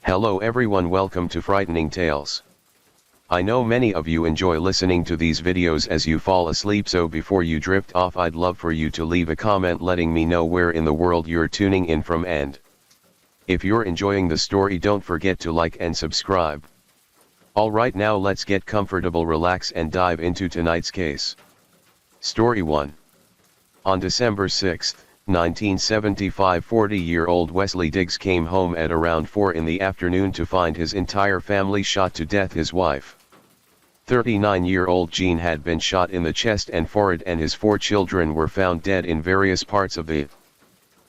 Hello everyone, welcome to Frightening Tales. I know many of you enjoy listening to these videos as you fall asleep, so before you drift off I'd love for you to leave a comment letting me know where in the world you're tuning in from, and if you're enjoying the story don't forget to like and subscribe. Alright, now let's get comfortable, relax and dive into tonight's case. Story 1. On December 6, 1975, 40-year-old Wesley Diggs came home at around 4 in the afternoon to find his entire family shot to death. His wife, 39-year-old Jean, had been shot in the chest and forehead, and his 4 children were found dead in various parts of the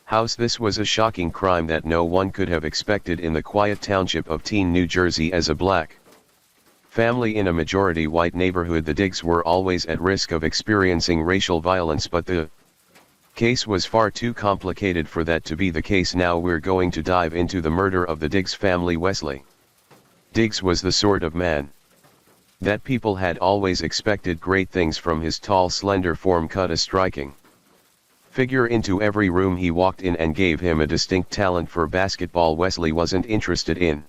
house. This was a shocking crime that no one could have expected in the quiet township of Teen, New Jersey. As a black family in a majority white neighborhood, the Diggs were always at risk of experiencing racial violence, but the case was far too complicated for that to be the case. Now we're going to dive into the murder of the Diggs family. Wesley Diggs was the sort of man that people had always expected great things from. His tall, slender form cut a striking figure into every room he walked in and gave him a distinct talent for basketball. Wesley wasn't interested in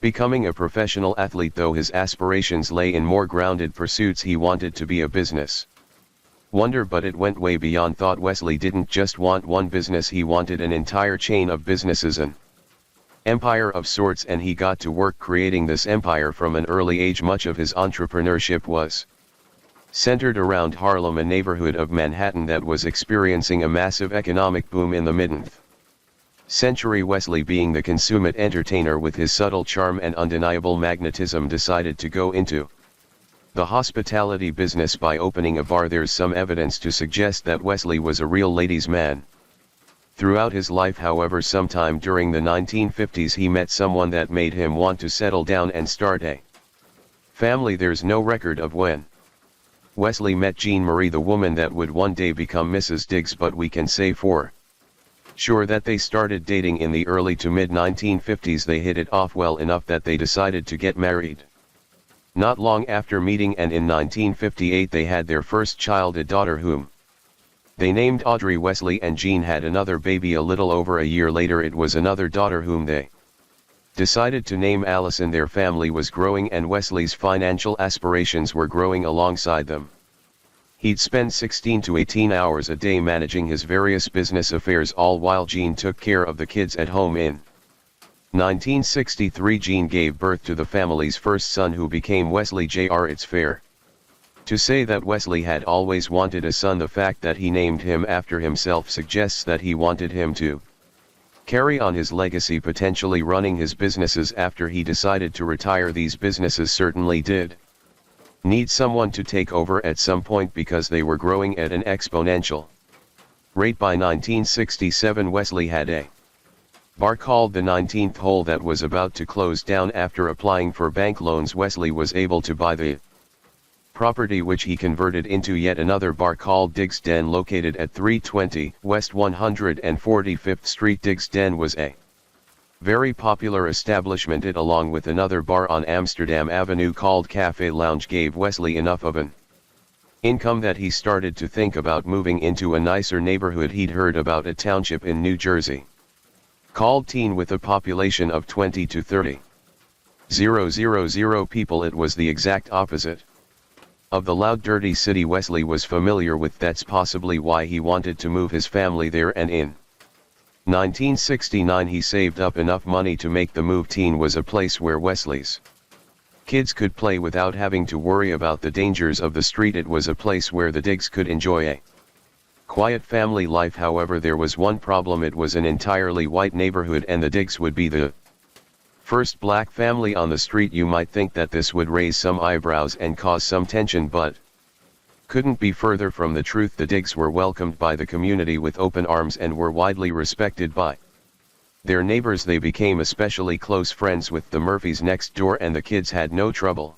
becoming a professional athlete, though his aspirations lay in more grounded pursuits. He wanted to be a business wonder, but it went way beyond thought. Wesley didn't just want one business, he wanted an entire chain of businesses, an empire of sorts, and he got to work creating this empire from an early age. Much of his entrepreneurship was centered around Harlem, a neighborhood of Manhattan that was experiencing a massive economic boom in the mid-19th century. Wesley, being the consummate entertainer with his subtle charm and undeniable magnetism, decided to go into the hospitality business by opening a bar. There's some evidence to suggest that Wesley was a real ladies' man throughout his life. However, sometime during the 1950s he met someone that made him want to settle down and start a family. There's no record of when Wesley met Jean Marie, the woman that would one day become Mrs. Diggs, but we can say for sure that they started dating in the early to mid 1950s. They hit it off well enough that they decided to get married not long after meeting, and in 1958 they had their first child, a daughter whom they named Audrey. Wesley and Jean had another baby a little over a year later. It was another daughter whom they decided to name Allison. Their family was growing and Wesley's financial aspirations were growing alongside them. He'd spend 16 to 18 hours a day managing his various business affairs, all while Jean took care of the kids at home. In 1963 Jean gave birth to the family's first son, who became Wesley Jr. It's fair to say that Wesley had always wanted a son. The fact that he named him after himself suggests that he wanted him to carry on his legacy, potentially running his businesses after he decided to retire. These businesses certainly did need someone to take over at some point because they were growing at an exponential rate. By 1967 Wesley had a bar called the 19th Hole that was about to close down. After applying for bank loans, Wesley was able to buy the property, which he converted into yet another bar called Diggs Den, located at 320 West 145th Street. Diggs Den was a very popular establishment. It, along with another bar on Amsterdam Avenue called Cafe Lounge, gave Wesley enough of an income that he started to think about moving into a nicer neighborhood. He'd heard about a township in New Jersey called Teen, with a population of 20 to 30,000 people. It was the exact opposite of the loud, dirty city Wesley was familiar with. That's possibly why he wanted to move his family there, and in 1969 he saved up enough money to make the move. Teen was a place where Wesley's kids could play without having to worry about the dangers of the street. It was a place where the Diggs could enjoy a quiet family life. However, there was one problem: it was an entirely white neighborhood and the Diggs would be the first black family on the street. You might think that this would raise some eyebrows and cause some tension, but couldn't be further from the truth. The Diggs were welcomed by the community with open arms and were widely respected by their neighbors. They became especially close friends with the Murphys next door, and the kids had no trouble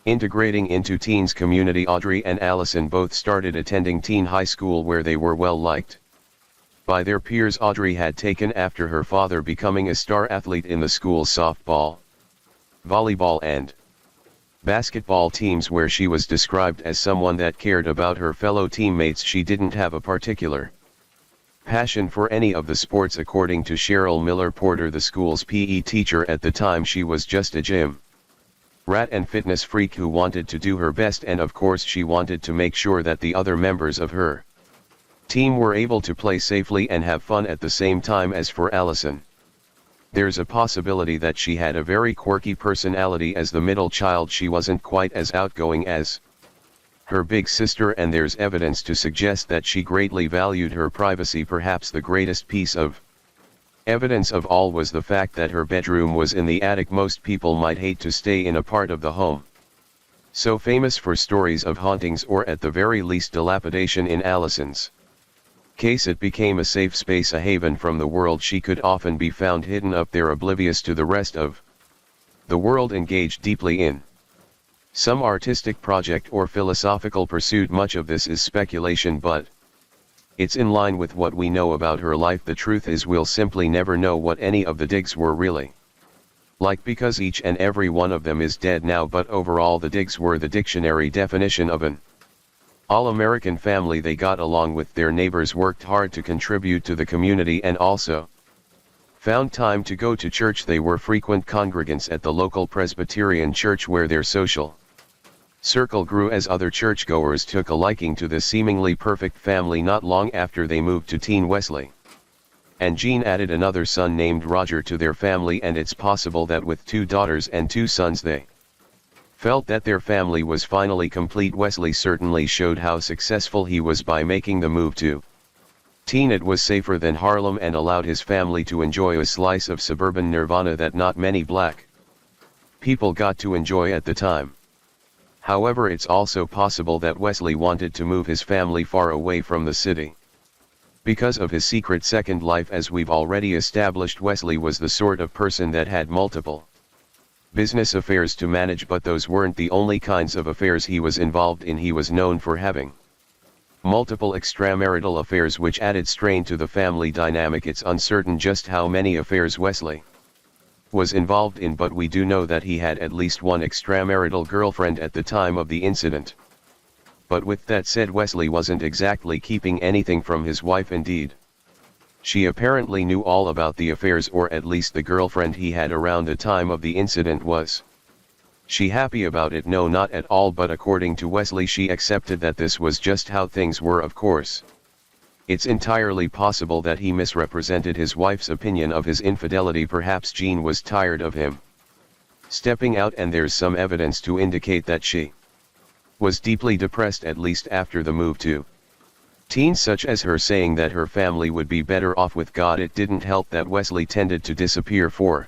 integrating into Teen's community. Audrey and Allison both started attending Teen High School, where they were well liked by their peers. Audrey had taken after her father, becoming a star athlete in the school's softball, volleyball and basketball teams, where she was described as someone that cared about her fellow teammates. She didn't have a particular passion for any of the sports. According to Cheryl Miller Porter, the school's PE teacher at the time, she was just a gym rat and fitness freak who wanted to do her best, and of course she wanted to make sure that the other members of her team were able to play safely and have fun at the same time. As for Allison, there's a possibility that she had a very quirky personality. As the middle child, she wasn't quite as outgoing as her big sister, and there's evidence to suggest that she greatly valued her privacy. Perhaps the greatest piece of evidence of all was the fact that her bedroom was in the attic. Most people might hate to stay in a part of the home so famous for stories of hauntings or at the very least dilapidation. In Allison's case, it became a safe space, a haven from the world. She could often be found hidden up there, oblivious to the rest of the world, engaged deeply in some artistic project or philosophical pursuit. Much of this is speculation, but it's in line with what we know about her life. The truth is, we'll simply never know what any of the digs were really like, because each and every one of them is dead now. But overall, the digs were the dictionary definition of an all-American family. They got along with their neighbors, worked hard to contribute to the community, and also found time to go to church. They were frequent congregants at the local Presbyterian church, where their social circle grew as other churchgoers took a liking to this seemingly perfect family. Not long after they moved to teen, Wesley and Jean added another son named Roger to their family, and it's possible that with 2 daughters and 2 sons they felt that their family was finally complete. Wesley certainly showed how successful he was by making the move to teen. It was safer than Harlem and allowed his family to enjoy a slice of suburban nirvana that not many black people got to enjoy at the time. However, it's also possible that Wesley wanted to move his family far away from the city because of his secret second life. As we've already established, Wesley was the sort of person that had multiple business affairs to manage, but those weren't the only kinds of affairs he was involved in. He was known for having multiple extramarital affairs, which added strain to the family dynamic. It's uncertain just how many affairs Wesley was involved in, but we do know that he had at least one extramarital girlfriend at the time of the incident. But with that said, Wesley wasn't exactly keeping anything from his wife. Indeed, she apparently knew all about the affairs, or at least the girlfriend he had around the time of the incident. Was she happy about it? No, not at all, but according to Wesley, she accepted that this was just how things were. Of course, it's entirely possible that he misrepresented his wife's opinion of his infidelity. Perhaps Jean was tired of him stepping out, and there's some evidence to indicate that she was deeply depressed, at least after the move to teen, such as her saying that her family would be better off with God. It didn't help that Wesley tended to disappear for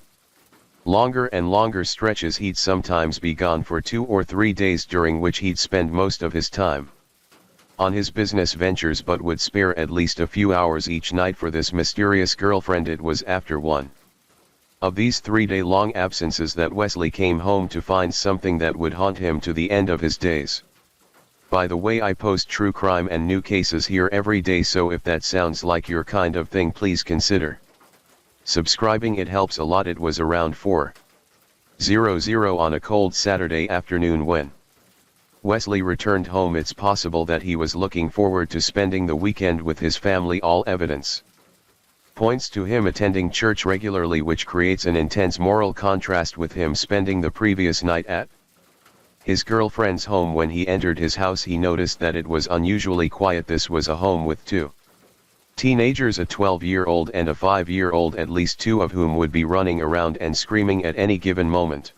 longer and longer stretches. He'd sometimes be gone for 2 or 3 days, during which he'd spend most of his time on his business ventures, but would spare at least a few hours each night for this mysterious girlfriend. It was after one of these 3-day-long absences that Wesley came home to find something that would haunt him to the end of his days. By the way, I post true crime and new cases here every day, so if that sounds like your kind of thing, please consider subscribing. It helps a lot. It was around 4:00 on a cold Saturday afternoon when Wesley returned home. It's possible that he was looking forward to spending the weekend with his family. All evidence points to him attending church regularly, which creates an intense moral contrast with him spending the previous night at his girlfriend's home. When he entered his house, he noticed that it was unusually quiet. This was a home with 2 teenagers, a 12-year-old and a 5-year-old, at least 2 of whom would be running around and screaming at any given moment.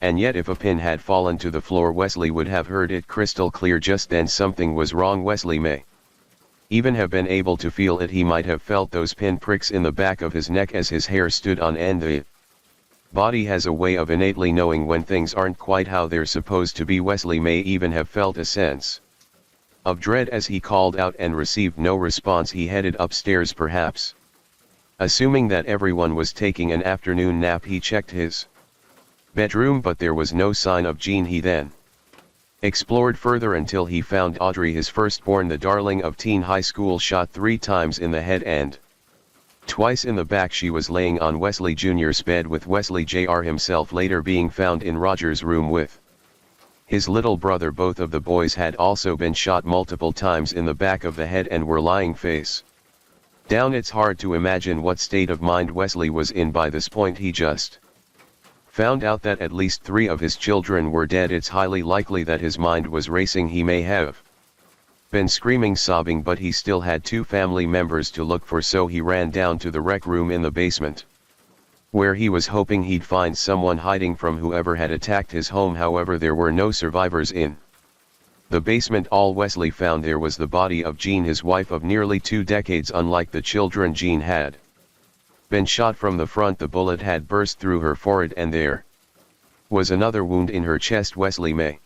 And yet, if a pin had fallen to the floor, Wesley would have heard it crystal clear just then. Something was wrong. Wesley may even have been able to feel it. He might have felt those pin pricks in the back of his neck as his hair stood on end. The body has a way of innately knowing when things aren't quite how they're supposed to be. Wesley may even have felt a sense of dread as he called out and received no response. He headed upstairs, perhaps assuming that everyone was taking an afternoon nap. He checked his bedroom, but there was no sign of Jean. He then explored further until he found Audrey, his firstborn, the darling of teen high school, shot 3 times in the head and twice in the back. She was laying on Wesley Jr.'s bed, with Wesley Jr. himself later being found in Roger's room with his little brother. Both of the boys had also been shot multiple times in the back of the head and were lying face Down. It's hard to imagine what state of mind Wesley was in by this point. He just found out that at least 3 of his children were dead. It's highly likely that his mind was racing. He may have been screaming, sobbing, but he still had 2 family members to look for, so he ran down to the rec room in the basement, where he was hoping he'd find someone hiding from whoever had attacked his home. However, there were no survivors in the basement. All Wesley found there was the body of Jean, his wife of nearly 2 decades. Unlike the children, Jean had been shot from the front. The bullet had burst through her forehead and there was another wound in her chest. Wesley may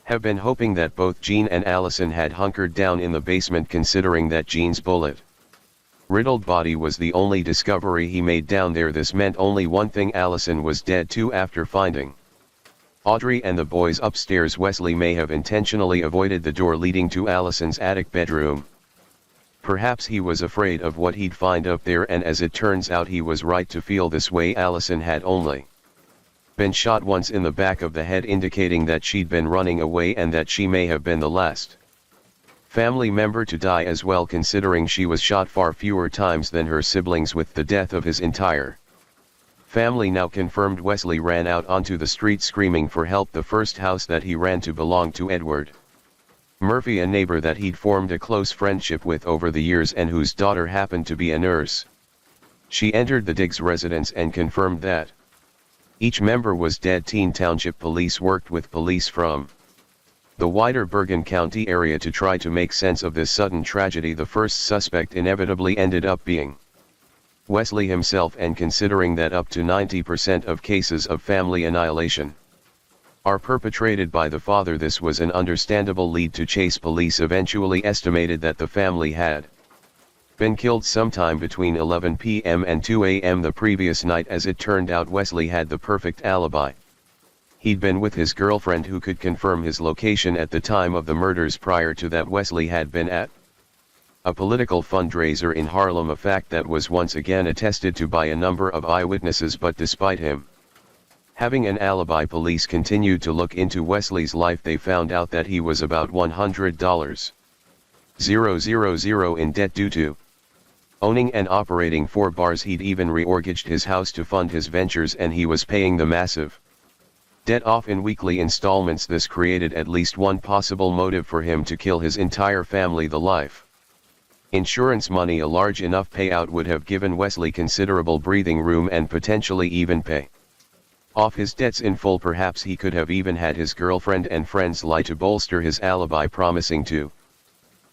have been hoping that both Jean and Allison had hunkered down in the basement, considering that Jean's bullet-riddled body was the only discovery he made down there. This meant only one thing: Allison was dead too. After finding Audrey and the boys upstairs, Wesley may have intentionally avoided the door leading to Allison's attic bedroom. Perhaps he was afraid of what he'd find up there, and as it turns out, he was right to feel this way. Allison had only been shot once in the back of the head, indicating that she'd been running away and that she may have been the last family member to die as well, considering she was shot far fewer times than her siblings. With the death of his entire family now confirmed, Wesley ran out onto the street screaming for help. The first house that he ran to belonged to Edward Murphy, a neighbor that he'd formed a close friendship with over the years and whose daughter happened to be a nurse. She entered the Diggs residence and confirmed that each member was dead. Teen Township Police worked with police from the wider Bergen County area to try to make sense of this sudden tragedy. The first suspect inevitably ended up being Wesley himself, and considering that up to 90% of cases of family annihilation are perpetrated by the father, this was an understandable lead to chase. Police eventually estimated that the family had been killed sometime between 11 p.m. and 2 a.m. the previous night. As it turned out, Wesley had the perfect alibi. He'd been with his girlfriend, who could confirm his location at the time of the murders. Prior to that, Wesley had been at a political fundraiser in Harlem, a fact that was once again attested to by a number of eyewitnesses. But despite him having an alibi, police continued to look into Wesley's life. They found out that he was about $100,000 in debt due to owning and operating 4 bars. He'd even remortgaged his house to fund his ventures, and he was paying the massive debt off in weekly installments. This created at least one possible motive for him to kill his entire family: the life insurance money. A large enough payout would have given Wesley considerable breathing room and potentially even pay off his debts in full. Perhaps he could have even had his girlfriend and friends lie to bolster his alibi, promising to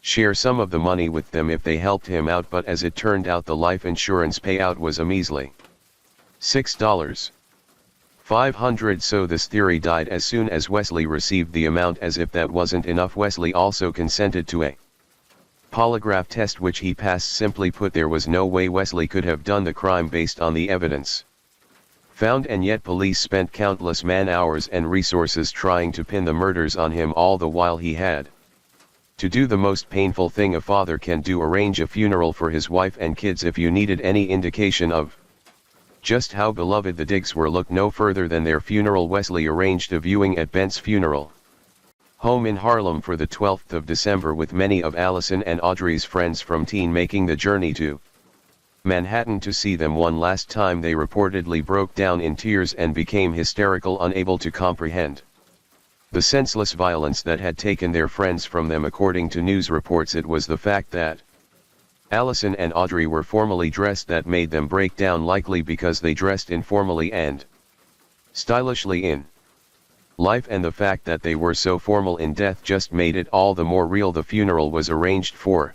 share some of the money with them if they helped him out. But as it turned out, the life insurance payout was a measly $6,500. So this theory died as soon as Wesley received the amount. As if that wasn't enough, Wesley also consented to a polygraph test, which he passed. Simply put, there was no way Wesley could have done the crime based on the evidence found, and yet police spent countless man-hours and resources trying to pin the murders on him. All the while he had to do the most painful thing a father can do: arrange a funeral for his wife and kids. If you needed any indication of just how beloved the Diggs were, look no further than their funeral. Wesley arranged a viewing at Bent's funeral home in Harlem for the 12th of December, with many of Allison and Audrey's friends from Teen making the journey to Manhattan to see them one last time. They reportedly broke down in tears and became hysterical, unable to comprehend the senseless violence that had taken their friends from them. According to news reports, it was the fact that Allison and Audrey were formally dressed that made them break down, likely because they dressed informally and stylishly in life, and the fact that they were so formal in death just made it all the more real. The funeral was arranged for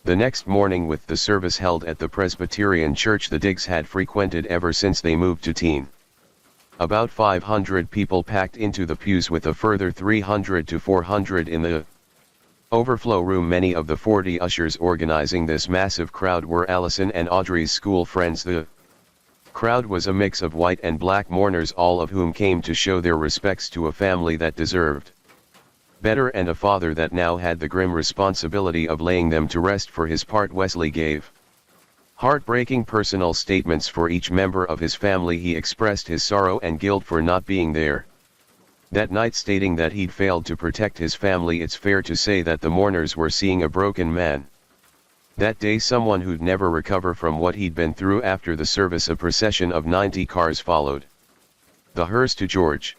the next morning, with the service held at the Presbyterian church the Diggs had frequented ever since they moved to Teen. About 500 people packed into the pews, with a further 300 to 400 in the overflow room. Many of the 40 ushers organizing this massive crowd were Allison and Audrey's school friends. The crowd was a mix of white and black mourners, all of whom came to show their respects to a family that deserved better, and a father that now had the grim responsibility of laying them to rest. For his part, Wesley gave heartbreaking personal statements for each member of his family. He expressed his sorrow and guilt for not being there that night, stating that he'd failed to protect his family. It's fair to say that the mourners were seeing a broken man. That day someone who'd never recover from what he'd been through after the service, a procession of 90 cars followed the hearse to George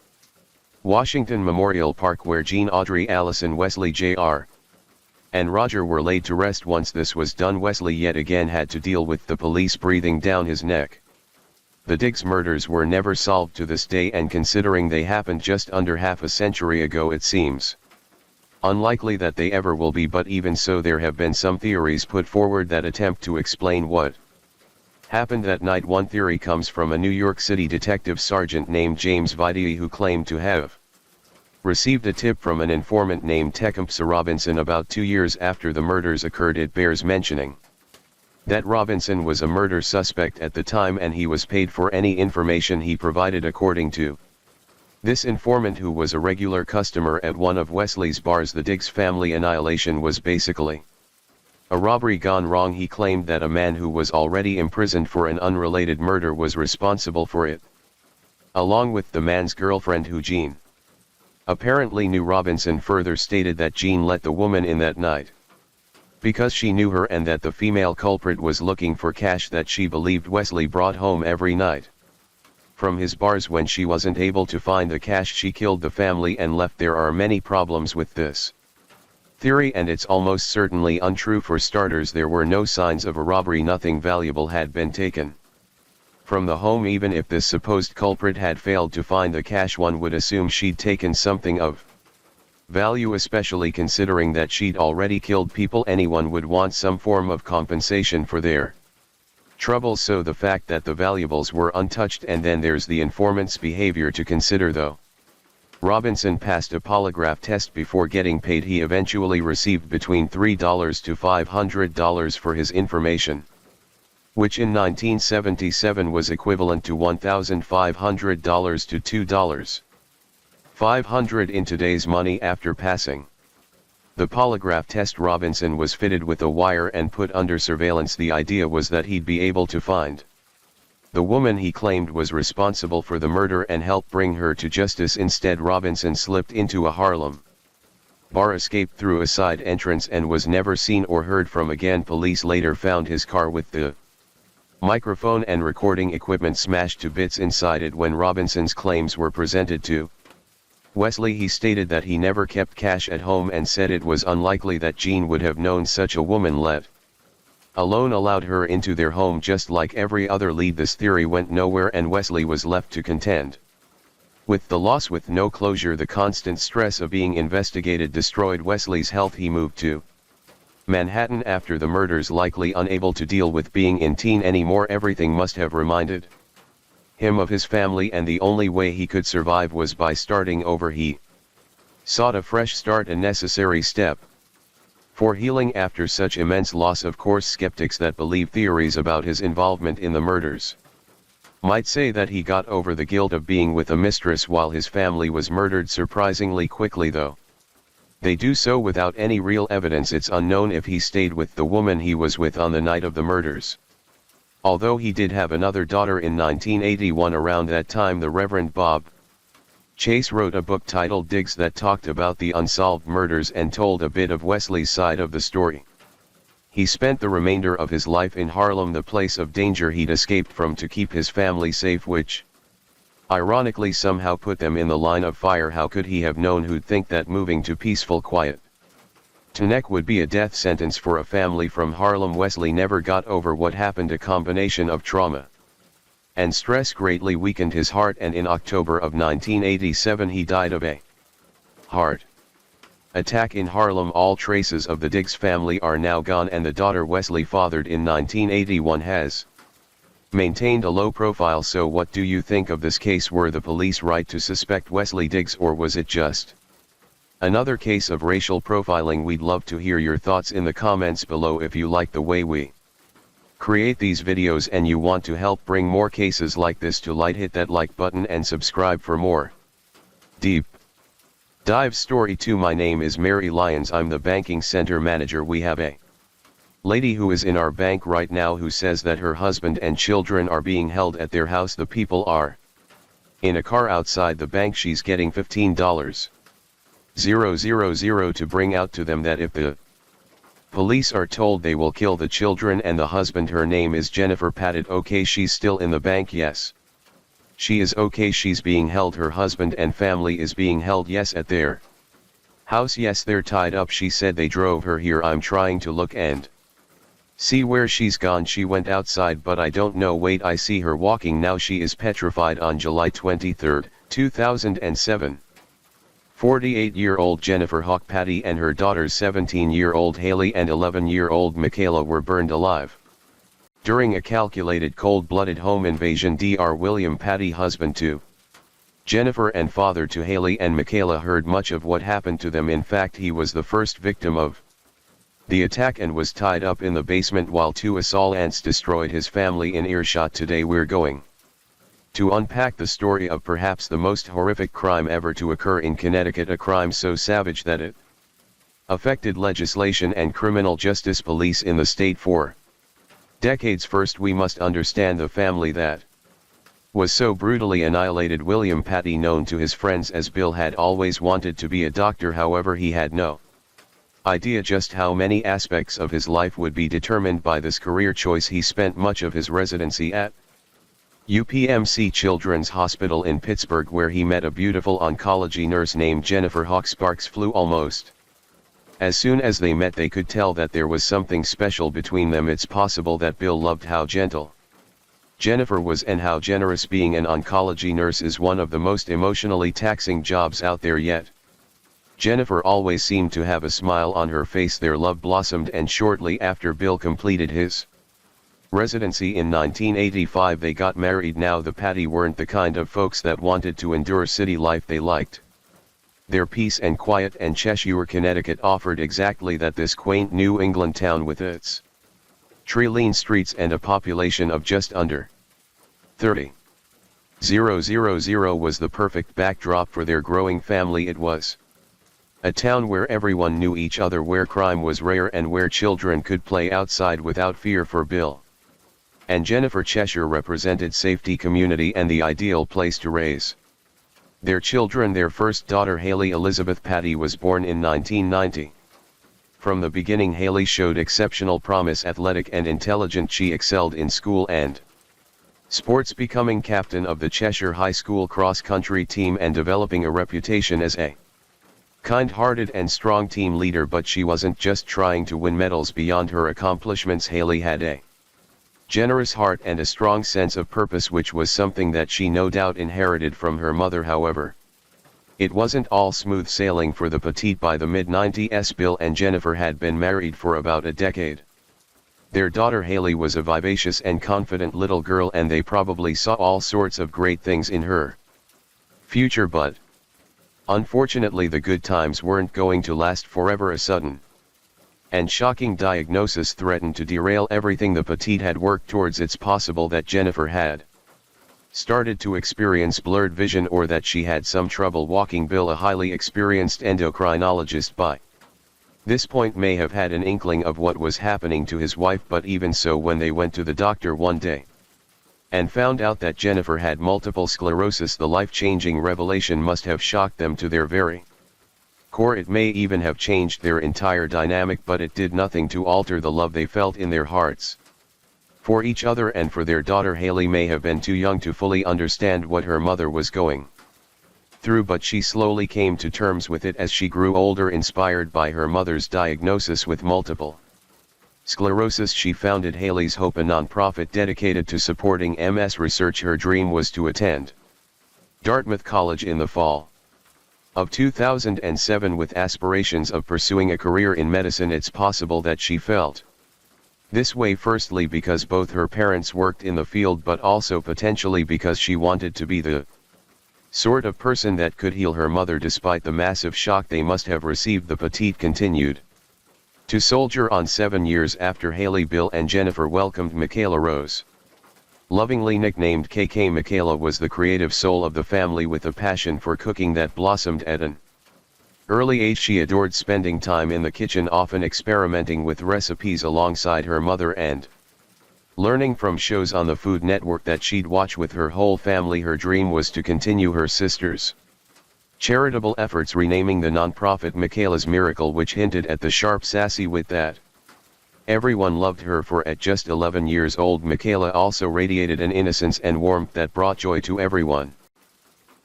Washington Memorial Park, where Jean, Audrey, Allison, Wesley, Jr. and Roger were laid to rest. Once this was done, Wesley yet again had to deal with the police breathing down his neck. The Diggs murders were never solved to this day, and considering they happened just under half a century ago, it seems unlikely that they ever will be. But even so, there have been some theories put forward that attempt to explain what happened that night. One theory comes from a New York City detective sergeant named James Vitti, who claimed to have received a tip from an informant named Tecumseh Robinson about 2 years after the murders occurred. It bears mentioning that Robinson was a murder suspect at the time, and he was paid for any information he provided. According to this informant, who was a regular customer at one of Wesley's bars, the Diggs family annihilation was basically a robbery gone wrong. He claimed that a man who was already imprisoned for an unrelated murder was responsible for it, along with the man's girlfriend, who Jean apparently knew. Robinson further stated that Jean let the woman in that night because she knew her, and that the female culprit was looking for cash that she believed Wesley brought home every night from his bars. When she wasn't able to find the cash, she killed the family and left. There are many problems with this theory, and it's almost certainly untrue. For starters, there were no signs of a robbery. Nothing valuable had been taken from the home. Even if this supposed culprit had failed to find the cash, one would assume she'd taken something of value, especially considering that she'd already killed people. Anyone would want some form of compensation for their troubles. So the fact that the valuables were untouched. And then there's the informant's behavior to consider, though Robinson passed a polygraph test before getting paid. He eventually received between $3 to $500 for his information, which in 1977 was equivalent to $1,500 to $2,500 in today's money. After passing the polygraph test, Robinson was fitted with a wire and put under surveillance. The idea was that he'd be able to find the woman he claimed was responsible for the murder and help bring her to justice. Instead, Robinson slipped into a Harlem bar, escaped through a side entrance, and was never seen or heard from again. Police later found his car with the microphone and recording equipment smashed to bits inside it. When Robinson's claims were presented to Wesley, he stated that he never kept cash at home and said it was unlikely that Jean would have known such a woman, let alone allowed her into their home. Just like every other lead, this theory went nowhere, and Wesley was left to contend with the loss with no closure. The constant stress of being investigated destroyed Wesley's health. He moved to Manhattan after the murders, likely unable to deal with being in teen anymore. Everything must have reminded him of his family, and the only way he could survive was by starting over. He sought a fresh start, a necessary step for healing after such immense loss. Of course, skeptics that believe theories about his involvement in the murders might say that he got over the guilt of being with a mistress while his family was murdered surprisingly quickly, though they do so without any real evidence. It's unknown if he stayed with the woman he was with on the night of the murders. Although he did have another daughter in 1981. Around that time, the Reverend Bob Chase wrote a book titled Diggs that talked about the unsolved murders and told a bit of Wesley's side of the story. He spent the remainder of his life in Harlem, the place of danger he'd escaped from to keep his family safe, which ironically somehow put them in the line of fire. How could he have known? Who'd think that moving to peaceful, quiet Teaneck would be a death sentence for a family from Harlem? Wesley never got over what happened. A combination of trauma and stress greatly weakened his heart, and in October of 1987 he died of a heart attack in Harlem. All traces of the Diggs family are now gone, and the daughter Wesley fathered in 1981 has maintained a low profile. So what do you think of this case? Were the police right to suspect Wesley Diggs, or was it just another case of racial profiling? We'd love to hear your thoughts in the comments below. If you like the way we create these videos and you want to help bring more cases like this to light, hit that like button and subscribe for more deep dive story 2. My name is Mary Lyons. I'm the banking center manager. We have a lady who is in our bank right now who says that her husband and children are being held at their house. The people are in a car outside the bank. She's getting $15,000 to bring out to them that if the Police are told they will kill the children and the husband. Her name is Jennifer Patted. Okay, she's still in the bank. Yes. She is okay. She's being held. Her husband and family is being held. Yes, at their house. Yes, they're tied up. She said they drove her here. I'm trying to look and see where she's gone. She went outside, but I don't know. Wait, I see her walking now. She is petrified. On July 23, 2007. 48-year-old Jennifer Hawk Patty and her daughters 17-year-old Haley and 11-year-old Michaela were burned alive during a calculated cold-blooded home invasion. Dr. William Patty, husband to Jennifer and father to Haley and Michaela, heard much of what happened to them. In fact, he was the first victim of the attack and was tied up in the basement while two assailants destroyed his family in earshot. Today we're going to unpack the story of perhaps the most horrific crime ever to occur in Connecticut, a crime so savage that it affected legislation and criminal justice police in the state for decades. First, we must understand the family that was so brutally annihilated. William Patty, known to his friends as Bill, had always wanted to be a doctor. However, he had no idea just how many aspects of his life would be determined by this career choice. He spent much of his residency at UPMC Children's Hospital in Pittsburgh, where he met a beautiful oncology nurse named Jennifer Hawk. Sparks flew almost as soon as they met. They could tell that there was something special between them. It's possible that Bill loved how gentle Jennifer was and how generous. Being an oncology nurse is one of the most emotionally taxing jobs out there, yet Jennifer always seemed to have a smile on her face. Their love blossomed, and shortly after Bill completed his residency in 1985, they got married. Now, the Patty weren't the kind of folks that wanted to endure city life. They liked their peace and quiet, and Cheshire, Connecticut offered exactly that. This quaint New England town with its tree-lined streets and a population of just under 30,000 was the perfect backdrop for their growing family. It was a town where everyone knew each other, where crime was rare, and where children could play outside without fear. For Bill and Jennifer, Cheshire represented safety, community, and the ideal place to raise their children. Their first daughter, Haley Elizabeth Patty, was born in 1990. From the beginning, Haley showed exceptional promise. Athletic and intelligent, she excelled in school and sports, becoming captain of the Cheshire High School cross-country team and developing a reputation as a kind-hearted and strong team leader. But she wasn't just trying to win medals. Beyond her accomplishments, Haley had a generous heart and a strong sense of purpose, which was something that she no doubt inherited from her mother. However, it wasn't all smooth sailing for the petite. By the mid-90s, Bill and Jennifer had been married for about a decade. Their daughter Haley was a vivacious and confident little girl, and they probably saw all sorts of great things in her future. But unfortunately, the good times weren't going to last forever. A sudden and shocking diagnosis threatened to derail everything the petite had worked towards. It's possible that Jennifer had started to experience blurred vision, or that she had some trouble walking. Bill, a highly experienced endocrinologist by this point, may have had an inkling of what was happening to his wife. But even so, when they went to the doctor one day and found out that Jennifer had multiple sclerosis, the life-changing revelation must have shocked them to their very core. It may even have changed their entire dynamic, but it did nothing to alter the love they felt in their hearts for each other and for their daughter. Haley may have been too young to fully understand what her mother was going through, but she slowly came to terms with it as she grew older. Inspired by her mother's diagnosis with multiple sclerosis, she founded Haley's Hope, a nonprofit dedicated to supporting MS research. Her dream was to attend Dartmouth College in the fall of 2007 with aspirations of pursuing a career in medicine. It's possible that she felt this way firstly because both her parents worked in the field, but also potentially because she wanted to be the sort of person that could heal her mother. Despite the massive shock they must have received, the petite continued to soldier on. 7 years after Haley, Bill and Jennifer welcomed Michaela Rose. Lovingly nicknamed KK, Michaela was the creative soul of the family with a passion for cooking that blossomed at an early age. She adored spending time in the kitchen, often experimenting with recipes alongside her mother and learning from shows on the Food Network that she'd watch with her whole family. Her dream was to continue her sister's charitable efforts, renaming the nonprofit Michaela's Miracle, which hinted at the sharp, sassy wit that Everyone loved her, for at just 11 years old Michaela also radiated an innocence and warmth that brought joy to everyone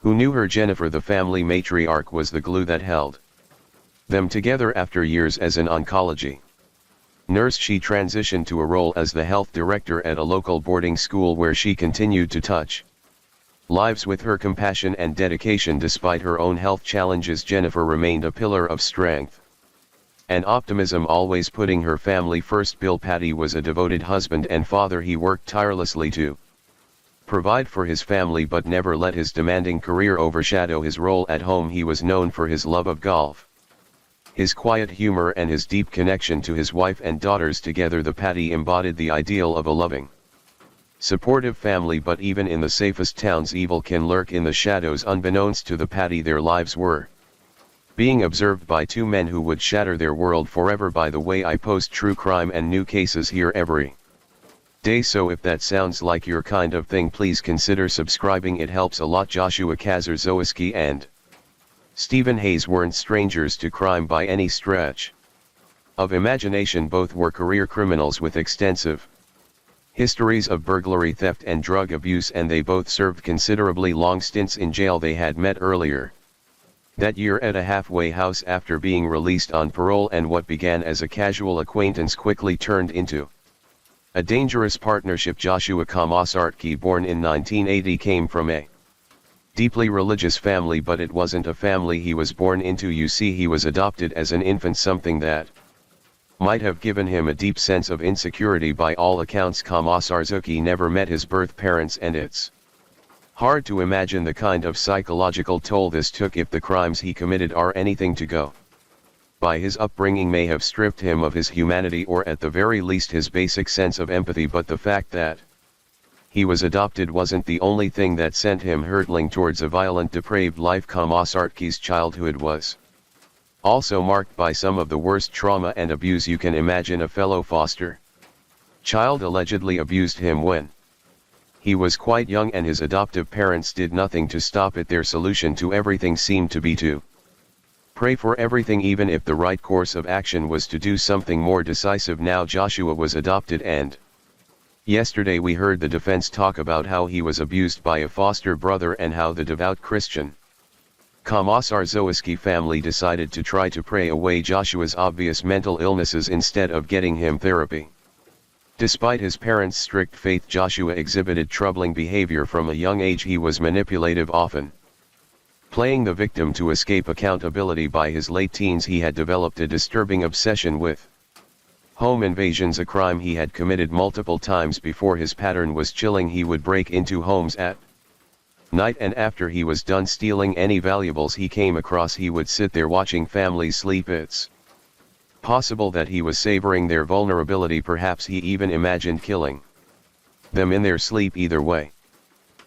who knew her. Jennifer, the family matriarch, was the glue that held them together. After years as an oncology nurse, she transitioned to a role as the health director at a local boarding school, where she continued to touch lives with her compassion and dedication. Despite her own health challenges, Jennifer remained a pillar of strength and optimism, always putting her family first. Bill Patty was a devoted husband and father. He worked tirelessly to provide for his family, but never let his demanding career overshadow his role at home. He was known for his love of golf, his quiet humor, and his deep connection to his wife and daughters. Together, the Patty embodied the ideal of a loving, supportive family. But even in the safest towns, evil can lurk in the shadows. Unbeknownst to the Patty, their lives were being observed by two men who would shatter their world forever. By the way, I post true crime and new cases here every day, so if that sounds like your kind of thing, please consider subscribing. It helps a lot. Joshua Kazarzowiski and Stephen Hayes weren't strangers to crime by any stretch of imagination. Both were career criminals with extensive histories of burglary, theft, and drug abuse, and they both served considerably long stints in jail. They had met earlier that year at a halfway house after being released on parole, and what began as a casual acquaintance quickly turned into a dangerous partnership. Joshua Kamasartki, born in 1980, came from a deeply religious family, but it wasn't a family he was born into. You see, he was adopted as an infant, something that might have given him a deep sense of insecurity. By all accounts, Kamasartki never met his birth parents, and it's hard to imagine the kind of psychological toll this took if the crimes he committed are anything to go by. His upbringing may have stripped him of his humanity, or at the very least his basic sense of empathy, but the fact that he was adopted wasn't the only thing that sent him hurtling towards a violent, depraved life. Kamasartki's childhood was also marked by some of the worst trauma and abuse you can imagine. A fellow foster child allegedly abused him when he was quite young, and his adoptive parents did nothing to stop it. Their solution to everything seemed to be to pray for everything, even if the right course of action was to do something more decisive. Now Joshua was adopted, and yesterday we heard the defense talk about how he was abused by a foster brother and how the devout Christian Kamasartzowiski family decided to try to pray away Joshua's obvious mental illnesses instead of getting him therapy. Despite his parents' strict faith, Joshua exhibited troubling behavior from a young age. He was manipulative, often playing the victim to escape accountability. By his late teens, he had developed a disturbing obsession with home invasions, a crime he had committed multiple times before. His pattern was chilling. He would break into homes at night, and after he was done stealing any valuables he came across, he would sit there watching families sleep. It's possible that he was savoring their vulnerability. Perhaps he even imagined killing them in their sleep. Either way,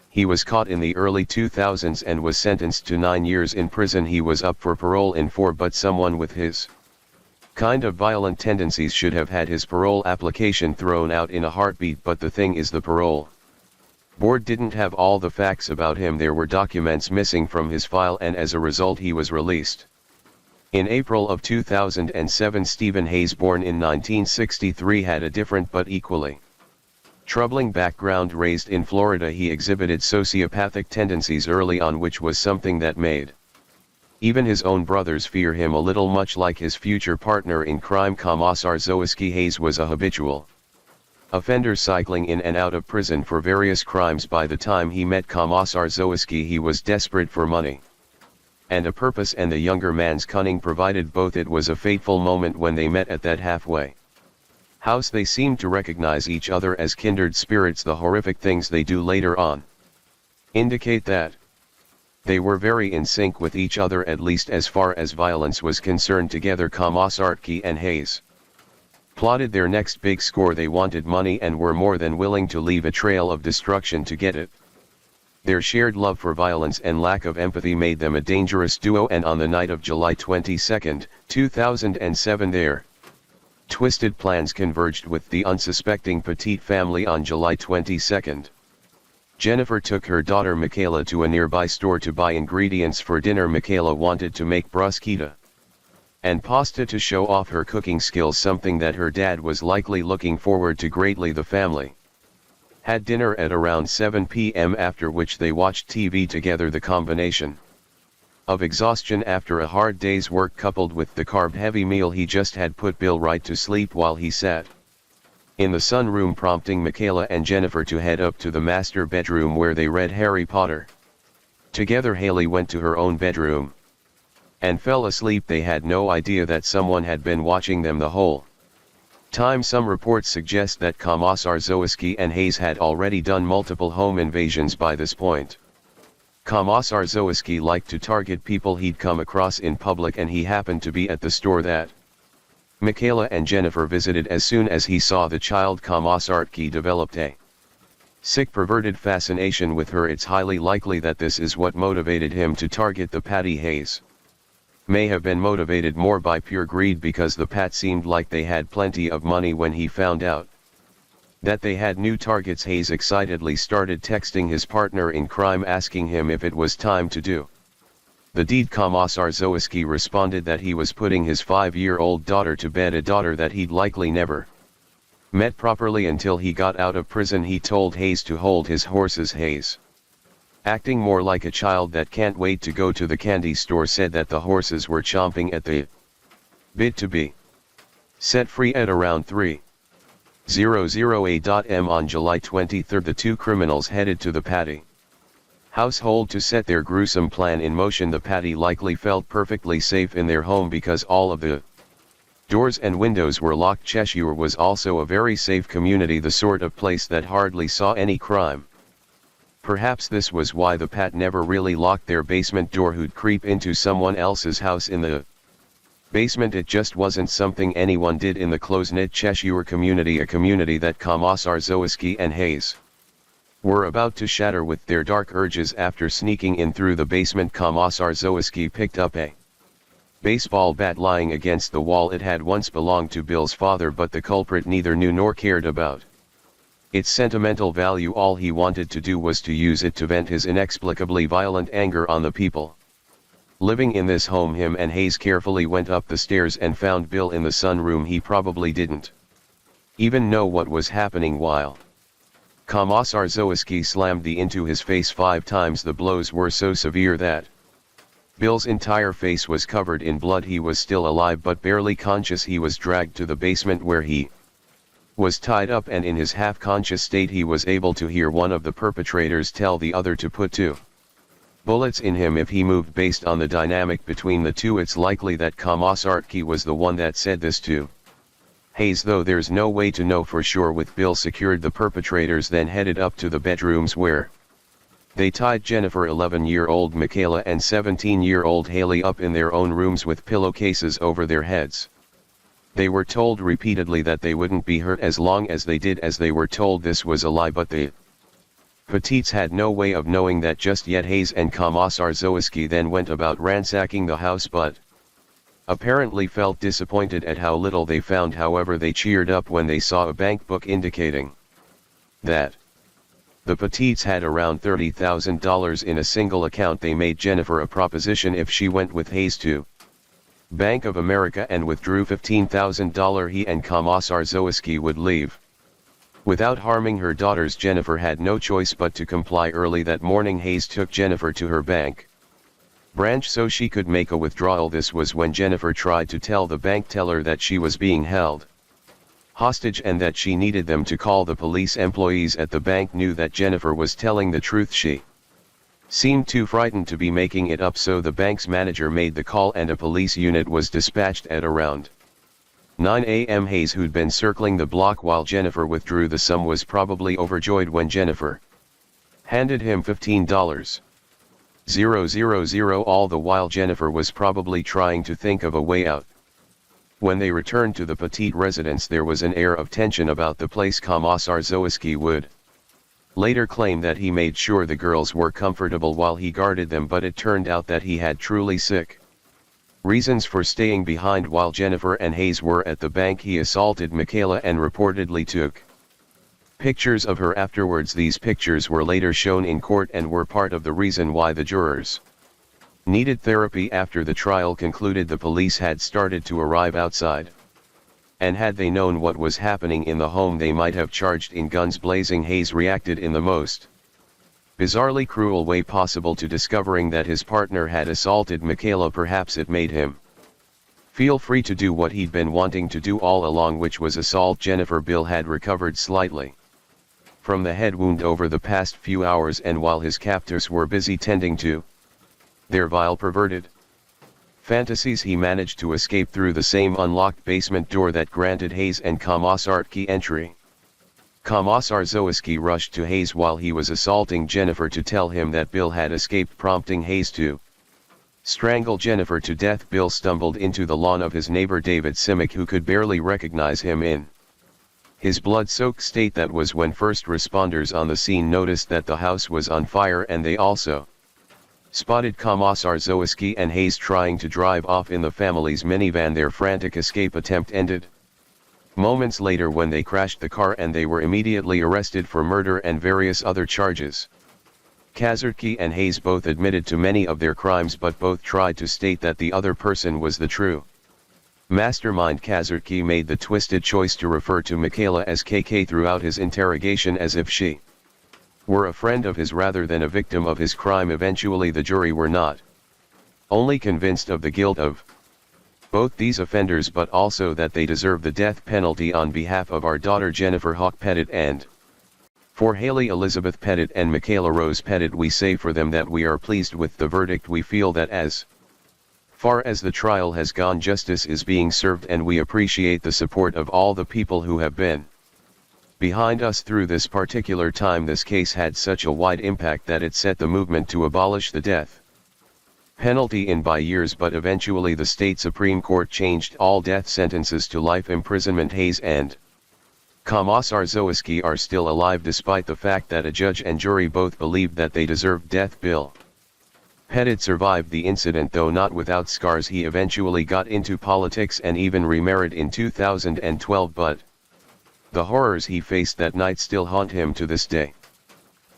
he was caught in the early 2000s and was sentenced to 9 years in prison. He was up for parole in 4, but someone with his kind of violent tendencies should have had his parole application thrown out in a heartbeat. But the thing is, the parole board didn't have all the facts about him. There were documents missing from his file, and as a result he was released. In April of 2007, Stephen Hayes, born in 1963, had a different but equally troubling background. Raised in Florida, he exhibited sociopathic tendencies early on, which was something that made even his own brothers fear him a little. Much like his future partner in crime, Kamasartzowiski, Hayes was a habitual offender, cycling in and out of prison for various crimes. By the time he met Kamasartzowiski, he was desperate for money and a purpose, and the younger man's cunning provided both. It was a fateful moment when they met at that halfway house. They seemed to recognize each other as kindred spirits. The horrific things they do later on indicate that they were very in sync with each other, at least as far as violence was concerned. Together, Kamasartki and Hayes plotted their next big score. They wanted money and were more than willing to leave a trail of destruction to get it. Their shared love for violence and lack of empathy made them a dangerous duo, and on the night of July 22, 2007, their twisted plans converged with the unsuspecting Petite family. On July 22, Jennifer took her daughter Michaela to a nearby store to buy ingredients for dinner. Michaela wanted to make bruschetta, and pasta to show off her cooking skills, something that her dad was likely looking forward to greatly. The family had dinner at around 7 p.m. after which they watched TV together. The combination of exhaustion after a hard day's work coupled with the carb-heavy meal he just had put Bill right to sleep while he sat in the sunroom, prompting Michaela and Jennifer to head up to the master bedroom where they read Harry Potter together. Haley went to her own bedroom and fell asleep. They had no idea that someone had been watching them the whole time. Some reports suggest that Commissar Zowski and Hayes had already done multiple home invasions by this point. Commissar Zowski liked to target people he'd come across in public, and he happened to be at the store that Michaela and Jennifer visited. As soon as he saw the child, Commissartki developed a sick, perverted fascination with her. It's highly likely that this is what motivated him to target the Patty. Hayes may have been motivated more by pure greed, because the Pat seemed like they had plenty of money. When he found out that they had new targets, Hayes excitedly started texting his partner in crime asking him if it was time to do the deed. Commissar Zowski responded that he was putting his 5-year-old daughter to bed, a daughter that he'd likely never met properly until he got out of prison. He told Hayes to hold his horses. Hayes, acting more like a child that can't wait to go to the candy store, said that the horses were chomping at the bit to be set free. At around 3:00 a.m. on July 23, the two criminals headed to the Patty household to set their gruesome plan in motion. The Patty likely felt perfectly safe in their home because all of the doors and windows were locked. Cheshire was also a very safe community, the sort of place that hardly saw any crime. Perhaps this was why the Pat never really locked their basement door. Who'd creep into someone else's house in the basement? It just wasn't something anyone did in the close-knit Cheshire community, a community that Commissar Zowski and Hayes were about to shatter with their dark urges. After sneaking in through the basement, Commissar Zowski picked up a baseball bat lying against the wall. It had once belonged to Bill's father, but the culprit neither knew nor cared about its sentimental value. All he wanted to do was to use it to vent his inexplicably violent anger on the people living in this home. Him and Hayes carefully went up the stairs and found Bill in the sunroom. He probably didn't even know what was happening while Commissar Zowski slammed the into his face 5 times. The blows were so severe that Bill's entire face was covered in blood. He was still alive but barely conscious. He was dragged to the basement where he was tied up, and in his half-conscious state he was able to hear one of the perpetrators tell the other to put 2 bullets in him if he moved. Based on the dynamic between the two, it's likely that Commissartki was the one that said this to Hayes, though there's no way to know for sure. With Bill secured, the perpetrators then headed up to the bedrooms where they tied Jennifer, 11-year-old Michaela, and 17-year-old Haley up in their own rooms with pillowcases over their heads. They were told repeatedly that they wouldn't be hurt as long as they did as they were told. This was a lie, but the Petites had no way of knowing that just yet. Hayes and Commissar Zowski then went about ransacking the house, but apparently felt disappointed at how little they found. However, they cheered up when they saw a bank book indicating that the Petites had around $30,000 in a single account. They made Jennifer a proposition if she went with Hayes to Bank of America and withdrew $15,000, he and Commissar Zowski would leave without harming her daughters. Jennifer had no choice but to comply. Early that morning, Hayes took Jennifer to her bank branch so she could make a withdrawal. This was when Jennifer tried to tell the bank teller that she was being held hostage and that she needed them to call the police. Employees at the bank knew that Jennifer was telling the truth. She seemed too frightened to be making it up, so the bank's manager made the call and a police unit was dispatched. At around 9 a.m. Hayes, who'd been circling the block while Jennifer withdrew the sum, was probably overjoyed when Jennifer handed him $15,000. All the while Jennifer was probably trying to think of a way out. When they returned to the Petite residence, there was an air of tension about the place. Commissar Zowski would later claim that he made sure the girls were comfortable while he guarded them, but it turned out that he had truly sick reasons for staying behind. While Jennifer and Hayes were at the bank, he assaulted Michaela and reportedly took pictures of her afterwards. These pictures were later shown in court and were part of the reason why the jurors Needed therapy. After the trial concluded, the police had started to arrive outside. And had they known what was happening in the home, they might have charged in guns blazing. Hayes reacted in the most bizarrely cruel way possible to discovering that his partner had assaulted Michaela. Perhaps it made him feel free to do what he'd been wanting to do all along, which was assault Jennifer. Bill had recovered slightly from the head wound over the past few hours, and while his captors were busy tending to their vile perverted fantasies, he managed to escape through the same unlocked basement door that granted Hayes and Komisarski entry. Komisar Zowski rushed to Hayes while he was assaulting Jennifer to tell him that Bill had escaped, prompting Hayes to strangle Jennifer to death. Bill stumbled into the lawn of his neighbor David Simic, who could barely recognize him in his blood-soaked state. That was when first responders on the scene noticed that the house was on fire, and they also spotted Komisar Zowski and Hayes trying to drive off in the family's minivan. Their frantic escape attempt ended moments later when they crashed the car, and they were immediately arrested for murder and various other charges. Kazartki and Hayes both admitted to many of their crimes, but both tried to state that the other person was the true mastermind. Kazartki made the twisted choice to refer to Michaela as KK throughout his interrogation, as if she were a friend of his rather than a victim of his crime. Eventually the jury were not only convinced of the guilt of both these offenders, but also that they deserve the death penalty. On behalf of our daughter Jennifer Hawk Pettit and for Haley Elizabeth Pettit and Michaela Rose Pettit, we say for them that we are pleased with the verdict. We feel that as far as the trial has gone, justice is being served, and we appreciate the support of all the people who have been behind us through this particular time. This case had such a wide impact that it set the movement to abolish the death penalty in by years, but eventually the state Supreme Court changed all death sentences to life imprisonment. Hayes and Komisar Zowski are still alive despite the fact that a judge and jury both believed that they deserved death. Bill Pettit survived the incident, though not without scars. He eventually got into politics and even remarried in 2012, but the horrors he faced that night still haunt him to this day.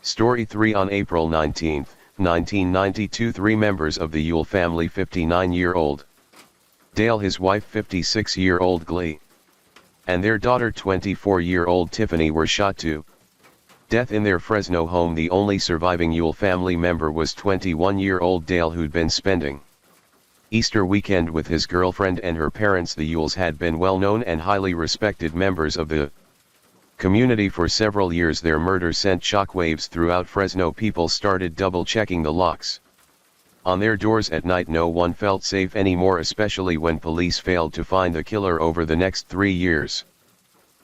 Story 3. On April 19, 1992, three members of the Yule family, 59-year-old Dale, his wife 56-year-old Glee, and their daughter 24-year-old Tiffany, were shot to death in their Fresno home. The only surviving Yule family member was 21-year-old Dale, who'd been spending Easter weekend with his girlfriend and her parents. The Yules had been well-known and highly respected members of the community for several years. Their murder sent shockwaves throughout Fresno. People started double-checking the locks on their doors at night. No one felt safe anymore, especially when police failed to find the killer over the next 3 years.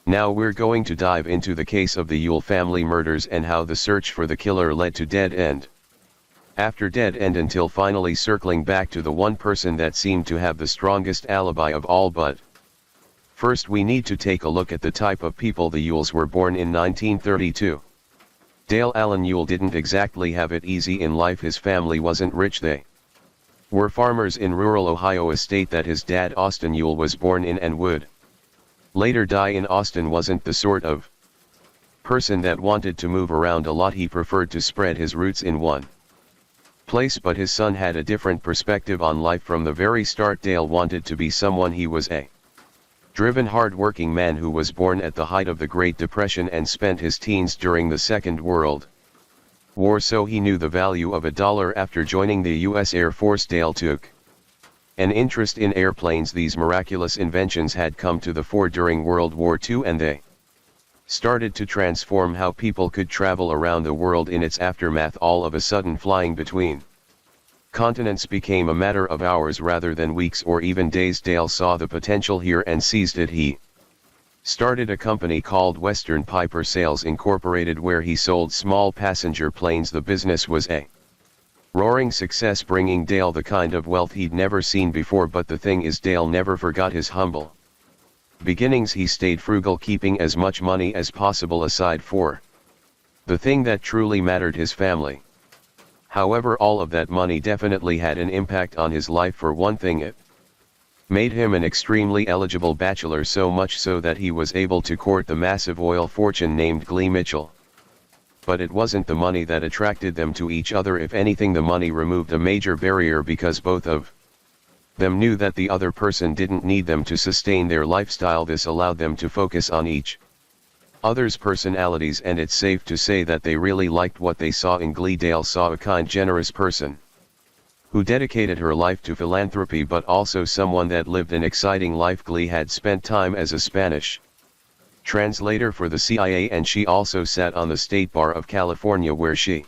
Now we're going to dive into the case of the Yule family murders and how the search for the killer led to dead end after dead end, until finally circling back to the one person that seemed to have the strongest alibi of all. But first we need to take a look at the type of people. The Yules were born in 1932. Dale Allen Yule didn't exactly have it easy in life. His family wasn't rich. They were farmers in rural Ohio, a state that his dad Austin Yule was born in and would later die in. Austin wasn't the sort of person that wanted to move around a lot. He preferred to spread his roots in one place, but his son had a different perspective on life from the very start. Dale wanted to be someone. He was a driven, hard-working man who was born at the height of the Great Depression and spent his teens during the Second World War, so he knew the value of a dollar. After joining the U.S. Air Force, Dale took an interest in airplanes. These miraculous inventions had come to the fore during World War II, and they started to transform how people could travel around the world. In its aftermath, all of a sudden, flying between continents became a matter of hours rather than weeks or even days. Dale saw the potential here and seized it. He started a company called Western Piper Sales Incorporated, where he sold small passenger planes. The business was a roaring success, bringing Dale the kind of wealth he'd never seen before. But the thing is, Dale never forgot his humble beginnings. He stayed frugal, keeping as much money as possible aside for the thing that truly mattered, his family. However, all of that money definitely had an impact on his life. For one thing, it made him an extremely eligible bachelor, so much so that he was able to court the massive oil fortune named Glee Mitchell. but it wasn't the money that attracted them to each other. If anything, the money removed a major barrier because both of them knew that the other person didn't need them to sustain their lifestyle. This allowed them to focus on each other's personalities, and it's safe to say that they really liked what they saw in Glee. Dale saw a kind, generous person who dedicated her life to philanthropy, but also someone that lived an exciting life. Glee had spent time as a Spanish translator for the CIA, and she also sat on the State Bar of California, where she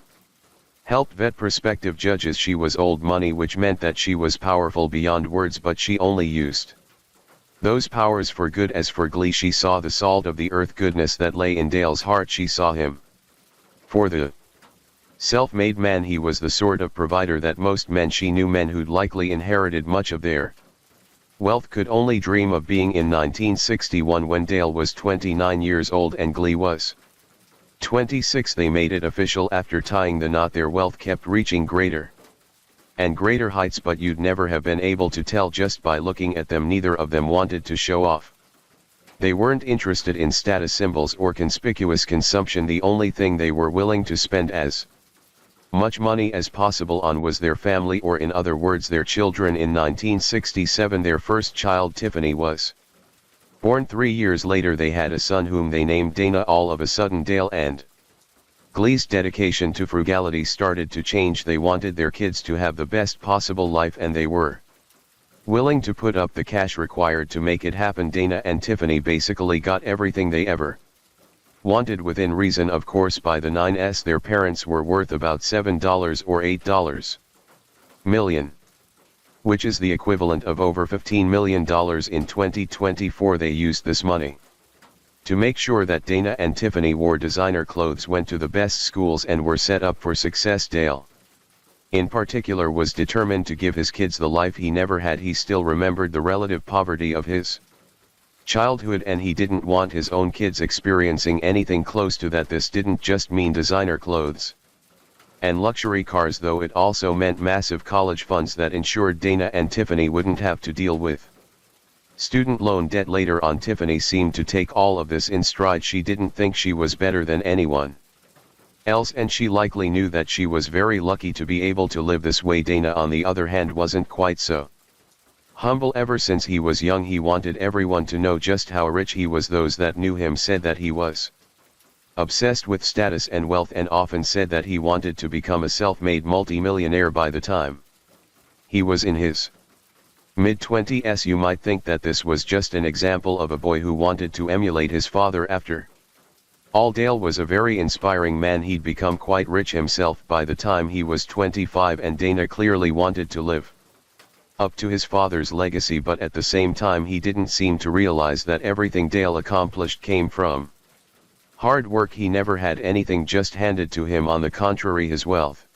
helped vet prospective judges. She was old money, which meant that she was powerful beyond words, but she only used those powers for good. As for Glee, she saw the salt of the earth goodness that lay in Dale's heart. She saw him for the self-made man he was, the sort of provider that most men she knew, men who'd likely inherited much of their wealth, could only dream of being. In 1961, when Dale was 29 years old and Glee was 26, they made it official. After tying the knot, their wealth kept reaching greater and greater heights, but you'd never have been able to tell just by looking at them. Neither of them wanted to show off. They weren't interested in status symbols or conspicuous consumption. The only thing they were willing to spend as much money as possible on was their family, or in other words, their children. In 1967, their first child, Tiffany, was born. 3 years later, they had a son whom they named Dana. All of a sudden, Dale and Glee's dedication to frugality started to change. They wanted their kids to have the best possible life, and they were willing to put up the cash required to make it happen. Dana and Tiffany basically got everything they ever wanted, within reason, of course. By the 9s, their parents were worth about $7 or $8 million, which is the equivalent of over $15 million in 2024. They used this money to make sure that Dana and Tiffany wore designer clothes, went to the best schools, and were set up for success. Dale, in particular, was determined to give his kids the life he never had. He still remembered the relative poverty of his childhood, and he didn't want his own kids experiencing anything close to that. This didn't just mean designer clothes and luxury cars, though. It also meant massive college funds that ensured Dana and Tiffany wouldn't have to deal with student loan debt later on. Tiffany seemed to take all of this in stride. She didn't think she was better than anyone else, and she likely knew that she was very lucky to be able to live this way. Dana, on the other hand, wasn't quite so humble. Ever since he was young, he wanted everyone to know just how rich he was. Those that knew him said that he was obsessed with status and wealth, and often said that he wanted to become a self-made multimillionaire by the time he was in his mid-20s. You might think that this was just an example of a boy who wanted to emulate his father. After all, Dale was a very inspiring man. He'd become quite rich himself by the time he was 25, and Dana clearly wanted to live up to his father's legacy, but at the same time he didn't seem to realize that everything Dale accomplished came from hard work. He never had anything just handed to him. On the contrary, his wealth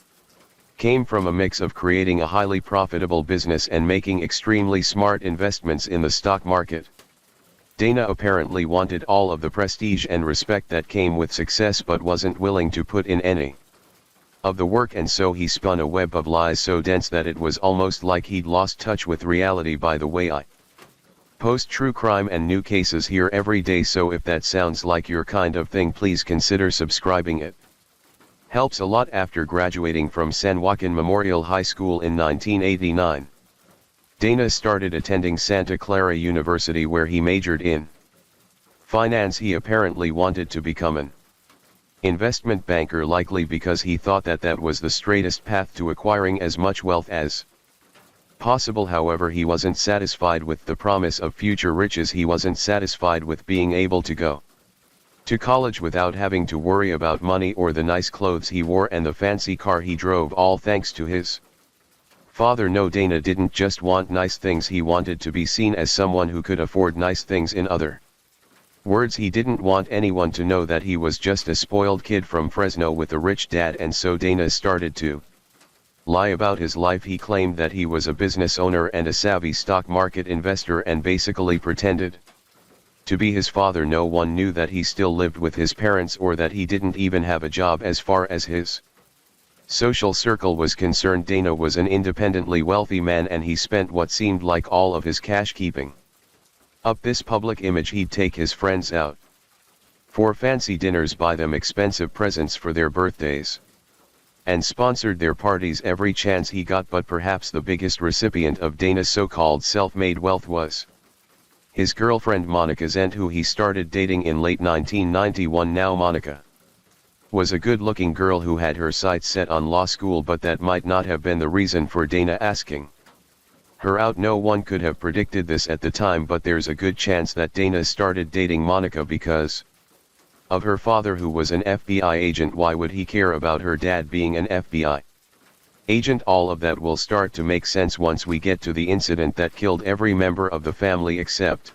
came from a mix of creating a highly profitable business and making extremely smart investments in the stock market. Dana apparently wanted all of the prestige and respect that came with success, but wasn't willing to put in any of the work, and so he spun a web of lies so dense that it was almost like he'd lost touch with reality. By the way, I post true crime and new cases here every day, so if that sounds like your kind of thing, please consider subscribing. It helps a lot. After graduating from San Joaquin Memorial High School in 1989, Dana started attending Santa Clara University, where he majored in finance. He apparently wanted to become an investment banker, likely because he thought that that was the straightest path to acquiring as much wealth as possible. However, he wasn't satisfied with the promise of future riches. He wasn't satisfied with being able to go to college without having to worry about money or the nice clothes he wore and the fancy car he drove, all thanks to his father. No, Dana didn't just want nice things. He wanted to be seen as someone who could afford nice things. In other words, he didn't want anyone to know that he was just a spoiled kid from Fresno with a rich dad, and so Dana started to lie about his life. He claimed that he was a business owner and a savvy stock market investor, and basically pretended to be his father. No one knew that he still lived with his parents or that he didn't even have a job. As far as his social circle was concerned, Dana was an independently wealthy man, and he spent what seemed like all of his cash keeping up this public image. He'd take his friends out For fancy dinners, buy them expensive presents for their birthdays, and sponsored their parties every chance he got. But perhaps the biggest recipient of Dana's so-called self-made wealth was his girlfriend Monica's aunt, who he started dating in late 1991. Now Monica was a good-looking girl who had her sights set on law school, but that might not have been the reason for Dana asking her out. No one could have predicted this at the time, but there's a good chance that Dana started dating Monica because of her father, who was an FBI agent. Why would he care about her dad being an FBI agent? All of that will start to make sense once we get to the incident that killed every member of the family except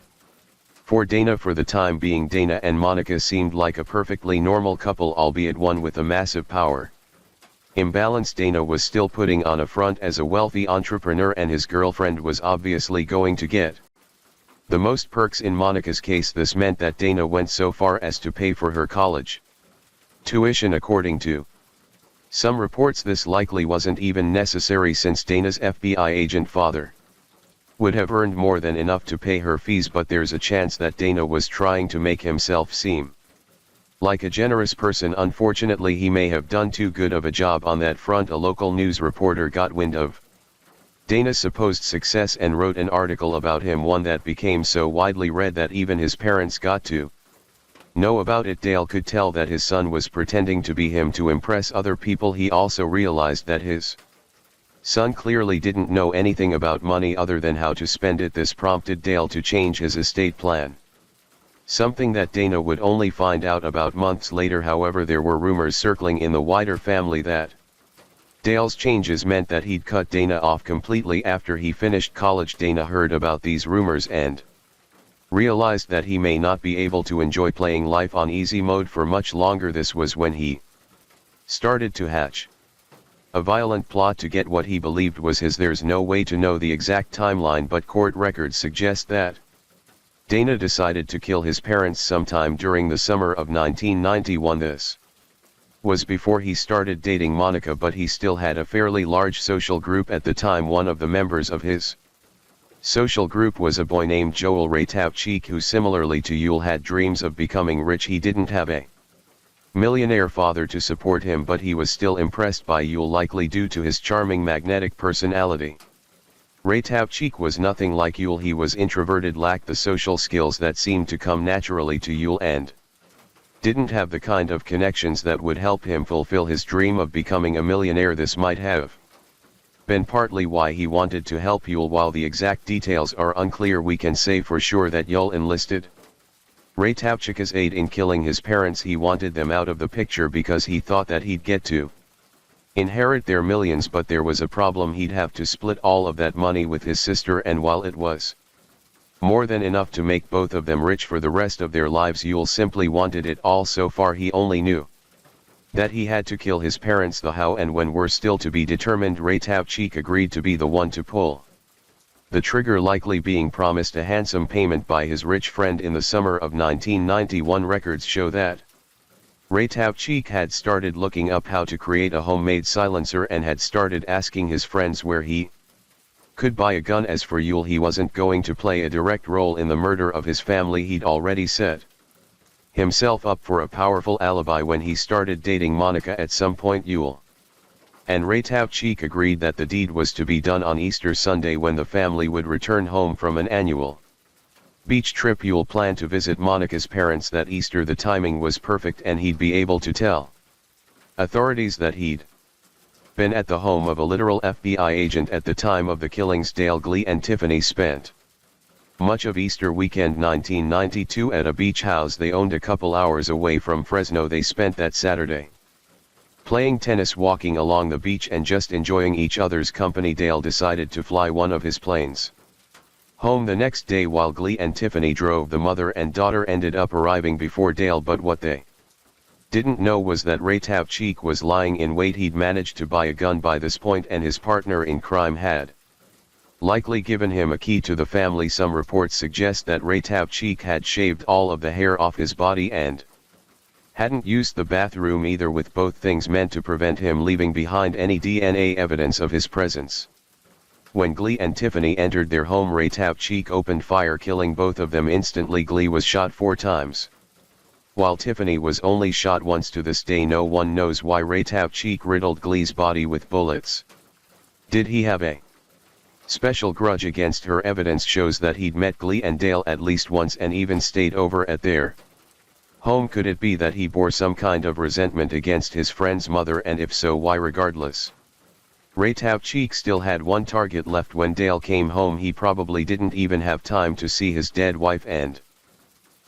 for Dana. For the time being, Dana and Monica seemed like a perfectly normal couple, albeit one with a massive power imbalance. Dana was still putting on a front as a wealthy entrepreneur, and his girlfriend was obviously going to get the most perks. In Monica's case, this meant that Dana went so far as to pay for her college tuition. According to some reports, this likely wasn't even necessary, since Dana's FBI agent father would have earned more than enough to pay her fees. But there's a chance that Dana was trying to make himself seem like a generous person. Unfortunately, he may have done too good of a job on that front. A local news reporter got wind of Dana's supposed success and wrote an article about him, one that became so widely read that even his parents got to know about it. Dale could tell that his son was pretending to be him to impress other people. He also realized that his son clearly didn't know anything about money other than how to spend it. This prompted Dale to change his estate plan, something that Dana would only find out about months later. However, there were rumors circling in the wider family that Dale's changes meant that he'd cut Dana off completely after he finished college. Dana heard about these rumors and realized that he may not be able to enjoy playing life on easy mode for much longer. This was when he started to hatch a violent plot to get what he believed was his. There's no way to know the exact timeline, but court records suggest that Dana decided to kill his parents sometime during the summer of 1991. This was before he started dating Monica, but he still had a fairly large social group at the time. One of the members of his social group was a boy named Joel Ratavchik, who similarly to Yule had dreams of becoming rich. He didn't have a millionaire father to support him, but he was still impressed by Yule, likely due to his charming magnetic personality. Ratavchik was nothing like Yule. He was introverted, lacked the social skills that seemed to come naturally to Yule, and didn't have the kind of connections that would help him fulfill his dream of becoming a millionaire. This might have been partly why he wanted to help Yule. While the exact details are unclear, we can say for sure that Yule enlisted Ratavchik's aid in killing his parents. He wanted them out of the picture because he thought that he'd get to inherit their millions, but there was a problem. He'd have to split all of that money with his sister, and while it was more than enough to make both of them rich for the rest of their lives, Yule simply wanted it all. So far he only knew that he had to kill his parents. The how and when were still to be determined. Ratavchik agreed to be the one to pull the trigger, likely being promised a handsome payment by his rich friend. In the summer of 1991, records show that Ratavchik had started looking up how to create a homemade silencer and had started asking his friends where he could buy a gun. As for Yule, he wasn't going to play a direct role in the murder of his family. He'd already set himself up for a powerful alibi when he started dating Monica. At some point, Yule and Ratavchik agreed that the deed was to be done on Easter Sunday, when the family would return home from an annual beach trip. Yule planned to visit Monica's parents that Easter. The timing was perfect, and he'd be able to tell authorities that he'd been at the home of a literal FBI agent at the time of the killings. Dale, Glee and Tiffany spent much of Easter weekend 1992 at a beach house they owned a couple hours away from Fresno. They spent that Saturday playing tennis, walking along the beach, and just enjoying each other's company. Dale decided to fly one of his planes home the next day, while Glee and Tiffany drove. The mother and daughter ended up arriving before Dale, but what they didn't know was that Ratavchik was lying in wait. He'd managed to buy a gun by this point, and his partner in crime had likely given him a key to the family. Some reports suggest that Ratavchik had shaved all of the hair off his body and hadn't used the bathroom either, with both things meant to prevent him leaving behind any DNA evidence of his presence. When Glee and Tiffany entered their home, Ratavchik opened fire, killing both of them instantly. Glee was shot 4 times, while Tiffany was only shot once. To this day no one knows why Raytavchik riddled Glee's body with bullets. Did he have a special grudge against her? Evidence shows that he'd met Glee and Dale at least once and even stayed over at their home. Could it be that he bore some kind of resentment against his friend's mother, and if so, why? Regardless, Raytavchik still had one target left. When Dale came home, he probably didn't even have time to see his dead wife and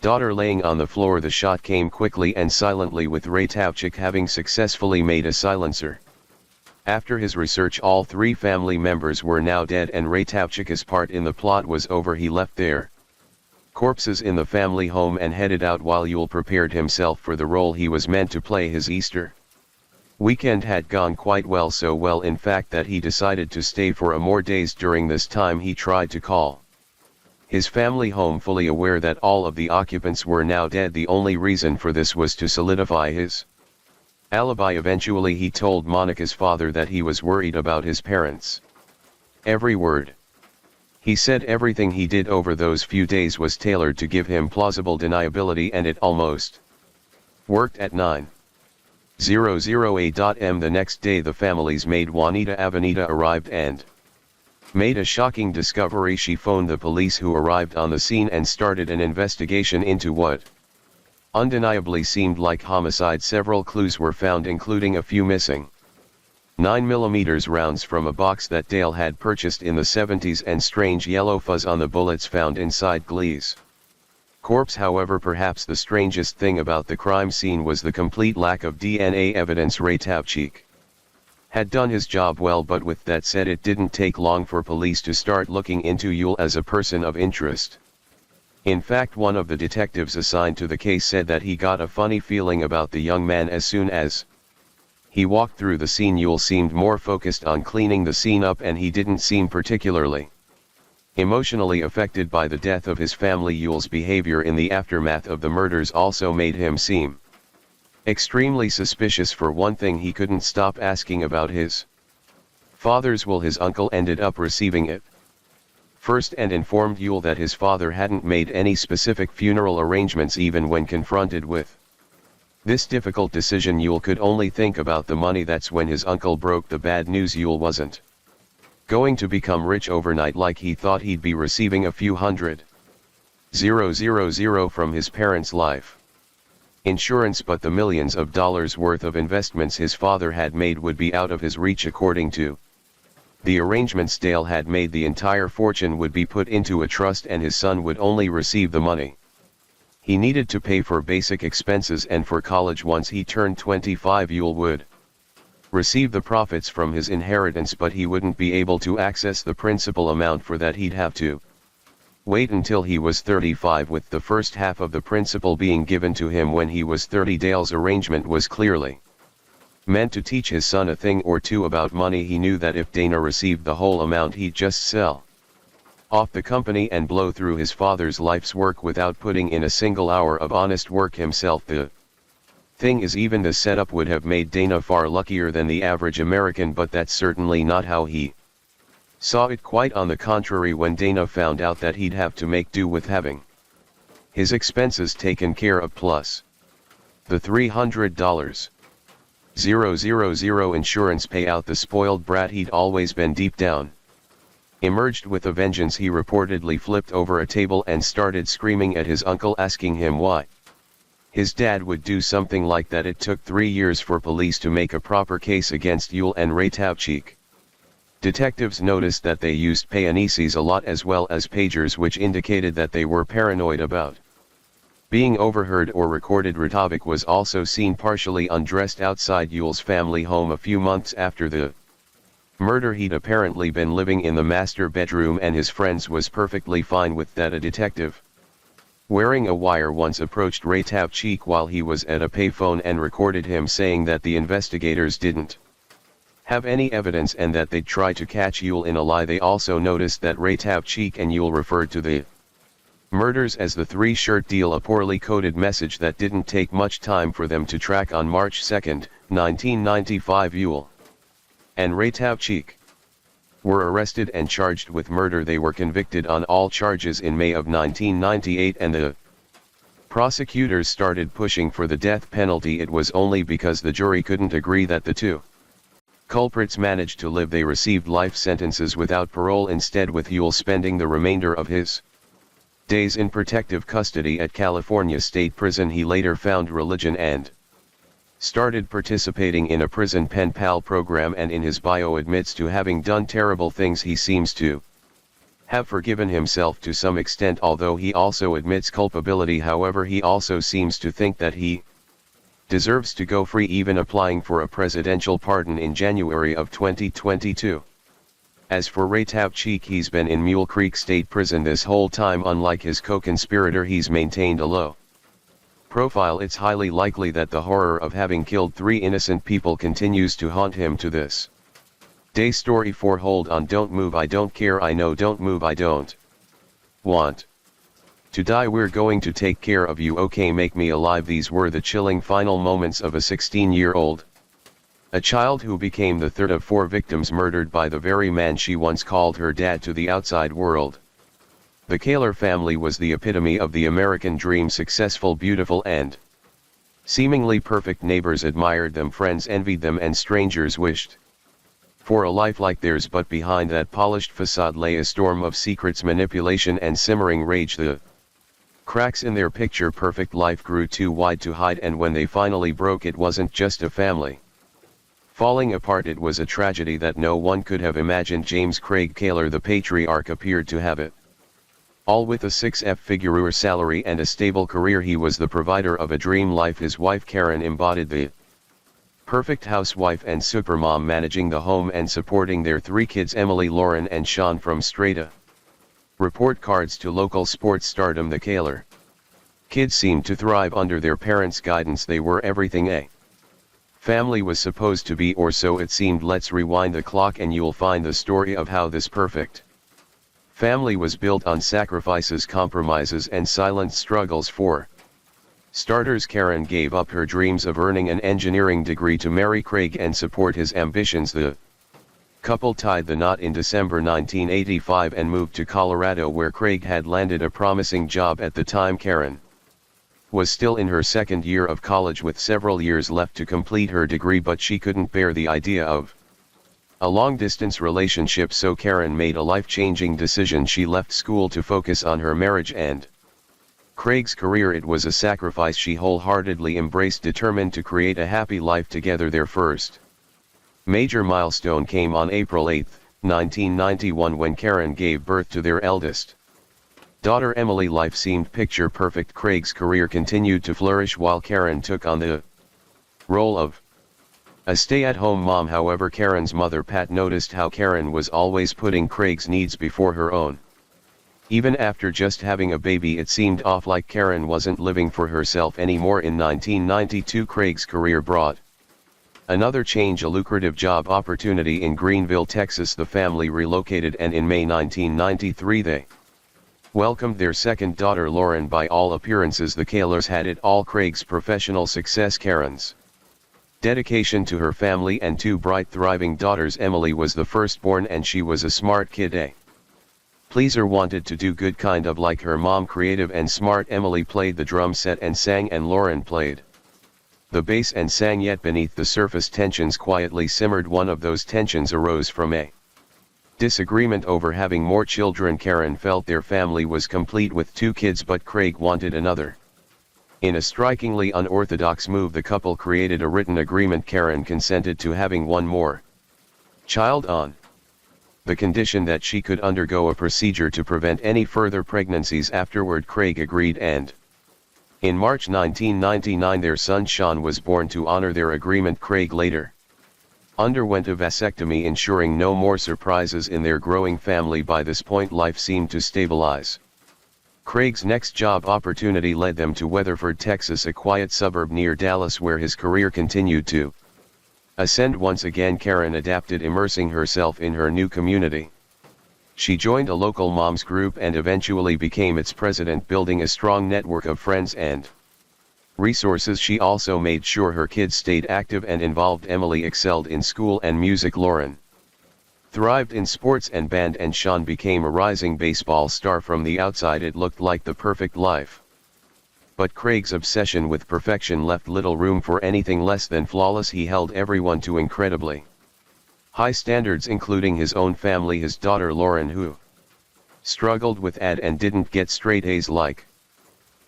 daughter laying on the floor. The shot came quickly and silently, with Raytavchik having successfully made a silencer. After his research, all three family members were now dead and Raytavchik's part in the plot was over. He left their corpses in the family home and headed out while Yul prepared himself for the role he was meant to play. His Easter weekend had gone quite well, so well in fact that he decided to stay for more days. During this time he tried to call his family home, fully aware that all of the occupants were now dead. The only reason for this was to solidify his alibi. Eventually he told Monica's father that he was worried about his parents. Every word he said, everything he did over those few days was tailored to give him plausible deniability, and it almost worked. At 9:00 a.m. the next day, the family's maid Juanita Avenida arrived and made a shocking discovery. She phoned the police, who arrived on the scene and started an investigation into what undeniably seemed like homicide. Several clues were found, including a few missing 9mm rounds from a box that Dale had purchased in the 70s and strange yellow fuzz on the bullets found inside Glee's corpse. However, perhaps the strangest thing about the crime scene was the complete lack of DNA evidence. Raytavchik had done his job well, but with that said, it didn't take long for police to start looking into Yul as a person of interest. In fact, one of the detectives assigned to the case said that he got a funny feeling about the young man as soon as he walked through the scene. Yul seemed more focused on cleaning the scene up, and he didn't seem particularly emotionally affected by the death of his family. Yul's behavior in the aftermath of the murders also made him seem extremely suspicious. For one thing, he couldn't stop asking about his father's will. His uncle ended up receiving it first and informed Yul that his father hadn't made any specific funeral arrangements. Even when confronted with this difficult decision, Yul could only think about the money. That's when his uncle broke the bad news. Yul wasn't going to become rich overnight like he thought. He'd be receiving a few $100,000 from his parents' life insurance, but the millions of dollars worth of investments his father had made would be out of his reach. According to the arrangements Dale had made, the entire fortune would be put into a trust and his son would only receive the money he needed to pay for basic expenses and for college. Once he turned 25, Yul would receive the profits from his inheritance, but he wouldn't be able to access the principal amount. For that, he'd have to wait until he was 35, with the first half of the principal being given to him when he was 30. Dale's arrangement was clearly meant to teach his son a thing or two about money. He knew that if Dana received the whole amount, he'd just sell off the company and blow through his father's life's work without putting in a single hour of honest work himself. The thing is, even the setup would have made Dana far luckier than the average American, but that's certainly not how he saw it. Quite on the contrary, when Dana found out that he'd have to make do with having his expenses taken care of plus the $300,000 insurance payout, the spoiled brat he'd always been deep down emerged with a vengeance. He reportedly flipped over a table and started screaming at his uncle, asking him why his dad would do something like that. It took 3 years for police to make a proper case against Yul and Raytavchik. Detectives noticed that they used payaneses a lot, as well as pagers, which indicated that they were paranoid about being overheard or recorded. Raytavchik was also seen partially undressed outside Yul's family home a few months after the murder. He'd apparently been living in the master bedroom and his friends was perfectly fine with that. A detective wearing a wire once approached Raytavchik while he was at a payphone and recorded him saying that the investigators didn't have any evidence and that they'd try to catch Yul in a lie. They also noticed that Raytavchik and Yul referred to the murders as the three-shirt deal, a poorly coded message that didn't take much time for them to track. On March 2, 1995, Yul and Raytavchik were arrested and charged with murder. They were convicted on all charges in May of 1998, and the Prosecutors started pushing for the death penalty. It was only because the jury couldn't agree that the two culprits managed to live. They received life sentences without parole instead, with Huell spending the remainder of his days in protective custody at California State Prison. He later found religion and started participating in a prison pen pal program, and in his bio admits to having done terrible things. He seems to have forgiven himself to some extent, although he also admits culpability. However, he also seems to think that he deserves to go free, even applying for a presidential pardon in January of 2022. As for Ray Tavchik, he's been in Mule Creek State Prison this whole time. Unlike his co-conspirator, he's maintained a low profile. It's highly likely that the horror of having killed 3 innocent people continues to haunt him to this day. Story 4. Hold on, don't move, I don't care, I know, don't move, I don't want to die, we're going to take care of you, okay, make me alive. These were the chilling final moments of a 16-year-old, a child who became the third of 4 victims murdered by the very man she once called her dad to the outside world. The Kaler family was the epitome of the American dream: successful, beautiful, and seemingly perfect. Neighbors admired them, friends envied them, and strangers wished for a life like theirs. But behind that polished facade lay a storm of secrets, manipulation, and simmering rage. The cracks in their picture-perfect life grew too wide to hide, and when they finally broke, it wasn't just a family falling apart, it was a tragedy that no one could have imagined. James Craig Kaler, the patriarch, appeared to have it all. With a 6-figure salary and a stable career, he was the provider of a dream life. His wife Karen embodied the perfect housewife and supermom, managing the home and supporting their 3 kids, Emily, Lauren, and Sean. From straight-A report cards to local sports stardom, the Kaler kids seemed to thrive under their parents' guidance. They were everything a family was supposed to be, or so it seemed. Let's rewind the clock and you'll find the story of how this perfect family was built on sacrifices, compromises, and silent struggles. For starters, Karen gave up her dreams of earning an engineering degree to marry Craig and support his ambitions. The couple tied the knot in December 1985 and moved to Colorado, where Craig had landed a promising job. At the time, Karen was still in her second year of college with several years left to complete her degree, but she couldn't bear the idea of a long-distance relationship, so Karen made a life-changing decision. She left school to focus on her marriage and Craig's career. It was a sacrifice she wholeheartedly embraced, determined to create a happy life together. Their first major milestone came on April 8, 1991, when Karen gave birth to their eldest daughter, Emily. Life seemed picture perfect. Craig's career continued to flourish while Karen took on the role of a stay-at-home mom. However, Karen's mother, Pat, noticed how Karen was always putting Craig's needs before her own. Even after just having a baby, it seemed off, like Karen wasn't living for herself anymore. In 1992, Craig's career brought another change: a lucrative job opportunity in Greenville, Texas. The family relocated, and in May 1993 they welcomed their second daughter, Lauren. By all appearances, the Kalers had it all: Craig's professional success, Karen's dedication to her family, and 2 bright, thriving daughters. Emily was the firstborn, and she was a smart kid, a pleaser, wanted to do good, kind of like her mom, creative and smart. Emily played the drum set and sang, and Lauren played the bass and sang. Yet beneath the surface, tensions quietly simmered. One of those tensions arose from a disagreement over having more children. Karen felt their family was complete with 2 kids, but Craig wanted another. In a strikingly unorthodox move, the couple created a written agreement. Karen consented to having 1 more child on the condition that she could undergo a procedure to prevent any further pregnancies afterward. Craig agreed, and in March 1999 their son Sean was born. To honor their agreement, Craig later underwent a vasectomy, ensuring no more surprises in their growing family. By this point, life seemed to stabilize. Craig's next job opportunity led them to Weatherford, Texas, a quiet suburb near Dallas, where his career continued to ascend. Once again, Karen adapted, immersing herself in her new community. She joined a local moms group and eventually became its president, building a strong network of friends and resources. She also made sure her kids stayed active and involved. Emily excelled in school and music. Lauren thrived in sports and band, and Sean became a rising baseball star. From the outside, it looked like the perfect life. but Craig's obsession with perfection left little room for anything less than flawless. He held everyone to incredibly high standards, including his own family, his daughter Lauren, who struggled with AD and didn't get straight A's like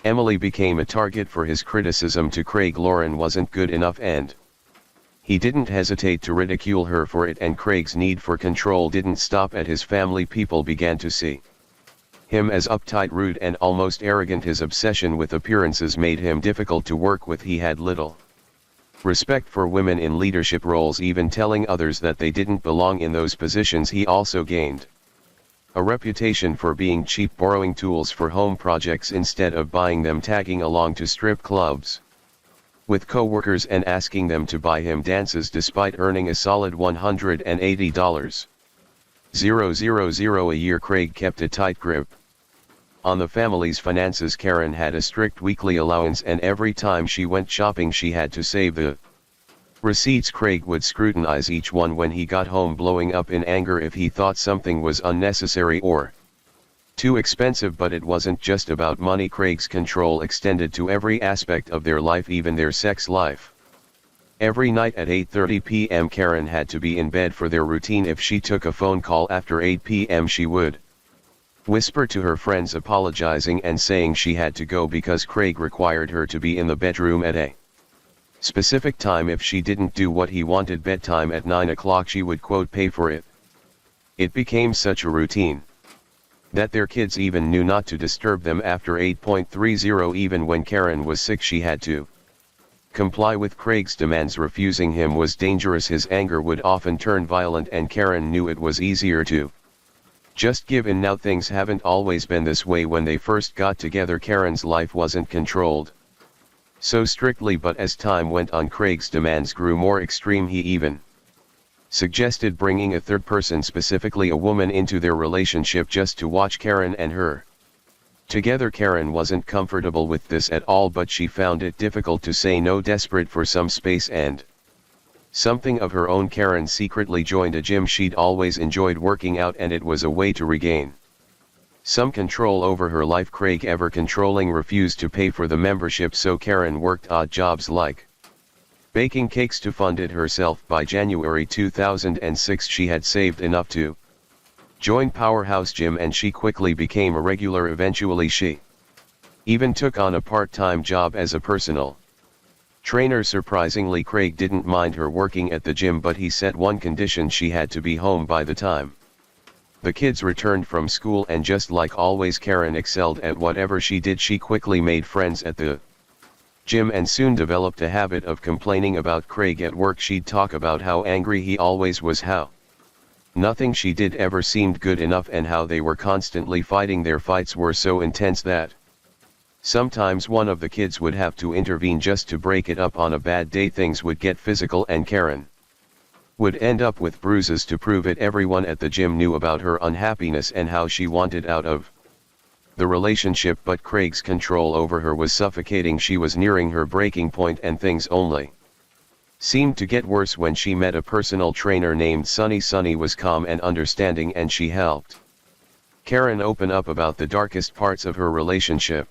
Emily, became a target for his criticism to Craig. Lauren wasn't good enough and he didn't hesitate to ridicule her for it, and Craig's need for control didn't stop at his family. People began to see him as uptight, rude, and almost arrogant. His obsession with appearances made him difficult to work with. He had little respect for women in leadership roles, even telling others that they didn't belong in those positions. He also gained a reputation for being cheap, borrowing tools for home projects instead of buying them, tagging along to strip clubs with co-workers and asking them to buy him dances despite earning a solid $180,000 a year. Craig kept a tight grip on the family's finances. Karen had a strict weekly allowance, and every time she went shopping she had to save the receipts. Craig would scrutinize each one when he got home, blowing up in anger if he thought something was unnecessary or too expensive. But it wasn't just about money. Craig's control extended to every aspect of their life, even their sex life. Every night at 8:30 p.m. Karen had to be in bed for their routine. If she took a phone call after 8 p.m. she would whisper to her friends, apologizing and saying she had to go because Craig required her to be in the bedroom at a specific time. If she didn't do what he wanted, bedtime at 9 o'clock, she would quote pay for it. It became such a routine that their kids even knew not to disturb them after 8:30. Even when Karen was sick she had to comply with Craig's demands. Refusing him was dangerous. His anger would often turn violent, and Karen knew it was easier to just give in. Now things haven't always been this way. When they first got together, Karen's life wasn't controlled so strictly, but as time went on Craig's demands grew more extreme. He even suggested bringing a third person, specifically a woman, into their relationship just to watch Karen and her together. Karen wasn't comfortable with this at all, but she found it difficult to say no. Desperate for some space and something of her own, Karen secretly joined a gym. She'd always enjoyed working out, and it was a way to regain some control over her life. Craig, ever controlling, refused to pay for the membership, so Karen worked odd jobs like baking cakes to fund it herself. By January 2006 she had saved enough to join Powerhouse Gym, and she quickly became a regular. Eventually she even took on a part-time job as a personal trainer. Surprisingly, Craig didn't mind her working at the gym, but he set one condition: she had to be home by the time the kids returned from school. And just like always, Karen excelled at whatever she did. She quickly made friends at the gym and soon developed a habit of complaining about Craig at work. She'd talk about how angry he always was, how nothing she did ever seemed good enough, and how they were constantly fighting. Their fights were so intense that sometimes one of the kids would have to intervene just to break it up. On a bad day things would get physical, and Karen would end up with bruises to prove it. Everyone at the gym knew about her unhappiness and how she wanted out of the relationship, but Craig's control over her was suffocating. She was nearing her breaking point, and things only seemed to get worse when she met a personal trainer named Sunny. Sunny was calm and understanding, and she helped Karen open up about the darkest parts of her relationship,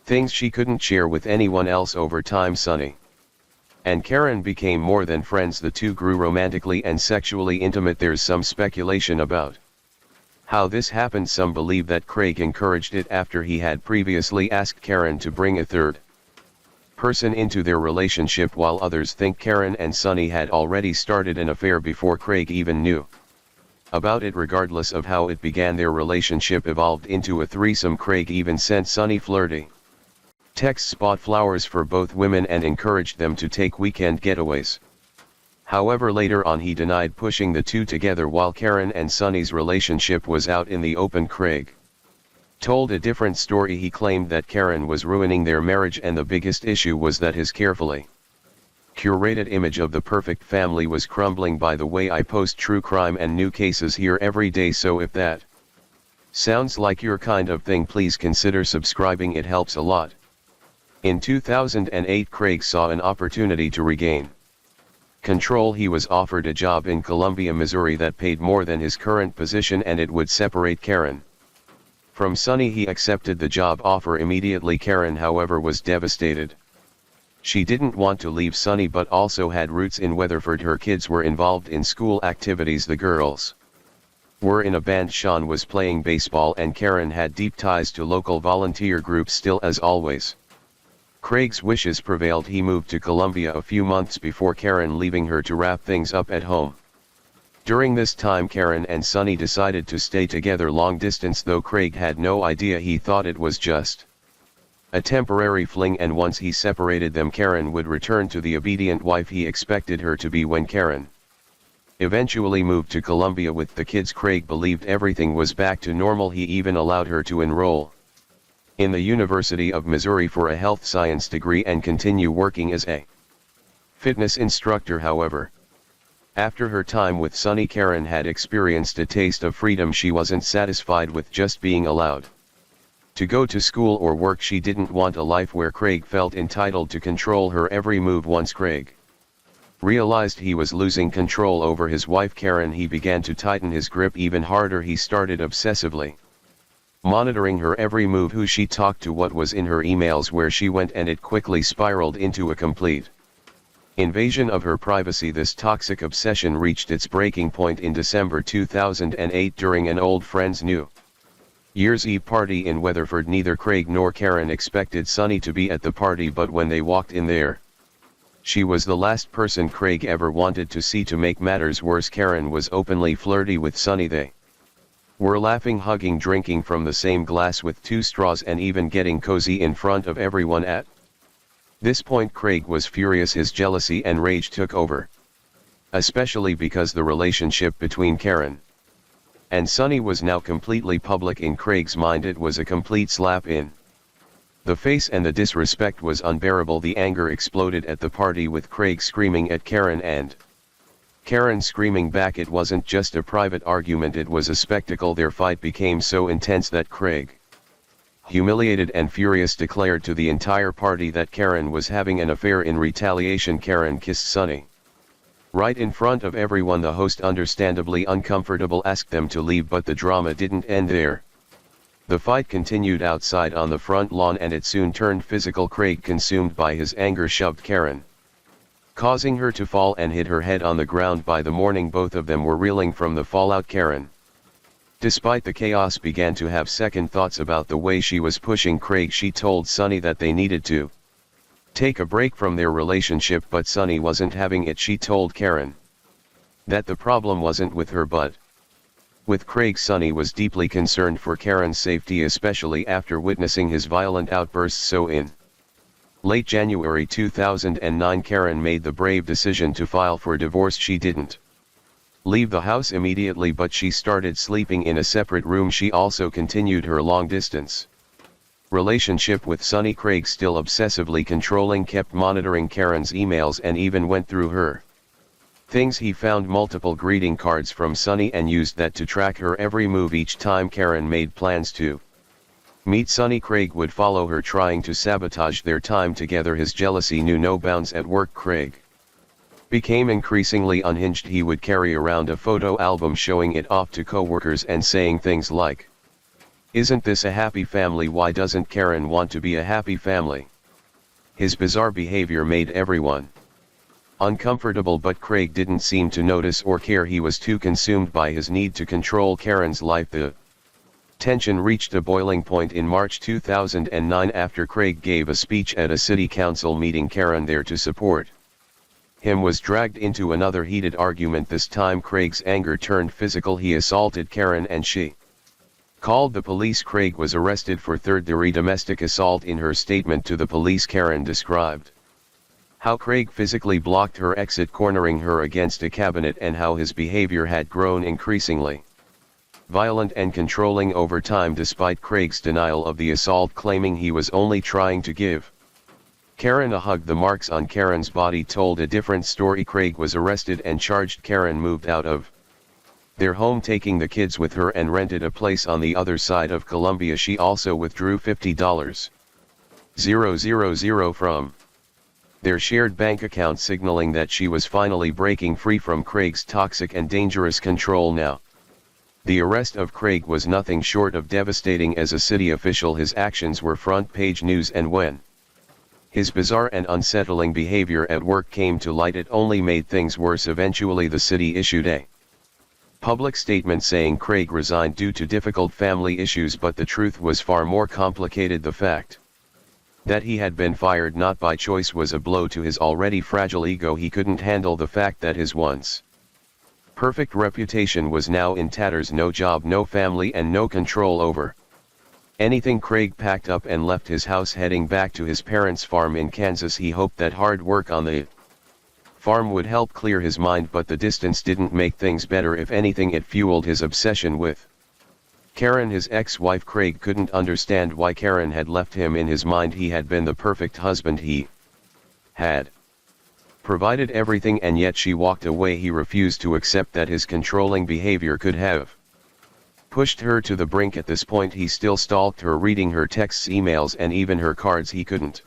things she couldn't share with anyone else. Over time, Sunny and Karen became more than friends. The two grew romantically and sexually intimate. There's some speculation about how this happened. Some believe that Craig encouraged it after he had previously asked Karen to bring a third person into their relationship, while others think Karen and Sunny had already started an affair before Craig even knew about it. Regardless of how it began, their relationship evolved into a threesome. Craig even sent Sunny flirty texts, bought flowers for both women, and encouraged them to take weekend getaways. However, later on he denied pushing the two together. While Karen and Sunny's relationship was out in the open, Craig told a different story. He claimed that Karen was ruining their marriage, and the biggest issue was that his carefully curated image of the perfect family was crumbling. By the way, I post true crime and new cases here every day, so if that sounds like your kind of thing, please consider subscribing. It helps a lot. In 2008, Craig saw an opportunity to regain control. He was offered a job in Columbia, Missouri that paid more than his current position, and it would separate Karen From Sunny he accepted the job offer immediately. Karen, however, was devastated. She didn't want to leave Sunny but also had roots in Weatherford. Her kids were involved in school activities. The girls were in a band. Sean was playing baseball and Karen had deep ties to local volunteer groups. Still, as always, Craig's wishes prevailed. He moved to Columbia a few months before Karen, leaving her to wrap things up at home. During this time Karen and Sunny decided to stay together long distance, though Craig had no idea. He thought it was just a temporary fling, and once he separated them Karen would return to the obedient wife he expected her to be. When Karen eventually moved to Columbia with the kids, Craig believed everything was back to normal. He even allowed her to enroll in the University of Missouri for a health science degree and continue working as a fitness instructor. However, after her time with Sunny, Karen had experienced a taste of freedom. She wasn't satisfied with just being allowed to go to school or work. She didn't want a life where Craig felt entitled to control her every move. Once Craig realized he was losing control over his wife Karen, he began to tighten his grip even harder. He started obsessively monitoring her every move, who she talked to, what was in her emails, where she went, and it quickly spiraled into a complete invasion of her privacy. This toxic obsession reached its breaking point in December 2008 during an old friend's New Year's Eve party in Weatherford. Neither Craig nor Karen expected Sunny to be at the party, but when they walked in there, she was the last person Craig ever wanted to see. To make matters worse, Karen was openly flirty with Sunny. They were laughing, hugging, drinking from the same glass with 2 straws, and even getting cozy in front of everyone. At this point Craig was furious. His jealousy and rage took over, especially because the relationship between Karen and Sunny was now completely public. In Craig's mind it was a complete slap in the face, and the disrespect was unbearable. The anger exploded at the party, with Craig screaming at Karen and Karen screaming back. It wasn't just a private argument, it was a spectacle. Their fight became so intense that Craig, humiliated and furious, declared to the entire party that Karen was having an affair. In retaliation, Karen kissed Sunny right in front of everyone. The host, understandably uncomfortable, asked them to leave, but the drama didn't end there. The fight continued outside on the front lawn, and it soon turned physical. Craig, consumed by his anger, shoved Karen, causing her to fall, and hit her head on the ground. By the morning both of them were reeling from the fallout. Karen, despite the chaos, began to have second thoughts about the way she was pushing Craig. She told Sunny that they needed to take a break from their relationship, but Sunny wasn't having it. She told Karen that the problem wasn't with her but with Craig. Sunny was deeply concerned for Karen's safety, especially after witnessing his violent outbursts. So in late January 2009, Karen made the brave decision to file for divorce. She didn't leave the house immediately, but she started sleeping in a separate room. She also continued her long-distance relationship with Sunny. Craig, still obsessively controlling, kept monitoring Karen's emails and even went through her things. He found multiple greeting cards from Sunny and used that to track her every move. Each time Karen made plans to meet Sunny, Craig would follow her, trying to sabotage their time together. His jealousy knew no bounds. At work, Craig became increasingly unhinged. He would carry around a photo album, showing it off to coworkers and saying things like, "Isn't this a happy family? Why doesn't Karen want to be a happy family?" His bizarre behavior made everyone uncomfortable, but Craig didn't seem to notice or care. He was too consumed by his need to control Karen's life. The tension reached a boiling point in March 2009 after Craig gave a speech at a city council meeting. Karen, there to support him, was dragged into another heated argument. This time Craig's anger turned physical. He assaulted Karen and she called the police. Craig was arrested for third-degree domestic assault. In her statement to the police, Karen described how Craig physically blocked her exit, cornering her against a cabinet, and how his behavior had grown increasingly violent and controlling over time. Despite Craig's denial of the assault, claiming he was only trying to give Karen a hug, the marks on Karen's body told a different story. Craig was arrested and charged. Karen moved out of their home, taking the kids with her, and rented a place on the other side of Columbia. She also withdrew $50,000 from their shared bank account, signaling that she was finally breaking free from Craig's toxic and dangerous control. Now, The arrest of Craig was nothing short of devastating. As a city official, his actions were front-page news, and when his bizarre and unsettling behavior at work came to light, it only made things worse. Eventually, the city issued a public statement saying Craig resigned due to difficult family issues, but the truth was far more complicated. The fact that he had been fired not by choice was a blow to his already fragile ego. He couldn't handle the fact that his once perfect reputation was now in tatters. No job, no family, and no control over anything. Craig packed up and left his house, heading back to his parents' farm in Kansas. He hoped that hard work on the farm would help clear his mind, but the distance didn't make things better. If anything, it fueled his obsession with Karen, his ex-wife. Craig couldn't understand why Karen had left him. In his mind, he had been the perfect husband. He had provided everything, and yet she walked away. He refused to accept that his controlling behavior could have pushed her to the brink. At this point, he still stalked her, reading her texts, emails, and even her cards. He couldn't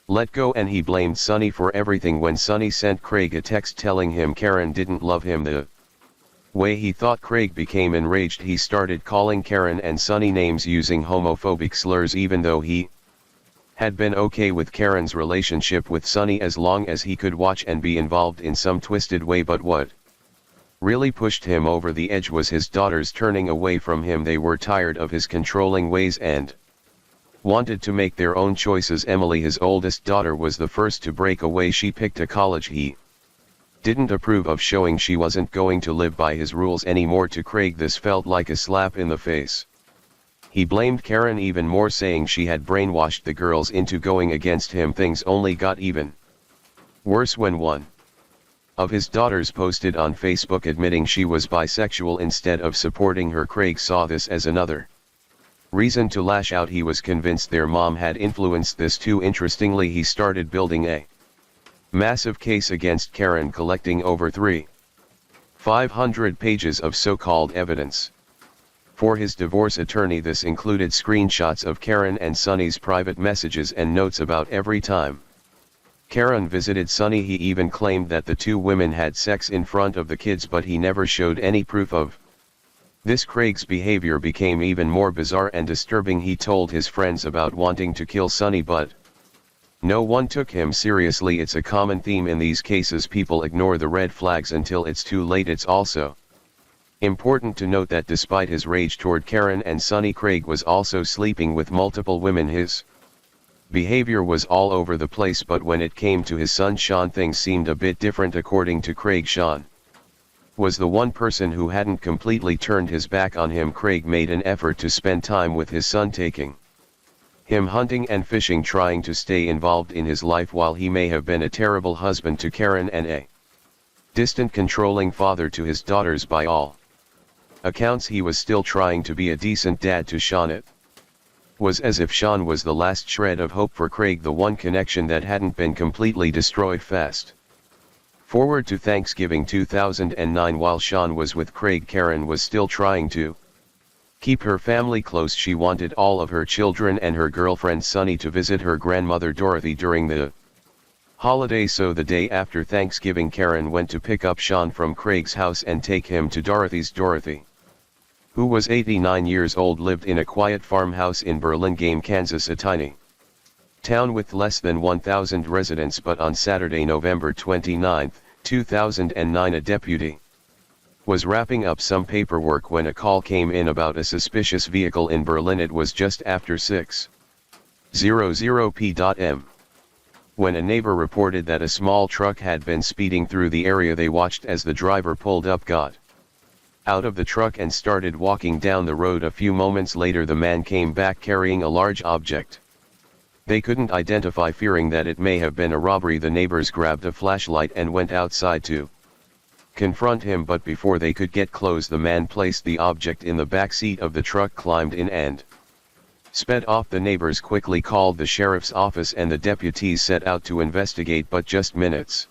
let go, and he blamed Sonny for everything. When Sonny sent Craig a text telling him Karen didn't love him the way he thought, Craig became enraged. He started calling Karen and Sonny names, using homophobic slurs, even though he had been okay with Karen's relationship with Sonny as long as he could watch and be involved in some twisted way. But what really pushed him over the edge was his daughters turning away from him. They were tired of his controlling ways and wanted to make their own choices. Emily, his oldest daughter, was the first to break away. She picked a college he didn't approve of, showing she wasn't going to live by his rules anymore. To Craig, this felt like a slap in the face. He blamed Karen even more, saying she had brainwashed the girls into going against him. Things only got even worse when one of his daughters posted on Facebook admitting she was bisexual instead of supporting her. Craig saw this as another reason to lash out. He was convinced their mom had influenced this too. Interestingly, he started building a massive case against Karen, collecting over 500 pages of so-called evidence for his divorce attorney. This included screenshots of Karen and Sonny's private messages and notes about every time Karen visited Sonny. He even claimed that the two women had sex in front of the kids, but he never showed any proof of this. Craig's behavior became even more bizarre and disturbing. He told his friends about wanting to kill Sonny, but no one took him seriously. It's a common theme in these cases. People ignore the red flags until it's too late. It's also important to note that despite his rage toward Karen and Sonny, Craig was also sleeping with multiple women. His behavior was all over the place, but when it came to his son Sean, things seemed a bit different. According to Craig, Sean was the one person who hadn't completely turned his back on him. Craig made an effort to spend time with his son, taking him hunting and fishing, trying to stay involved in his life. While he may have been a terrible husband to Karen and a distant, controlling father to his daughters, by all accounts he was still trying to be a decent dad to Sean. It was as if Sean was the last shred of hope for Craig, the one connection that hadn't been completely destroyed. Fast forward to Thanksgiving 2009. While Sean was with Craig, Karen was still trying to keep her family close. She wanted all of her children and her girlfriend Sonny to visit her grandmother Dorothy during the holiday. So the day after Thanksgiving, Karen went to pick up Sean from Craig's house and take him to Dorothy's. Dorothy, who was 89 years old, lived in a quiet farmhouse in Burlingame, Kansas, a tiny town with less than 1,000 residents. But on Saturday, November 29, 2009, a deputy was wrapping up some paperwork when a call came in about a suspicious vehicle in Berlin. It was just after 6:00 p.m. when a neighbor reported that a small truck had been speeding through the area. They watched as the driver pulled up, got out of the truck, and started walking down the road. A few moments later, the man came back carrying a large object they couldn't identify. Fearing that it may have been a robbery, the neighbors grabbed a flashlight and went outside to confront him, but before they could get close, the man placed the object in the back seat of the truck, climbed in, and sped off. The neighbors quickly called the sheriff's office and the deputies set out to investigate, but just minutes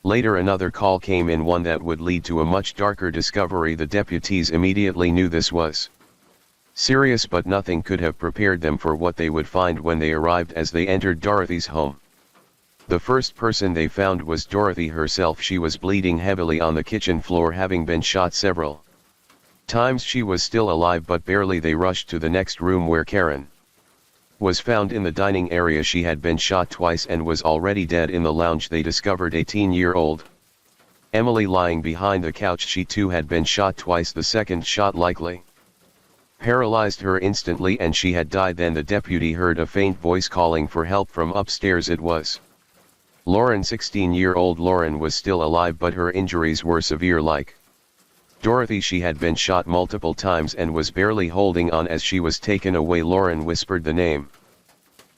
later another call came in, one that would lead to a much darker discovery. The deputies immediately knew this was serious, but nothing could have prepared them for what they would find when they arrived. As they entered Dorothy's home, the first person they found was Dorothy herself. She was bleeding heavily on the kitchen floor, having been shot several Times she was still alive but barely. They rushed to the next room where Karen was found in the dining area. She had been shot twice and was already dead. In the lounge they discovered 18-year-old Emily lying behind the couch. She too had been shot twice. The second shot likely paralyzed her instantly and she had died. Then the deputy heard a faint voice calling for help from upstairs. It was Lauren. 16-year-old Lauren was still alive but her injuries were severe. Like Dorothy, she had been shot multiple times and was barely holding on as she was taken away. Lauren whispered the name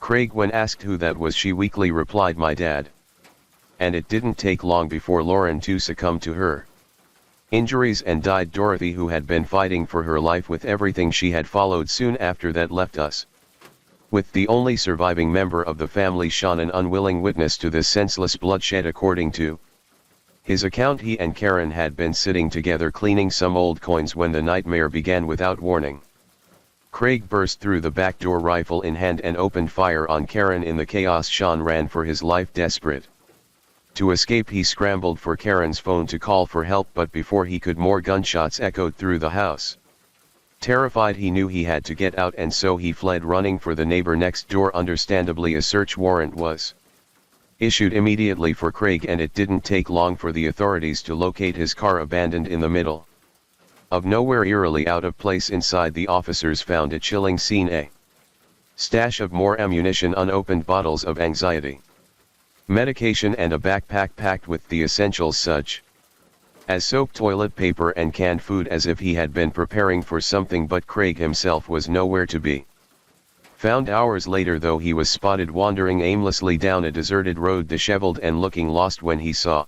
Craig. When asked who that was, she weakly replied, "My dad." And it didn't take long before Lauren too succumbed to her injuries and died. Dorothy, who had been fighting for her life with everything she had, followed soon after that, left us with the only surviving member of the family, Sean, an unwilling witness to this senseless bloodshed. According to his account, he and Karen had been sitting together cleaning some old coins when the nightmare began. Without warning, Craig burst through the back door, rifle in hand, and opened fire on Karen. In the chaos, Sean ran for his life. Desperate to escape, he scrambled for Karen's phone to call for help, but before he could, more gunshots echoed through the house. Terrified, he knew he had to get out, and so he fled, running for the neighbor next door. Understandably, a search warrant was issued immediately for Craig, and it didn't take long for the authorities to locate his car abandoned in the middle of nowhere, eerily out of place. Inside, the officers found a chilling scene: a stash of more ammunition, unopened bottles of anxiety medication, and a backpack packed with the essentials such as soap, toilet paper, and canned food, as if he had been preparing for something. But Craig himself was nowhere to be found. Hours later, though, he was spotted wandering aimlessly down a deserted road, disheveled and looking lost. When he saw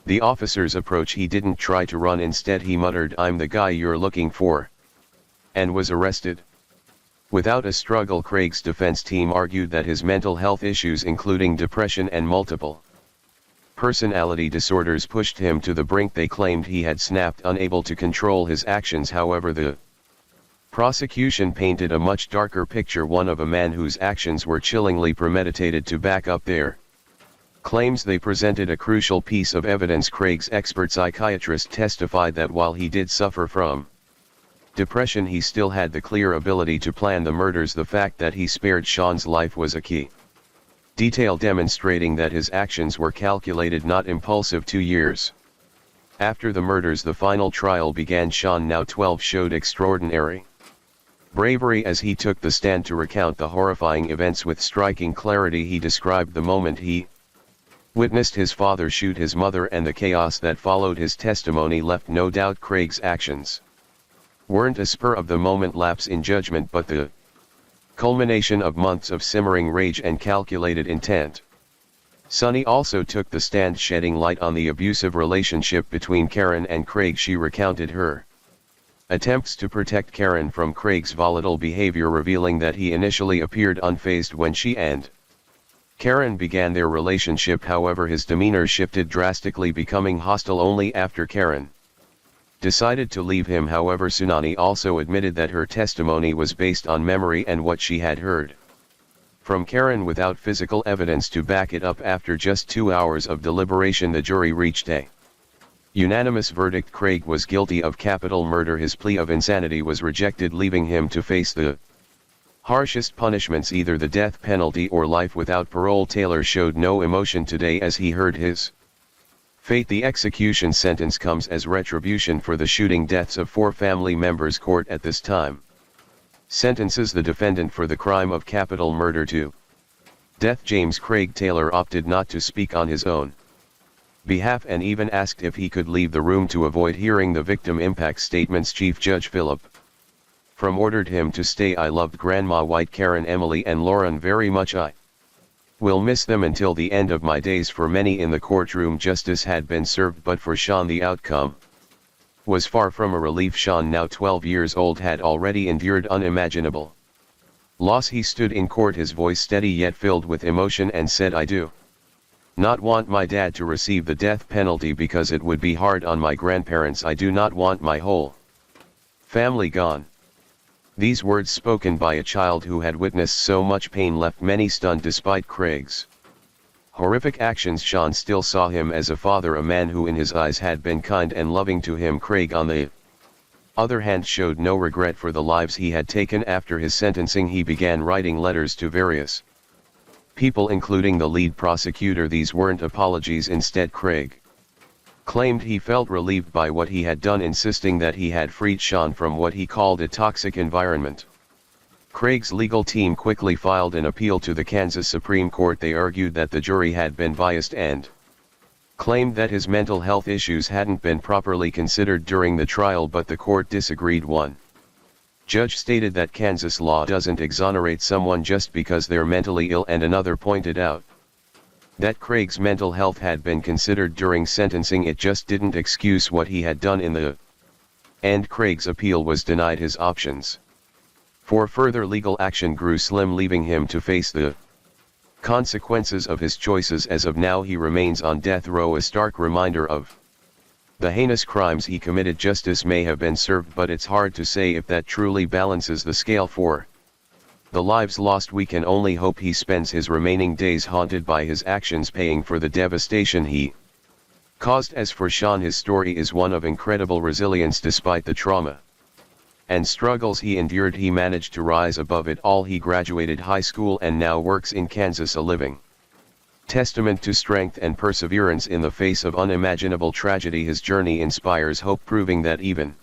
the officers approach, he didn't try to run. Instead, he muttered, "I'm the guy you're looking for," and was arrested. Without a struggle, Craig's defense team argued that his mental health issues, including depression and multiple personality disorders, pushed him to the brink. They claimed he had snapped, unable to control his actions. However, the prosecution painted a much darker picture, one of a man whose actions were chillingly premeditated. To back up their claims, they presented a crucial piece of evidence. Craig's expert psychiatrist testified that while he did suffer from depression, he still had the clear ability to plan the murders. The fact that he spared Sean's life was a key detail, demonstrating that his actions were calculated, not impulsive. 2 years after the murders, the final trial began. Sean, now 12, showed extraordinary bravery as he took the stand to recount the horrifying events with striking clarity. He described the moment he witnessed his father shoot his mother, and the chaos that followed. His testimony left no doubt. Craig's actions weren't a spur-of-the-moment lapse in judgment, but the culmination of months of simmering rage and calculated intent. Sunny also took the stand, shedding light on the abusive relationship between Karen and Craig. She recounted her attempts to protect Karen from Craig's volatile behavior, revealing that he initially appeared unfazed when she and Karen began their relationship. However, his demeanor shifted drastically, becoming hostile only after Karen decided to leave him. However, Sunani also admitted that her testimony was based on memory and what she had heard from Karen without physical evidence to back it up. After just 2 hours of deliberation, the jury reached a unanimous verdict. Craig was guilty of capital murder. His plea of insanity was rejected, leaving him to face the harshest punishments, either the death penalty or life without parole. Taylor showed no emotion today as he heard his fate. The execution sentence comes as retribution for the shooting deaths of 4 family members. Court at this time sentences the defendant for the crime of capital murder to death. James Craig Taylor opted not to speak on his own behalf and even asked if he could leave the room to avoid hearing the victim impact statements. Chief Judge Philip From ordered him to stay. "I loved Grandma White, Karen, Emily, and Lauren very much. I will miss them until the end of my days." For many in the courtroom, justice had been served, but for Sean the outcome was far from a relief. Sean, now 12 years old, had already endured unimaginable loss. He stood in court, his voice steady yet filled with emotion, and said, "I do not want my dad to receive the death penalty because it would be hard on my grandparents. I do not want my whole family gone." These words, spoken by a child who had witnessed so much pain, left many stunned. Despite Craig's horrific actions, Sean still saw him as a father, a man who in his eyes had been kind and loving to him. Craig, on the other hand showed no regret for the lives he had taken. After his sentencing, he began writing letters to various people, including the lead prosecutor. These weren't apologies. Instead, Craig claimed he felt relieved by what he had done, insisting that he had freed Sean from what he called a toxic environment. Craig's legal team quickly filed an appeal to the Kansas Supreme Court. They argued that the jury had been biased and claimed that his mental health issues hadn't been properly considered during the trial, but the court disagreed. One judge stated that Kansas law doesn't exonerate someone just because they're mentally ill, and another pointed out that Craig's mental health had been considered during sentencing. It just didn't excuse what he had done in the end. Craig's appeal was denied. His options for further legal action grew slim, leaving him to face the consequences of his choices. As of now, he remains on death row, a stark reminder of the heinous crimes he committed. Justice may have been served, but it's hard to say if that truly balances the scale for the lives lost. We can only hope he spends his remaining days haunted by his actions, paying for the devastation he caused. As for Sean, his story is one of incredible resilience. Despite the trauma and struggles he endured, he managed to rise above it all. He graduated high school and now works in Kansas, a living testament to strength and perseverance in the face of unimaginable tragedy. His journey inspires hope, proving that even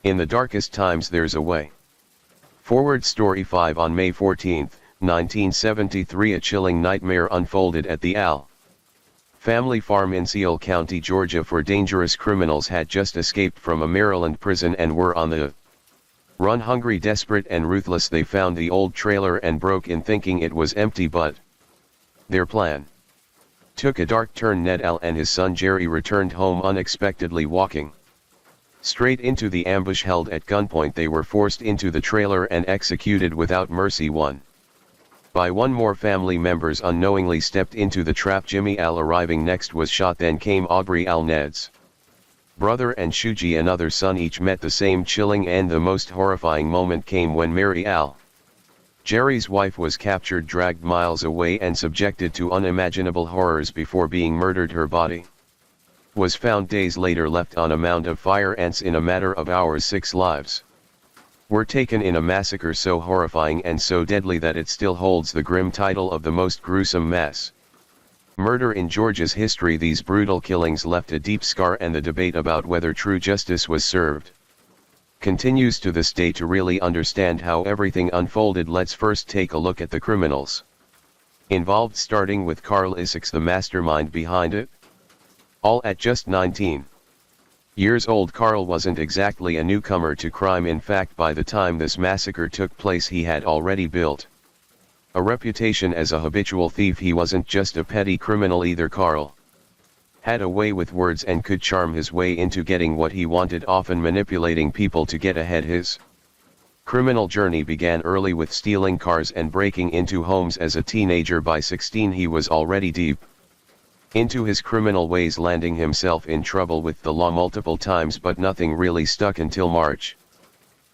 in the darkest times there's a way forward. Story 5. On May 14, 1973, a chilling nightmare unfolded at the Al family farm in Seal County, Georgia. Four dangerous criminals had just escaped from a Maryland prison and were on the run. Hungry, desperate, and ruthless, they found the old trailer and broke in, thinking it was empty, but their plan took a dark turn. Ned Al and his son Jerry returned home unexpectedly, walking straight into the ambush. Held at gunpoint, they were forced into the trailer and executed without mercy. One by one, more family members unknowingly stepped into the trap. Jimmy Al, arriving next, was shot. Then came Aubrey Al, Ned's brother, and Shuji, another son. Each met the same chilling end. The most horrifying moment came when Mary Al, Jerry's wife, was captured, dragged miles away, and subjected to unimaginable horrors before being murdered. Her body was found days later, left on a mound of fire ants. In a matter of hours, 6 lives were taken in a massacre so horrifying and so deadly that it still holds the grim title of the most gruesome mass murder in Georgia's history. These brutal killings left a deep scar, and the debate about whether true justice was served continues to this day. To really understand how everything unfolded, let's first take a look at the criminals involved, starting with Carl Isaacs, the mastermind behind it all. At just 19 years old, Carl wasn't exactly a newcomer to crime. In fact, by the time this massacre took place, he had already built a reputation as a habitual thief. He wasn't just a petty criminal either. Carl had a way with words and could charm his way into getting what he wanted, often manipulating people to get ahead. His criminal journey began early, with stealing cars and breaking into homes. As a teenager, by 16, he was already deep into his criminal ways, landing himself in trouble with the law multiple times, but nothing really stuck until March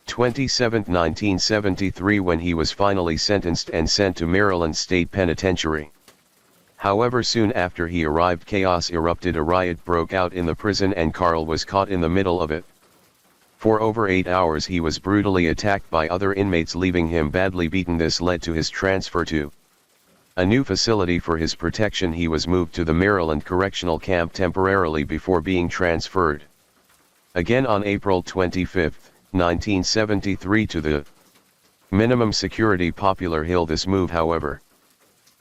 27, 1973, when he was finally sentenced and sent to Maryland State Penitentiary. However, soon after he arrived, chaos erupted. A riot broke out in the prison and Carl was caught in the middle of it. For over 8 hours he was brutally attacked by other inmates, leaving him badly beaten. This led to his transfer to a new facility. For his protection, he was moved to the Maryland Correctional Camp temporarily before being transferred again on April 25, 1973, to the minimum security Popular Hill. This move, however,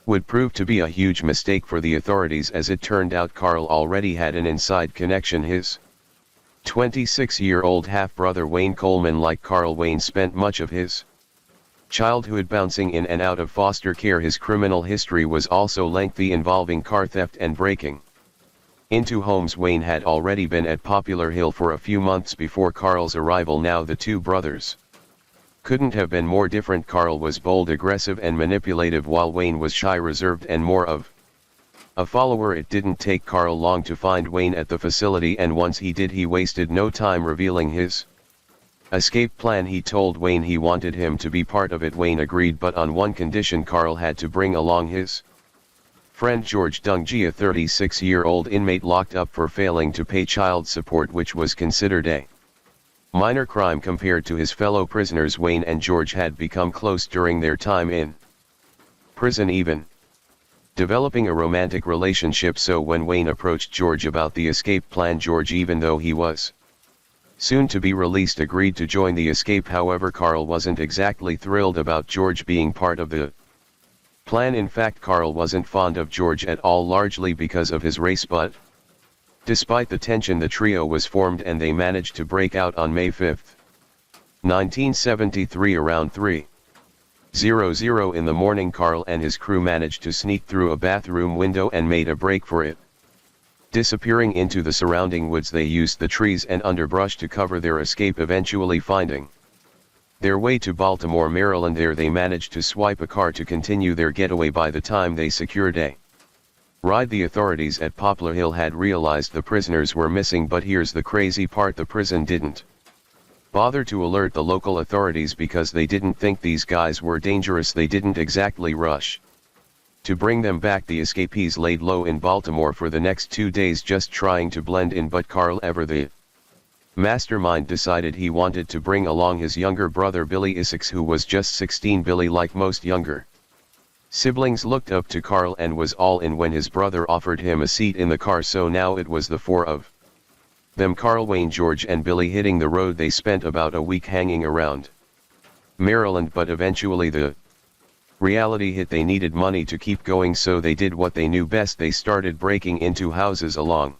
would prove to be a huge mistake for the authorities. As it turned out, Carl already had an inside connection. His 26-year-old half-brother Wayne Coleman, like Carl, Wayne spent much of his childhood bouncing in and out of foster care. His criminal history was also lengthy, involving car theft and breaking into homes. Wayne had already been at Popular Hill for a few months before Carl's arrival. Now the two brothers couldn't have been more different. Carl was bold, aggressive, and manipulative, while Wayne was shy, reserved, and more of a follower. It didn't take Carl long to find Wayne at the facility, and once he did, he wasted no time revealing his escape plan. He told Wayne he wanted him to be part of it. Wayne agreed, but on one condition: Carl had to bring along his friend George Dungji, a 36-year-old inmate locked up for failing to pay child support, which was considered a Minor crime compared to his fellow prisoners. Wayne and George had become close during their time in prison, even developing a romantic relationship. So when Wayne approached George about the escape plan, George, even though he was soon to be released, agreed to join the escape. However, Carl wasn't exactly thrilled about George being part of the plan. In fact, Carl wasn't fond of George at all, largely because of his race, but despite the tension, the trio was formed and they managed to break out on May 5, 1973 around 3:00 in the morning. Carl and his crew managed to sneak through a bathroom window and made a break for it. Disappearing into the surrounding woods, they used the trees and underbrush to cover their escape, eventually finding their way to Baltimore, Maryland. There they managed to swipe a car to continue their getaway. By the time they secured a ride, the authorities at Poplar Hill had realized the prisoners were missing. But here's the crazy part: the prison didn't bother to alert the local authorities because they didn't think these guys were dangerous. They didn't exactly rush to bring them back. The escapees laid low in Baltimore for the next 2 days, just trying to blend in. But Carl, ever the mastermind, decided he wanted to bring along his younger brother Billy Essex, who was just 16. Billy, like most younger siblings, looked up to Carl and was all in when his brother offered him a seat in the car. So now it was the four of them: Carl, Wayne, George and Billy, hitting the road. They spent about a week hanging around Maryland, but eventually the reality hit. They needed money to keep going, so they did what they knew best. They started breaking into houses along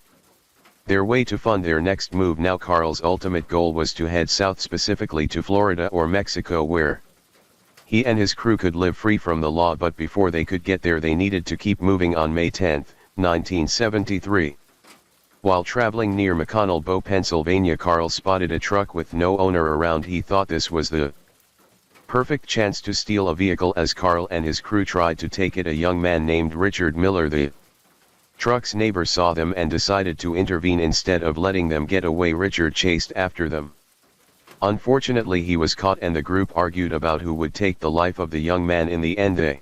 their way to fund their next move. Now Carl's ultimate goal was to head south, specifically to Florida or Mexico, where he and his crew could live free from the law. But before they could get there, they needed to keep moving. On May 10, 1973, while traveling near McConnell, Pennsylvania, Carl spotted a truck with no owner around. He thought this was the perfect chance to steal a vehicle. As Carl and his crew tried to take it, a young man named Richard Miller, the truck's neighbor, saw them and decided to intervene. Instead of letting them get away, Richard chased after them. Unfortunately, he was caught and the group argued about who would take the life of the young man. In the end, they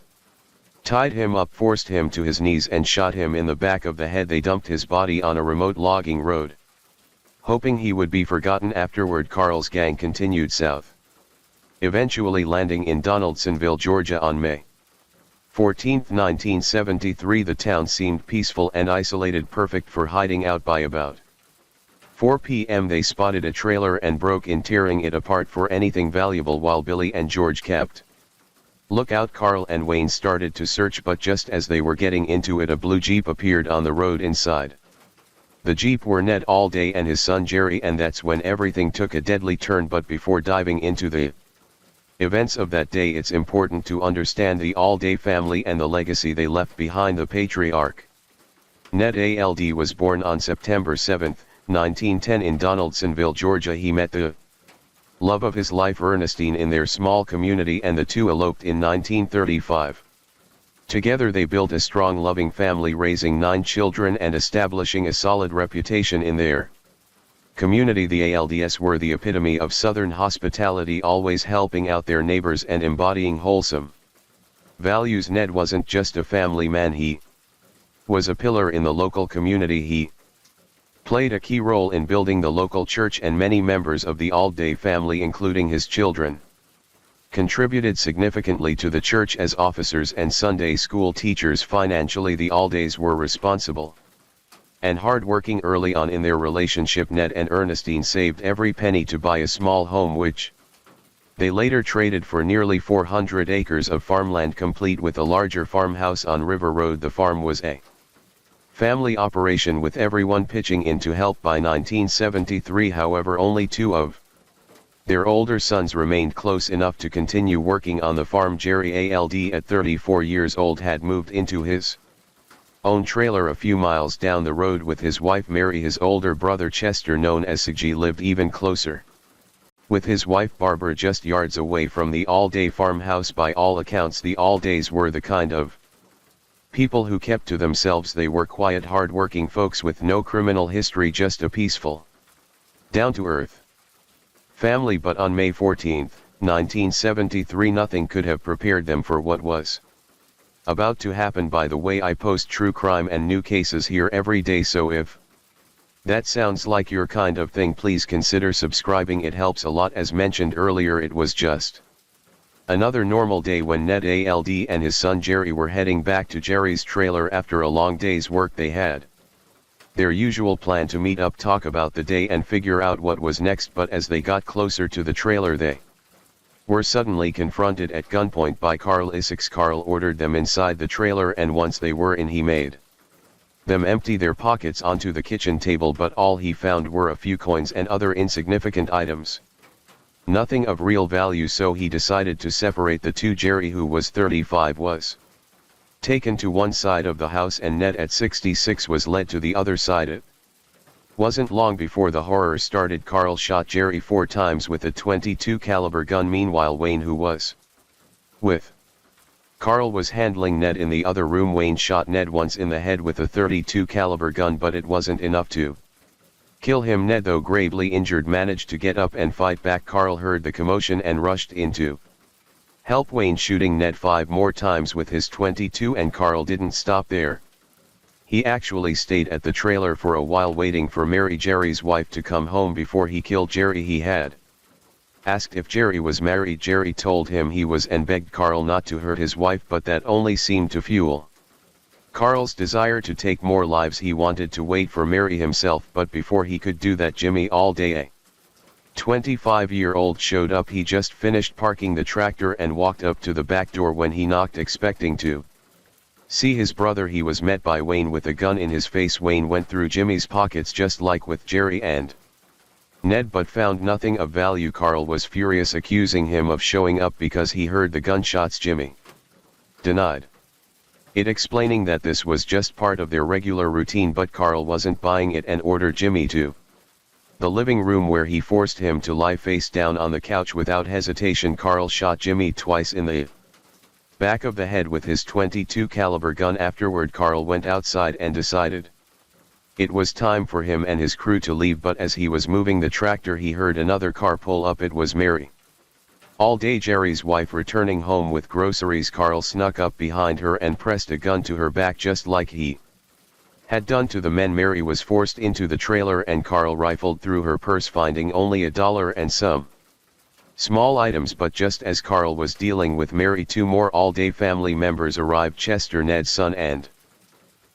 tied him up, forced him to his knees and shot him in the back of the head. They dumped his body on a remote logging road, hoping he would be forgotten. Afterward, Carl's gang continued south, eventually landing in Donaldsonville, Georgia on May 14, 1973. The town seemed peaceful and isolated, perfect for hiding out. By about 4 p.m. they spotted a trailer and broke in, tearing it apart for anything valuable. While Billy and George kept lookout, Carl and Wayne started to search, but just as they were getting into it, a blue Jeep appeared on the road. Inside the Jeep were Ned Allday and his son Jerry, and that's when everything took a deadly turn. But before diving into the events of that day, it's important to understand the Allday family and the legacy they left behind. The patriarch Ned Allday was born on September 7, 1910 in Donaldsonville, Georgia. He met the love of his life, Ernestine, in their small community, and the two eloped in 1935. Together they built a strong, loving family, raising 9 children and establishing a solid reputation in their community. The ALDS were the epitome of Southern hospitality, always helping out their neighbors and embodying wholesome values. Ned wasn't just a family man, he was a pillar in the local community. He played a key role in building the local church, and many members of the Allday family, including his children, contributed significantly to the church as officers and Sunday school teachers. Financially, the Alldays were responsible and hard-working. Early on in their relationship, Ned and Ernestine saved every penny to buy a small home, which they later traded for nearly 400 acres of farmland, complete with a larger farmhouse on River Road. The farm was a family operation, with everyone pitching in to help. By 1973, however, only 2 of their older sons remained close enough to continue working on the farm. Jerry Allday, at 34 years old, had moved into his own trailer a few miles down the road with his wife Mary. His older brother Chester, known as Siggy, lived even closer with his wife Barbara, just yards away from the Allday farmhouse. By all accounts, the Alldays were the kind of people who kept to themselves. They were quiet, hard-working folks with no criminal history, just a peaceful, down-to-earth family. But on May 14, 1973, nothing could have prepared them for what was about to happen. By the way, I post true crime and new cases here every day, so if That sounds like your kind of thing. Please consider subscribing, it helps a lot. As mentioned earlier, it was just another normal day when Ned ALD and his son Jerry were heading back to Jerry's trailer after a long day's work. They had their usual plan to meet up, talk about the day and figure out what was next, but as they got closer to the trailer they were suddenly confronted at gunpoint by Carl Isaacs. Carl ordered them inside the trailer, and once they were in he made them empty their pockets onto the kitchen table, but all he found were a few coins and other insignificant items. Nothing of real value, so he decided to separate the two. Jerry, who was 35, was taken to one side of the house and Ned at 66 was led to the other side. It wasn't long before the horror started. Carl shot Jerry 4 times with a .22 caliber gun. Meanwhile, Wayne, who was with Carl, was handling Ned in the other room. Wayne shot Ned once in the head with a .32 caliber gun, but it wasn't enough to kill him. Ned, though gravely injured, managed to get up and fight back. Carl heard the commotion and rushed in to help Wayne, shooting Ned 5 more times with his .22, and Carl didn't stop there. He actually stayed at the trailer for a while, waiting for Mary, Jerry's wife, to come home before he killed Jerry. He had asked if Jerry was married. Jerry told him he was and begged Carl not to hurt his wife, but that only seemed to fuel Carl's desire to take more lives. He wanted to wait for Mary himself, but before he could do that, Jimmy Alday, a 25-year-old, showed up. He just finished parking the tractor and walked up to the back door. When he knocked, expecting to see his brother, he was met by Wayne with a gun in his face. Wayne went through Jimmy's pockets just like with Jerry and Ned, but found nothing of value. Carl was furious, accusing him of showing up because he heard the gunshots. Jimmy denied it, explaining that this was just part of their regular routine, but Carl wasn't buying it and ordered Jimmy to the living room, where he forced him to lie face down on the couch. Without hesitation, Carl shot Jimmy twice in the back of the head with his .22 caliber gun. Afterward, Carl went outside and decided it was time for him and his crew to leave, but as he was moving the tractor, he heard another car pull up. It was Mary Alday, Jerry's wife, returning home with groceries. Carl snuck up behind her and pressed a gun to her back, just like he had done to the men. Mary was forced into the trailer and Carl rifled through her purse, finding only $1 and some small items. But just as Carl was dealing with Mary, 2 more Alday family members arrived: Chester, Ned's son, and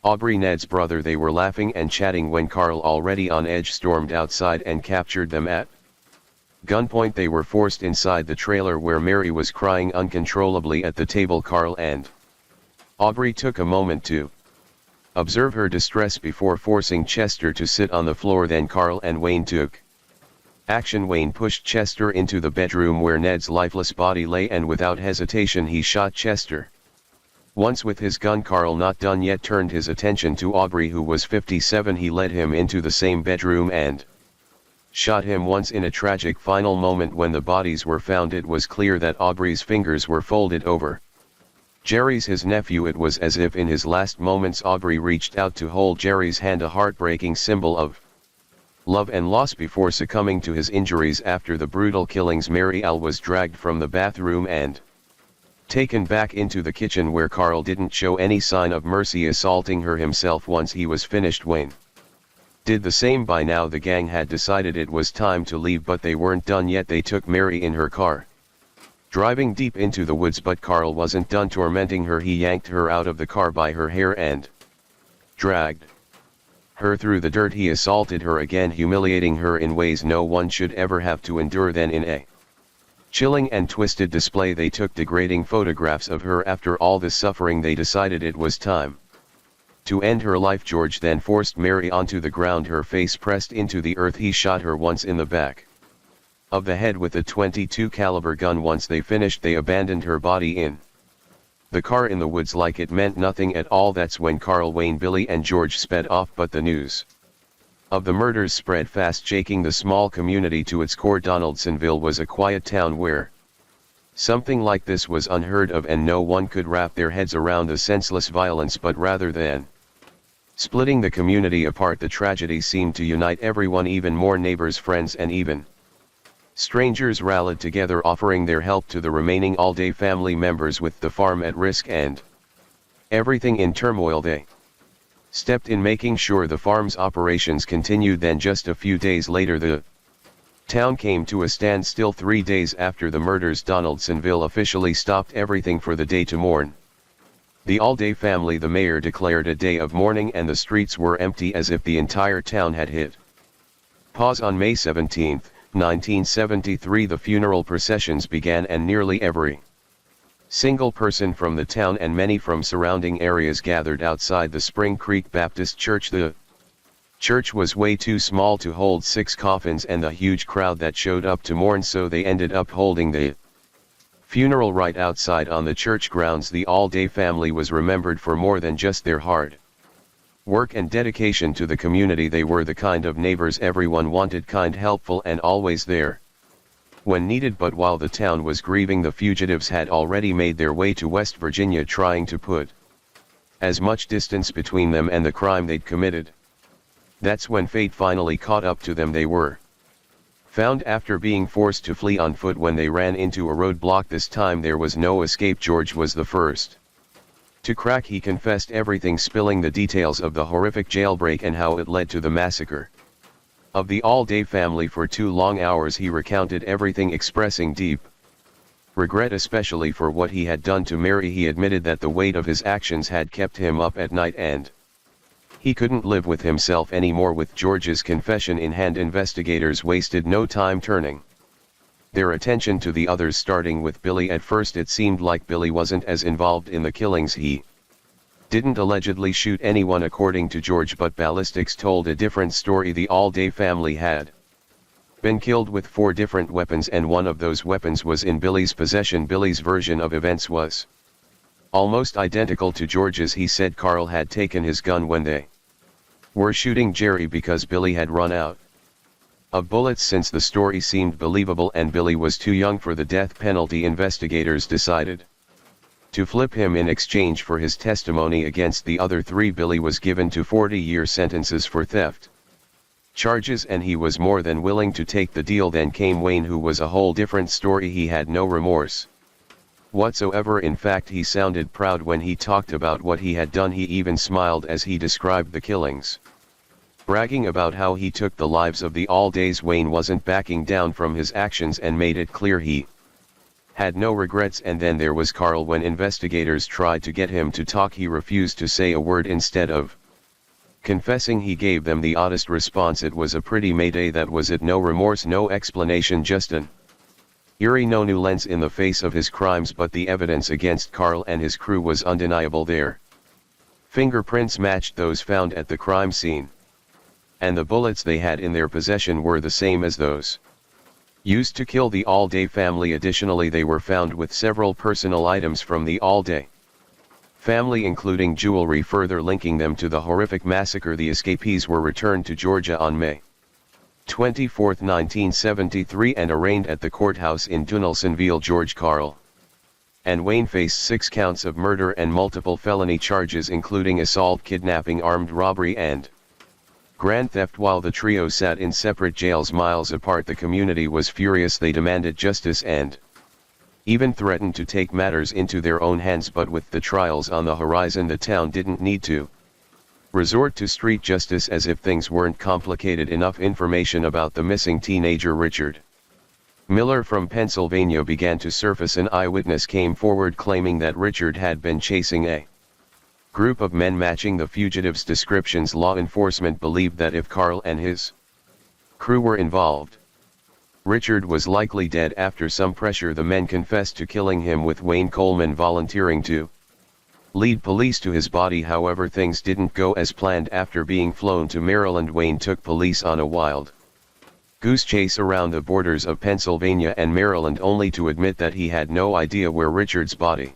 Aubrey, Ned's brother. They were laughing and chatting when Carl, already on edge, stormed outside and captured them at gunpoint. They were forced inside the trailer, where Mary was crying uncontrollably at the table. Carl and Aubrey took a moment to observe her distress before forcing Chester to sit on the floor. Then Carl and Wayne took action. Wayne pushed Chester into the bedroom where Ned's lifeless body lay, and without hesitation he shot Chester once with his gun. Carl, not done yet, turned his attention to Aubrey, who was 57. He led him into the same bedroom and shot him once. In a tragic final moment when the bodies were found, it was clear that Aubrey's fingers were folded over Jerry's, his nephew. It was as if in his last moments Aubrey reached out to hold Jerry's hand, a heartbreaking symbol of love and loss, before succumbing to his injuries. After the brutal killings, Mary Al was dragged from the bathroom and taken back into the kitchen, where Carl didn't show any sign of mercy, assaulting her himself once he was finished. Wayne did the same. By now the gang had decided it was time to leave, but they weren't done yet. They took Mary in her car, driving deep into the woods, but Carl wasn't done tormenting her. He yanked her out of the car by her hair and dragged her through the dirt. He assaulted her again, humiliating her in ways no one should ever have to endure. Then, in a chilling and twisted display, they took degrading photographs of her. After all the suffering, they decided it was time to end her life. George then forced Mary onto the ground, her face pressed into the earth. He shot her once in the back of the head with a .22 caliber gun. Once they finished, they abandoned her body in the car in the woods like it meant nothing at all. That's when Carl, Wayne, Billy and George sped off, but the news of the murders spread fast, shaking the small community to its core. Donaldsonville was a quiet town where something like this was unheard of, and no one could wrap their heads around the senseless violence. But rather than splitting the community apart, the tragedy seemed to unite everyone. Even more neighbors, friends and even strangers rallied together, offering their help to the remaining Alday family members. With the farm at risk and everything in turmoil, they stepped in, making sure the farm's operations continued. Then just a few days later the town came to a standstill. 3 days after the murders, Donaldsonville officially stopped everything for the day to mourn. The Allday family. The mayor declared a day of mourning and the streets were empty as if the entire town had hit pause. On May 17, 1973 the funeral processions began and nearly every single person from the town and many from surrounding areas gathered outside the Spring Creek Baptist Church. The church was way too small to hold 6 coffins and the huge crowd that showed up to mourn, so they ended up holding the funeral right outside on the church grounds. The Allday family was remembered for more than just their hard work and dedication to the community. They were the kind of neighbors everyone wanted, kind, helpful, and always there when needed. But while the town was grieving, the fugitives had already made their way to West Virginia, trying to put as much distance between them and the crime they'd committed. That's when fate finally caught up to them. They were found after being forced to flee on foot when they ran into a roadblock. This time there was no escape. George was the first to crack. He confessed everything, spilling the details of the horrific jailbreak and how it led to the massacre of the Allday family. For 2 long hours he recounted everything, expressing deep regret, especially for what he had done to Mary. He admitted that the weight of his actions had kept him up at night and he couldn't live with himself anymore. With George's confession in hand, investigators wasted no time turning their attention to the others, starting with Billy. At first it seemed like Billy wasn't as involved in the killings. He didn't allegedly shoot anyone according to George, but ballistics told a different story. The Allday family had been killed with 4 different weapons and one of those weapons was in Billy's possession. Billy's version of events was almost identical to George's. He said Carl had taken his gun when they were shooting Jerry because Billy had run out of bullets. Since the story seemed believable and Billy was too young for the death penalty, investigators decided to flip him in exchange for his testimony against the other 3. Billy was given to 40-year sentences for theft charges and he was more than willing to take the deal. Then came Wayne, who was a whole different story. He had no remorse whatsoever. In fact, he sounded proud when he talked about what he had done. He even smiled as he described the killings, bragging about how he took the lives of the Alldays. Wayne wasn't backing down from his actions and made it clear he had no regrets. And then there was Carl. When investigators tried to get him to talk, he refused to say a word. Instead of confessing, he gave them the oddest response. It was a pretty mayday, that was it. No remorse, no explanation, just an eerie no nuance in the face of his crimes. But the evidence against Carl and his crew was undeniable. Their fingerprints matched those found at the crime scene, and the bullets they had in their possession were the same as those used to kill the Allday family. Additionally, they were found with several personal items from the Allday family, including jewelry, further linking them to the horrific massacre. The escapees were returned to Georgia on May 24, 1973 and arraigned at the courthouse in Donaldsonville. George, Carl, and Wayne faced 6 counts of murder and multiple felony charges, including assault, kidnapping, armed robbery, and grand theft. While the trio sat in separate jails miles apart, the community was furious. They demanded justice and even threatened to take matters into their own hands. But with the trials on the horizon, the town didn't need to resort to street justice, as if things weren't complicated enough. Information about the missing teenager Richard Miller from Pennsylvania began to surface. An eyewitness came forward claiming that Richard had been chasing a group of men matching the fugitives' descriptions. Law enforcement believed that if Carl and his crew were involved, Richard was likely dead. After some pressure, the men confessed to killing him, with Wayne Coleman volunteering to lead police to his body. However, things didn't go as planned. After being flown to Maryland, Wayne took police on a wild goose chase around the borders of Pennsylvania and Maryland, only to admit that he had no idea where Richard's body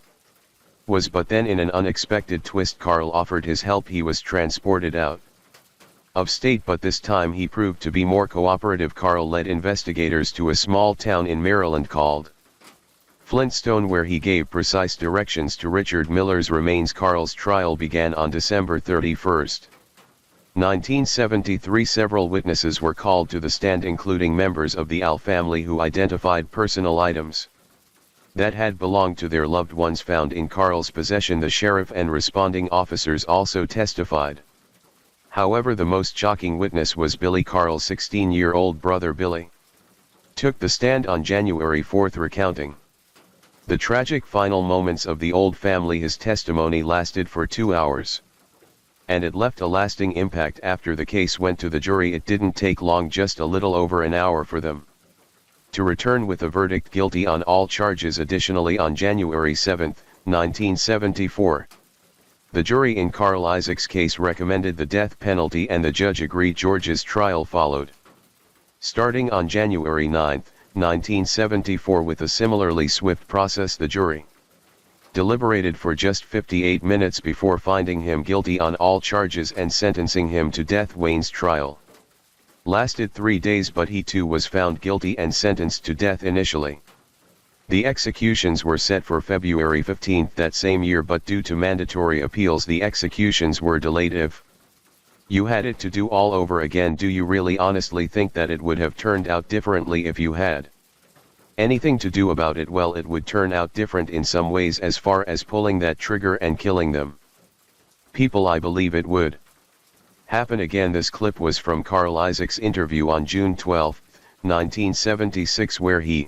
was. But then, in an unexpected twist, Carl offered his help. He was transported out of state, but this time he proved to be more cooperative. Carl led investigators to a small town in Maryland called Flintstone, where he gave precise directions to Richard Miller's remains. Carl's trial began on December 31, 1973. Several witnesses were called to the stand, including members of the Al family, who identified personal items that had belonged to their loved ones found in Carl's possession. The sheriff and responding officers also testified. However, the most shocking witness was Billy Carl's 16-year-old brother Billy. Took the stand on January 4th recounting the tragic final moments of the old family. His testimony lasted for 2 hours. And it left a lasting impact. After the case went to the jury, it didn't take long, just a little over an hour, for them to return with a verdict guilty on all charges. Additionally, on January 7, 1974, the jury in Carl Isaac's case recommended the death penalty and the judge agreed. George's trial followed, starting on January 9, 1974. With a similarly swift process, the jury deliberated for just 58 minutes before finding him guilty on all charges and sentencing him to death. Wayne's trial lasted 3 days, but he too was found guilty and sentenced to death initially. The executions were set for February 15 that same year, but due to mandatory appeals the executions were delayed. If you had it to do all over again, do you really honestly think that it would have turned out differently if you had anything to do about it? Well, it would turn out different in some ways. As far as pulling that trigger and killing them people, I believe it would happen again. This clip was from Carl Isaac's interview on June 12, 1976, where he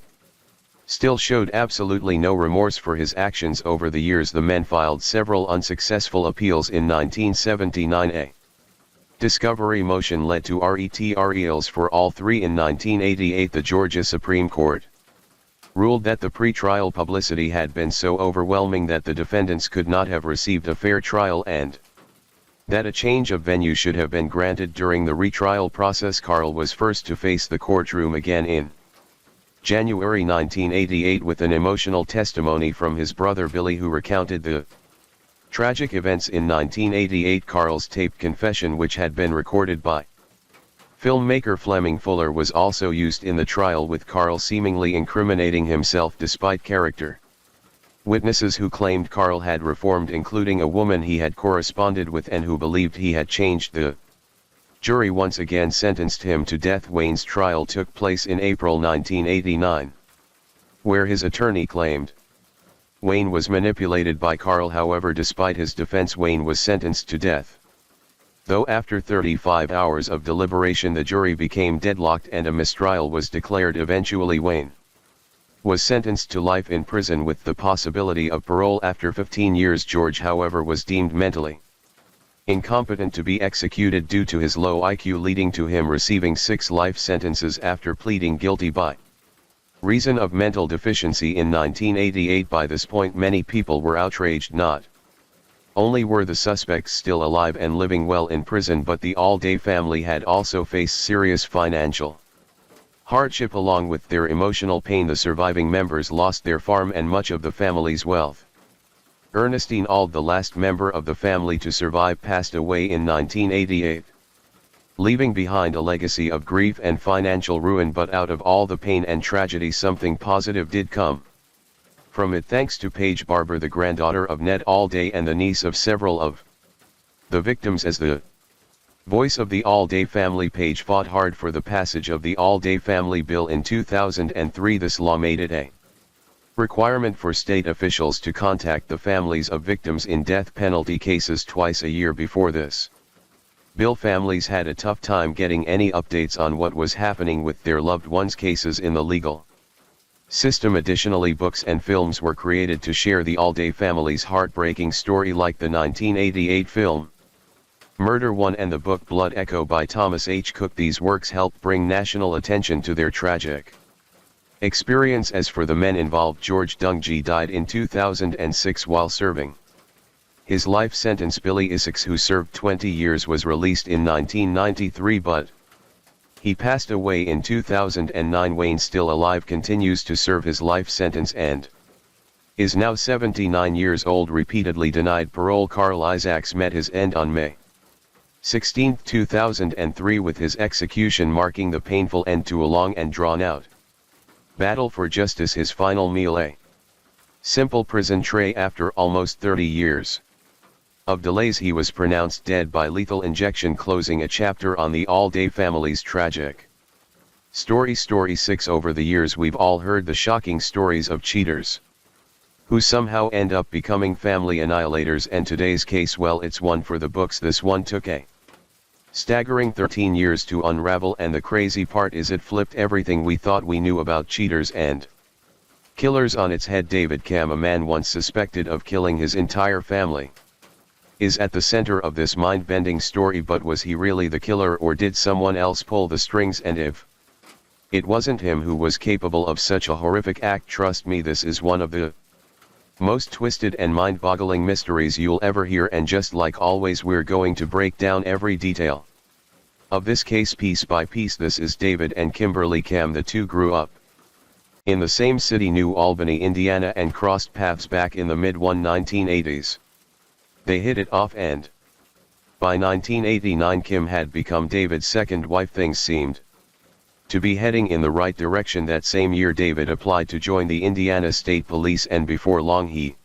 still showed absolutely no remorse for his actions. Over the years, the men filed several unsuccessful appeals. In 1979, a discovery motion led to retrials for all three. In 1988, the Georgia Supreme Court ruled that the pre-trial publicity had been so overwhelming that the defendants could not have received a fair trial, and that a change of venue should have been granted during the retrial process. Carl was first to face the courtroom again in January 1988 with an emotional testimony from his brother Billy, who recounted the tragic events in 1988. Carl's taped confession, which had been recorded by filmmaker Fleming Fuller, was also used in the trial, with Carl seemingly incriminating himself despite character witnesses who claimed Carl had reformed, including a woman he had corresponded with and who believed he had changed. The jury once again sentenced him to death. Wayne's trial took place in April 1989, where his attorney claimed Wayne was manipulated by Carl. However, despite his defense, Wayne was sentenced to death. Though after 35 hours of deliberation the jury became deadlocked and a mistrial was declared. Eventually Wayne was sentenced to life in prison with the possibility of parole after 15 years. George, however, was deemed mentally incompetent to be executed due to his low IQ, leading to him receiving 6 life sentences after pleading guilty by reason of mental deficiency in 1988. By this point many people were outraged. Not only were the suspects still alive and living well in prison, but the Allday family had also faced serious financial hardship. Along with their emotional pain, the surviving members lost their farm and much of the family's wealth. Ernestine Auld, the last member of the family to survive, passed away in 1988, leaving behind a legacy of grief and financial ruin. But out of all the pain and tragedy, something positive did come from it, thanks to Paige Barber, the granddaughter of Ned Allday and the niece of several of the victims. As the voice of the Allday family, Paige fought hard for the passage of the Allday Family Bill in 2003. This law made it a requirement for state officials to contact the families of victims in death penalty cases twice a year. Before this bill, families had a tough time getting any updates on what was happening with their loved ones' cases in the legal system. Additionally, books and films were created to share the Allday family's heartbreaking story, like the 1988 film Murder One and the book Blood Echo by Thomas H. Cook. These works helped bring national attention to their tragic experience. As for the men involved, George Dungji died in 2006 while serving his life sentence. Billy Isaacs, who served 20 years, was released in 1993, but he passed away in 2009. Wayne, still alive, continues to serve his life sentence and is now 79 years old, repeatedly denied parole. Carl Isaacs met his end on May 16, 2003, with his execution marking the painful end to a long and drawn-out battle for justice. His final meal, a simple prison tray. After almost 30 years of delays, he was pronounced dead by lethal injection, closing a chapter on the Allday family's tragic story. Story 6. Over the years we've all heard the shocking stories of cheaters who somehow end up becoming family annihilators, and today's case, well, it's one for the books. This one took a Staggering 13 years to unravel, and the crazy part is it flipped everything we thought we knew about cheaters and killers on its head. David Cam, a man once suspected of killing his entire family, is at the center of this mind-bending story. But was he really the killer, or did someone else pull the strings? And if it wasn't him who was capable of such a horrific act, trust me, this is one of the most twisted and mind-boggling mysteries you'll ever hear, and just like always, we're going to break down every detail of this case piece by piece. This is David and Kimberly Cam. The two grew up in the same city, New Albany, Indiana, and crossed paths back in the mid-1980s. They hit it off, and by 1989 Kim had become David's second wife. Things seemed to be heading in the right direction. That same year David applied to join the Indiana State Police, and before long he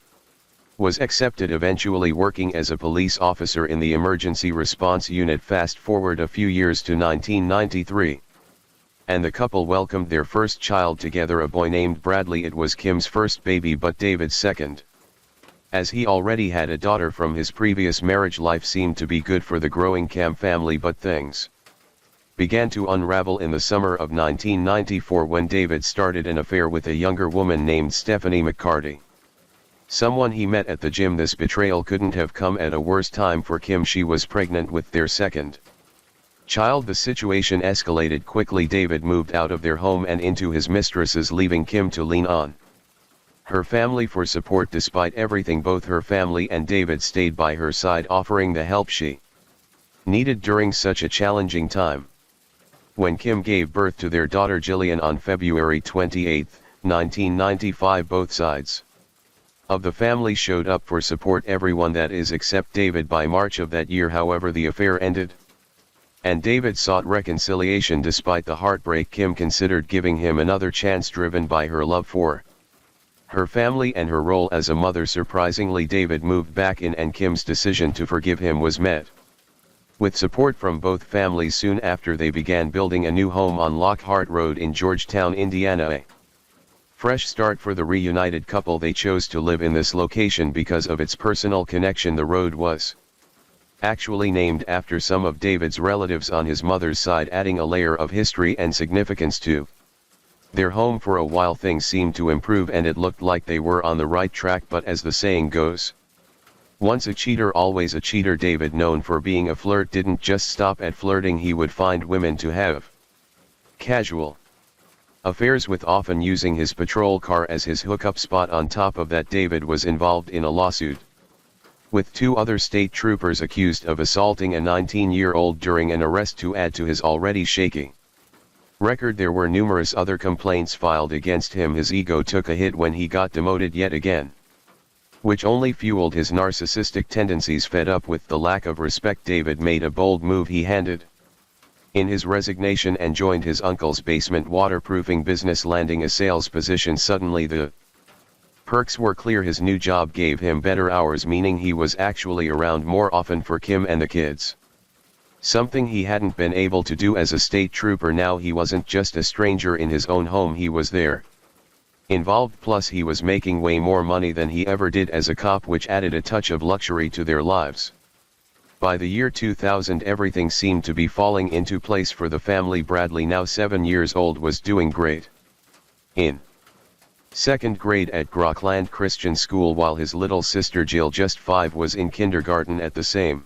was accepted, eventually working as a police officer in the Emergency Response Unit. Fast forward a few years to 1993. And the couple welcomed their first child together, a boy named Bradley. It was Kim's first baby, but David's second, as he already had a daughter from his previous marriage. Life seemed to be good for the growing Cam family, but things began to unravel in the summer of 1994 when David started an affair with a younger woman named Stephanie McCarty, someone he met at the gym. This betrayal couldn't have come at a worse time for Kim. She was pregnant with their second child. The situation escalated quickly. David moved out of their home and into his mistress's, leaving Kim to lean on her family for support. Despite everything, both her family and David stayed by her side, offering the help she needed during such a challenging time. When Kim gave birth to their daughter Jillian on February 28, 1995, both sides of the family showed up for support, everyone, that is, except David. By March of that year, however, the affair ended, and David sought reconciliation. Despite the heartbreak, Kim considered giving him another chance, driven by her love for her family and her role as a mother. Surprisingly, David moved back in, and Kim's decision to forgive him was met with support from both families. Soon after, they began building a new home on Lockhart Road in Georgetown, Indiana. A fresh start for the reunited couple. They chose to live in this location because of its personal connection. The road was actually named after some of David's relatives on his mother's side, adding a layer of history and significance to their home. For a while things seemed to improve, and it looked like they were on the right track, but as the saying goes, once a cheater, always a cheater. David, known for being a flirt, didn't just stop at flirting. He would find women to have casual affairs with, often using his patrol car as his hookup spot. On top of that, David was involved in a lawsuit with two other state troopers accused of assaulting a 19-year-old during an arrest. To add to his already shaky record, there were numerous other complaints filed against him. His ego took a hit when he got demoted yet again, which only fueled his narcissistic tendencies. Fed up with the lack of respect, David made a bold move. He handed in his resignation and joined his uncle's basement waterproofing business, landing a sales position. Suddenly the perks were clear. His new job gave him better hours, meaning he was actually around more often for Kim and the kids, something he hadn't been able to do as a state trooper. Now he wasn't just a stranger in his own home, he was there, involved, plus he was making way more money than he ever did as a cop, which added a touch of luxury to their lives. By the year 2000, everything seemed to be falling into place for the family. Bradley, now 7 years old, was doing great in second grade at Grockland Christian School, while his little sister Jill, just 5, was in kindergarten at the same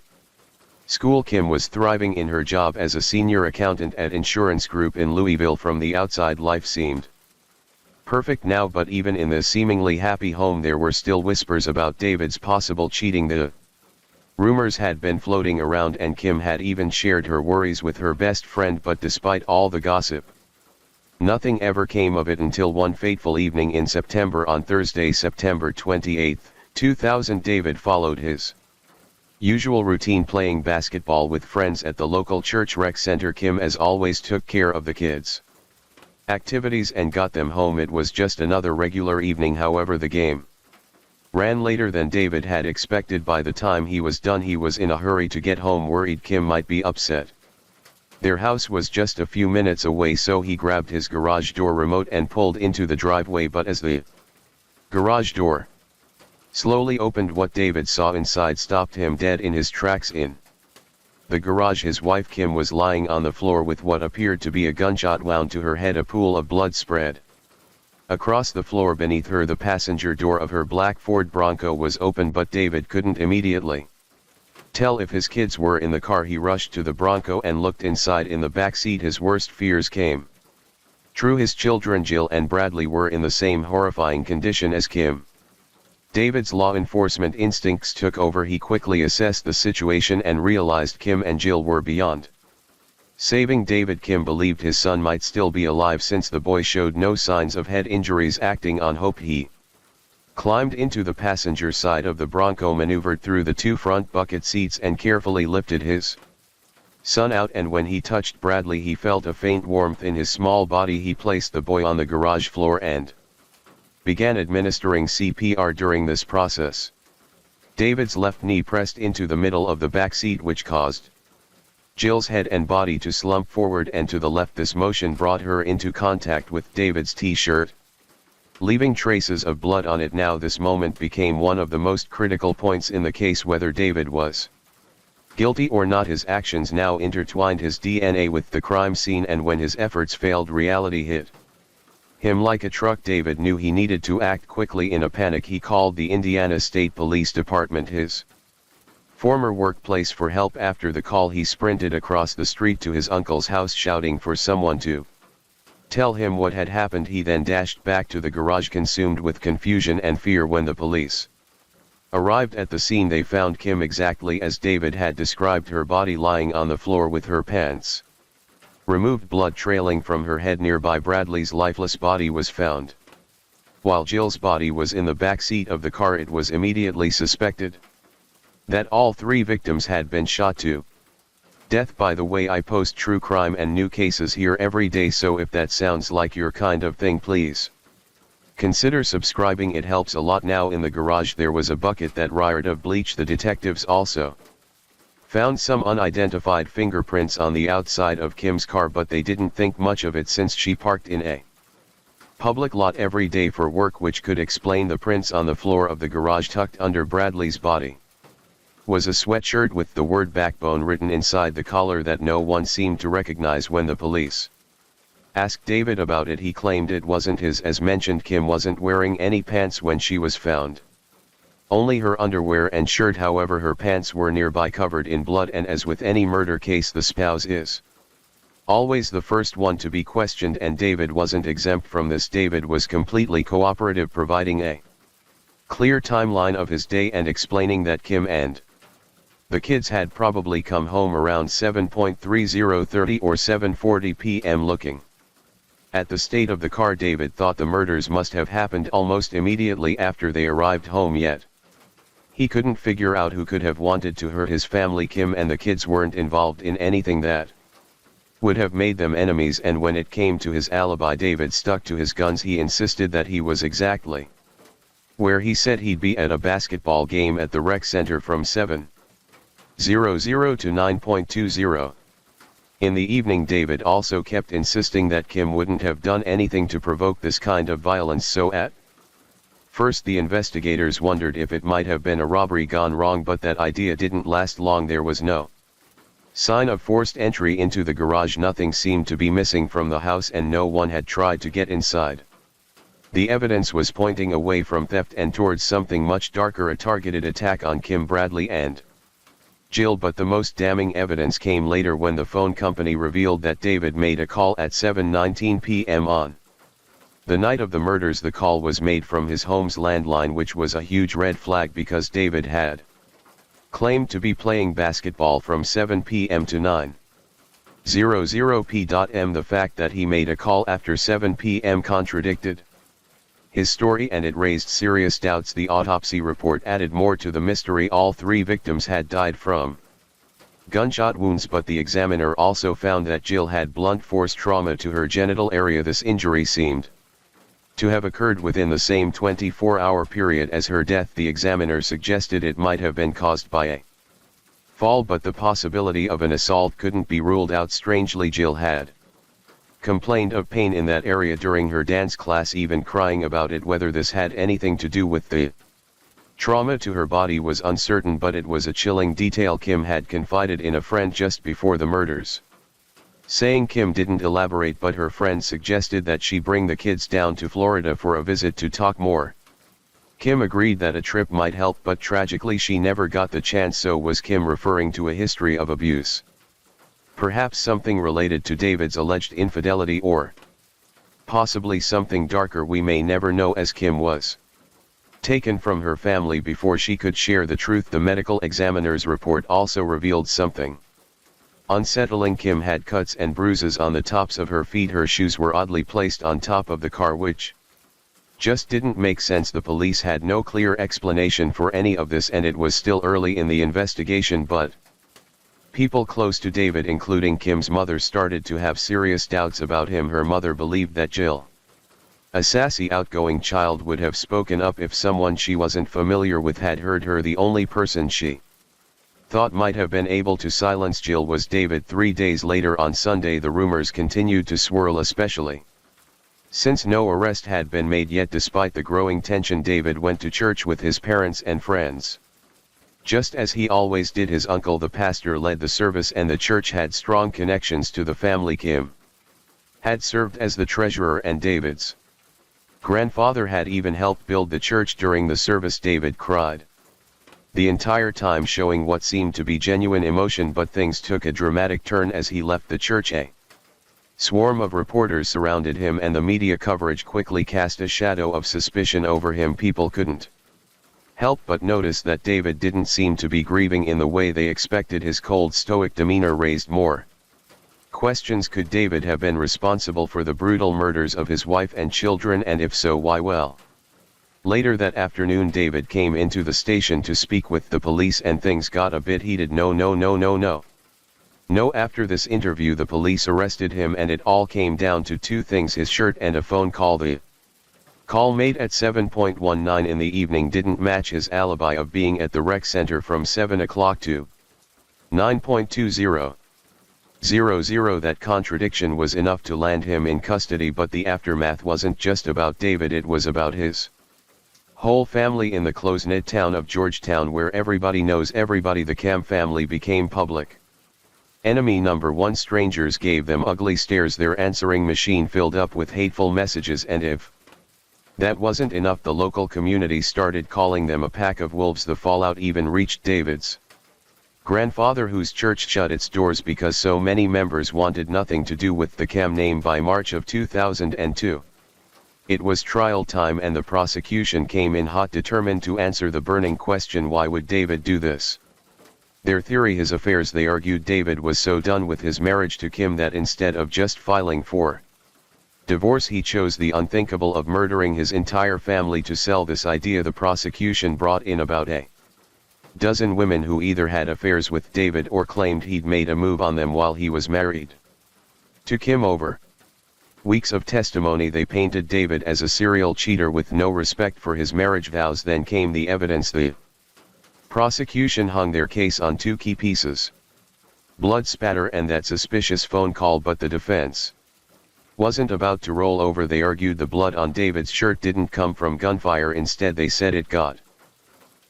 school. Kim was thriving in her job as a senior accountant at Insurance Group in Louisville. From the outside, life seemed perfect now, but even in this seemingly happy home there were still whispers about David's possible cheating. The rumors had been floating around, and Kim had even shared her worries with her best friend, but despite all the gossip, nothing ever came of it until one fateful evening in September. On Thursday, September 28, 2000, David followed his usual routine, playing basketball with friends at the local church rec center. Kim, as always, took care of the kids' activities and got them home. It was just another regular evening. However, the game ran later than David had expected. By the time he was done, he was in a hurry to get home, worried Kim might be upset. Their house was just a few minutes away, so he grabbed his garage door remote and pulled into the driveway. But as the garage door slowly opened, what David saw inside stopped him dead in his tracks. In the garage. His wife Kim was lying on the floor with what appeared to be a gunshot wound to her head. A pool of blood spread across the floor beneath her. The passenger door of her black Ford Bronco was open, but David couldn't immediately tell if his kids were in the car. He rushed to the Bronco and looked inside. In the back seat his worst fears came true. His children Jill and Bradley were in the same horrifying condition as Kim. David's law enforcement instincts took over. He quickly assessed the situation and realized Kim and Jill were beyond saving. David Kim believed his son might still be alive since the boy showed no signs of head injuries. Acting on hope, he climbed into the passenger side of the Bronco, maneuvered through the two front bucket seats and carefully lifted his son out. And when he touched Bradley, he felt a faint warmth in his small body. He placed the boy on the garage floor and began administering CPR. During this process, David's left knee pressed into the middle of the back seat, which caused Jill's head and body to slump forward and to the left. This motion brought her into contact with David's t-shirt, leaving traces of blood on it. Now this moment became one of the most critical points in the case. Whether David was guilty or not, his actions now intertwined his DNA with the crime scene, and when his efforts failed, reality hit him like a truck. David knew he needed to act quickly. In a panic, he called the Indiana State Police Department, his former workplace, for help. After the call, he sprinted across the street to his uncle's house, shouting for someone to tell him what had happened. He then dashed back to the garage, consumed with confusion and fear. When the police arrived at the scene, they found Kim exactly as David had described her, body lying on the floor with her pants removed, blood trailing from her head. Nearby, Bradley's lifeless body was found, while Jill's body was in the back seat of the car. It was immediately suspected that all three victims had been shot to death. By the way, I post true crime and new cases here every day, so if that sounds like your kind of thing, please consider subscribing. It helps a lot. Now in the garage there was a bucket that reeked of bleach. The detectives also found some unidentified fingerprints on the outside of Kim's car, but they didn't think much of it since she parked in a public lot every day for work, which could explain the prints on the floor of the garage. Tucked under Bradley's body was a sweatshirt with the word backbone written inside the collar that no one seemed to recognize. When the police asked David about it, he claimed it wasn't his. As mentioned, Kim wasn't wearing any pants when she was found, only her underwear and shirt. However, her pants were nearby, covered in blood, and as with any murder case, the spouse is always the first one to be questioned, and David wasn't exempt from this. David was completely cooperative, providing a clear timeline of his day and explaining that Kim and the kids had probably come home around 7:30 or 7:40 p.m. Looking at the state of the car, David thought the murders must have happened almost immediately after they arrived home, yet he couldn't figure out who could have wanted to hurt his family. Kim and the kids weren't involved in anything that would have made them enemies, and when it came to his alibi, David stuck to his guns. He insisted that he was exactly where he said he'd be, at a basketball game at the rec center from 7:00 to 9:20 in the evening. David also kept insisting that Kim wouldn't have done anything to provoke this kind of violence, so at first the investigators wondered if it might have been a robbery gone wrong, but that idea didn't last long. There was no sign of forced entry into the garage. Nothing seemed to be missing from the house, and no one had tried to get inside. The evidence was pointing away from theft and towards something much darker, a targeted attack on Kim, Bradley and Jill. But the most damning evidence came later, when the phone company revealed that David made a call at 7:19 p.m. on the night of the murders. The call was made from his home's landline, which was a huge red flag because David had claimed to be playing basketball from 7 p.m. to 9:00 p.m. The fact that he made a call after 7 p.m. contradicted his story, and it raised serious doubts. The autopsy report added more to the mystery. All three victims had died from gunshot wounds, but the examiner also found that Jill had blunt force trauma to her genital area. This injury seemed to have occurred within the same 24-hour period as her death. The examiner suggested it might have been caused by a fall, but the possibility of an assault couldn't be ruled out. Strangely, Jill had complained of pain in that area during her dance class, even crying about it. Whether this had anything to do with the Trauma to her body was uncertain, but it was a chilling detail Kim had confided in a friend just before the murders. Saying Kim didn't elaborate, but her friend suggested that she bring the kids down to Florida for a visit to talk more. Kim agreed that a trip might help, but tragically she never got the chance. So was Kim referring to a history of abuse? Perhaps something related to David's alleged infidelity, or possibly something darker we may never know, as Kim was taken from her family before she could share the truth. The medical examiner's report also revealed something unsettling. Kim had cuts and bruises on the tops of her feet. Her shoes were oddly placed on top of the car, which just didn't make sense. The police had no clear explanation for any of this, and it was still early in the investigation, but people close to David, including Kim's mother, started to have serious doubts about him. Her mother believed that Jill, a sassy, outgoing child, would have spoken up if someone she wasn't familiar with had heard her. The only person she thought might have been able to silence Jill was David. 3 days later, on Sunday, the rumors continued to swirl, especially since no arrest had been made yet. Despite the growing tension, David went to church with his parents and friends. Just as he always did, his uncle, the pastor, led the service, and the church had strong connections to the family. Kim had served as the treasurer, and David's grandfather had even helped build the church. During the service, David cried the entire time, showing what seemed to be genuine emotion, but things took a dramatic turn as he left the church. A swarm of reporters surrounded him, and the media coverage quickly cast a shadow of suspicion over him. People couldn't help but notice that David didn't seem to be grieving in the way they expected. His cold, stoic demeanor raised more questions. Could David have been responsible for the brutal murders of his wife and children, and if so, why? Well, later that afternoon, David came into the station to speak with the police, and things got a bit heated. No, after this interview, the police arrested him, and it all came down to two things: his shirt and a phone call. The call made at 7:19 in the evening didn't match his alibi of being at the rec center from 7 o'clock to 9:20. That contradiction was enough to land him in custody, but the aftermath wasn't just about David, it was about his whole family. In the close-knit town of Georgetown, where everybody knows everybody, the Cam family became public enemy number one. Strangers gave them ugly stares, their answering machine filled up with hateful messages, and if that wasn't enough, the local community started calling them a pack of wolves. The fallout even reached David's grandfather, whose church shut its doors because so many members wanted nothing to do with the Cam name. By March of 2002, it was trial time, and the prosecution came in hot, determined to answer the burning question: why would David do this? Their theory: his affairs. They argued David was so done with his marriage to Kim that instead of just filing for divorce, he chose the unthinkable of murdering his entire family. To sell this idea, the prosecution brought in about a dozen women who either had affairs with David or claimed he'd made a move on them while he was married to Kim. Over weeks of testimony, they painted David as a serial cheater with no respect for his marriage vows. Then came the evidence. The prosecution hung their case on two key pieces: blood spatter and that suspicious phone call. But the defense wasn't about to roll over. They argued the blood on David's shirt didn't come from gunfire. Instead, they said it got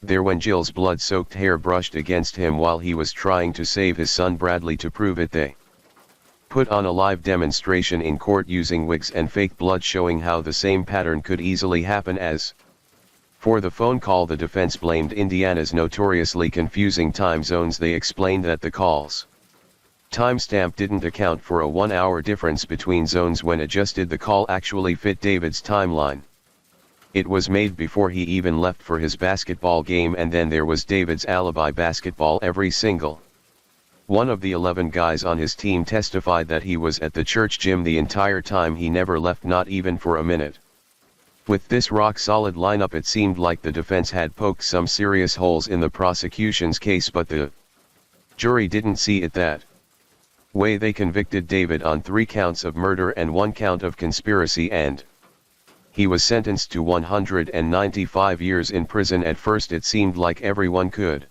there when Jill's blood-soaked hair brushed against him while he was trying to save his son Bradley. To prove it, they put on a live demonstration in court using wigs and fake blood, showing how the same pattern could easily happen. As for the phone call, the defense blamed Indiana's notoriously confusing time zones. They explained that the call's timestamp didn't account for a 1-hour difference between zones. When adjusted, the call actually fit David's timeline. It was made before he even left for his basketball game. And then there was David's alibi: basketball. Every single one of the 11 guys on his team testified that he was at the church gym the entire time. He never left, not even for a minute. With this rock-solid lineup, it seemed like the defense had poked some serious holes in the prosecution's case, but the jury didn't see it that way. They convicted David on 3 counts of murder and 1 count of conspiracy, and he was sentenced to 195 years in prison. At first it seemed like everyone could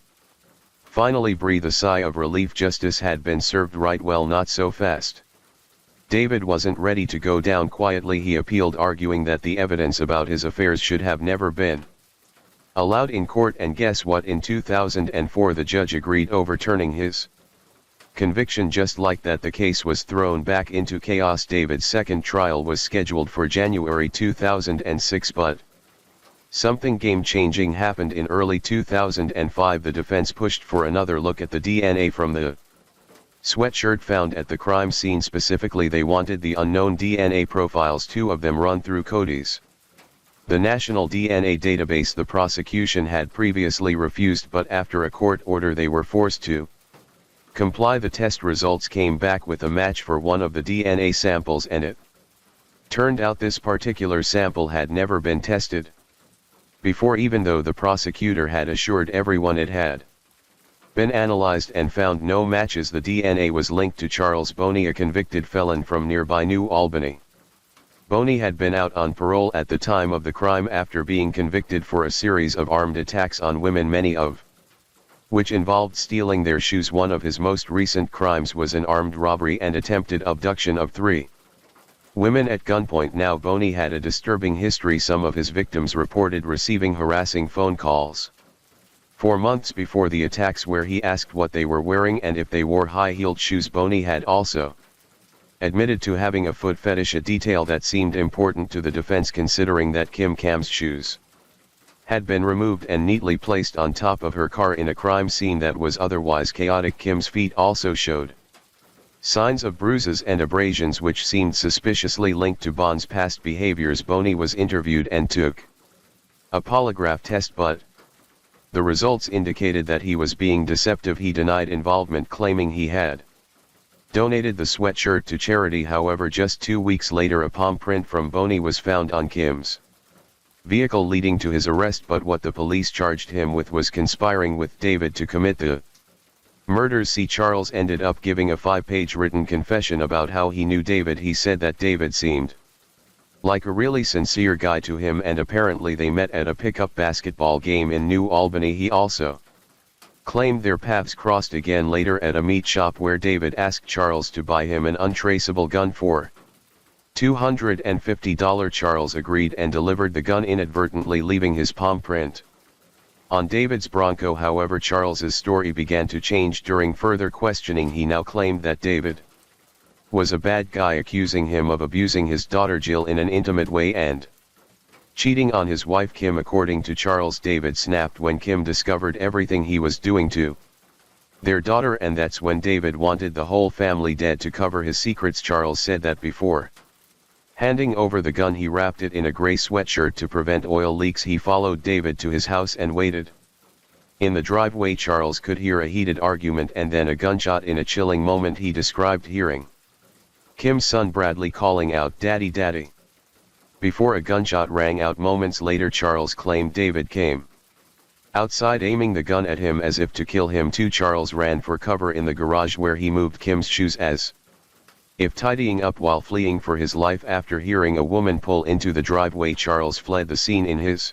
finally breathe a sigh of relief. Justice had been served right. Well, not so fast. David wasn't ready to go down quietly. He appealed, arguing that the evidence about his affairs should have never been allowed in court, and guess what, in 2004 the judge agreed, overturning his conviction. Just like that, the case was thrown back into chaos. David's second trial was scheduled for January 2006, but something game-changing happened in early 2005. The defense pushed for another look at the DNA from the sweatshirt found at the crime scene. Specifically, they wanted the unknown DNA profiles, 2 of them run through Cody's the national DNA database. The prosecution had previously refused, but after a court order they were forced to comply. The test results came back with a match for one of the DNA samples, and it turned out this particular sample had never been tested before, even though the prosecutor had assured everyone it had been analyzed and found no matches. The DNA was linked to Charles Boney, a convicted felon from nearby New Albany. Boney had been out on parole at the time of the crime after being convicted for a series of armed attacks on women, many of which involved stealing their shoes. One of his most recent crimes was an armed robbery and attempted abduction of 3 women at gunpoint. Now, Boney had a disturbing history. Some of his victims reported receiving harassing phone calls for months before the attacks, where he asked what they were wearing and if they wore high-heeled shoes. Boney had also admitted to having a foot fetish, a detail that seemed important to the defense, considering that Cam's shoes had been removed and neatly placed on top of her car in a crime scene that was otherwise chaotic. Kim's feet also showed signs of bruises and abrasions, which seemed suspiciously linked to Bond's past behaviors. Boney was interviewed and took a polygraph test, but the results indicated that he was being deceptive. He denied involvement, claiming he had donated the sweatshirt to charity. However, just 2 weeks later, a palm print from Boney was found on Kim's vehicle, leading to his arrest. But what the police charged him with was conspiring with David to commit the murders. See, Charles ended up giving a 5-page written confession about how he knew David. He said that David seemed like a really sincere guy to him, and apparently they met at a pickup basketball game in New Albany. He also claimed their paths crossed again later at a meat shop, where David asked Charles to buy him an untraceable gun for $250. Charles agreed and delivered the gun, inadvertently leaving his palm print on David's Bronco. However, Charles's story began to change during further questioning. He now claimed that David was a bad guy, accusing him of abusing his daughter Jill in an intimate way and cheating on his wife Kim. According to Charles, David snapped when Kim discovered everything he was doing to their daughter, and that's when David wanted the whole family dead to cover his secrets. Charles said that before handing over the gun, he wrapped it in a gray sweatshirt to prevent oil leaks. He followed David to his house and waited in the driveway. Charles could hear a heated argument and then a gunshot. In a chilling moment, he described hearing Kim's son Bradley calling out, "Daddy, Daddy," before a gunshot rang out. Moments later, Charles claimed David came outside aiming the gun at him as if to kill him too. Charles ran for cover in the garage, where he moved Kim's shoes as if tidying up while fleeing for his life. After hearing a woman pull into the driveway, Charles fled the scene. In his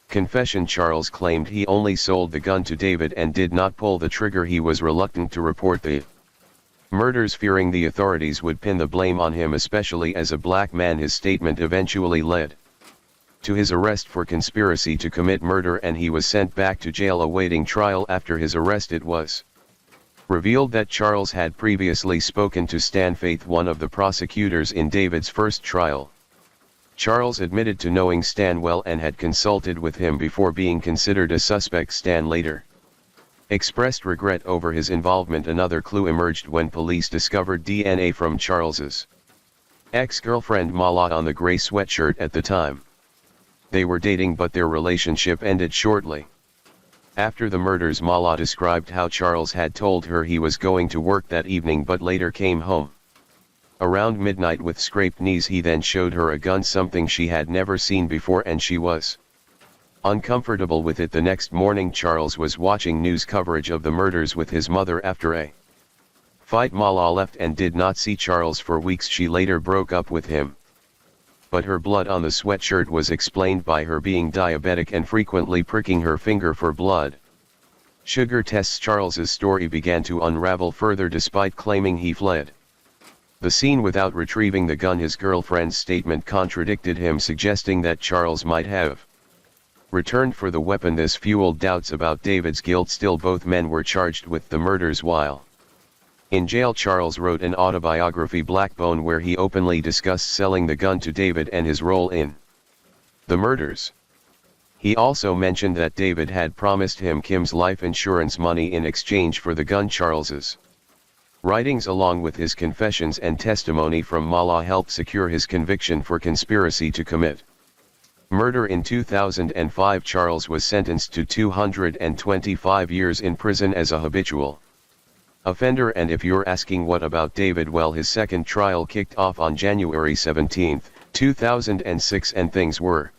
confession, Charles claimed he only sold the gun to David and did not pull the trigger. He was reluctant to report the murders, fearing the authorities would pin the blame on him, especially as a black man. His statement eventually led to his arrest for conspiracy to commit murder, and he was sent back to jail awaiting trial. After his arrest, it was revealed that Charles had previously spoken to Stan Faith, one of the prosecutors in David's first trial. Charles admitted to knowing Stan well and had consulted with him before being considered a suspect. Stan later expressed regret over his involvement. Another clue emerged when police discovered DNA from Charles's ex-girlfriend Mala on the gray sweatshirt at the time they were dating, but their relationship ended shortly after the murders. Mala described how Charles had told her he was going to work that evening but later came home around midnight with scraped knees. He then showed her a gun, something she had never seen before, and she was uncomfortable with it. The next morning, Charles was watching news coverage of the murders with his mother. After a fight, Mala left and did not see Charles for weeks. She later broke up with him, but her blood on the sweatshirt was explained by her being diabetic and frequently pricking her finger for blood sugar tests. Charles's story began to unravel further. Despite claiming he fled the scene without retrieving the gun, his girlfriend's statement contradicted him, suggesting that Charles might have returned for the weapon. This fueled doubts about David's guilt. Still, both men were charged with the murders. While in jail, Charles wrote an autobiography, Blackbone, where he openly discussed selling the gun to David and his role in the murders. He also mentioned that David had promised him Kim's life insurance money in exchange for the gun. Charles's writings, along with his confessions and testimony from Mala, helped secure his conviction for conspiracy to commit murder. In 2005, Charles was sentenced to 225 years in prison as a habitual offender. And if you're asking what about David, well, his second trial kicked off on January 17, 2006, and things were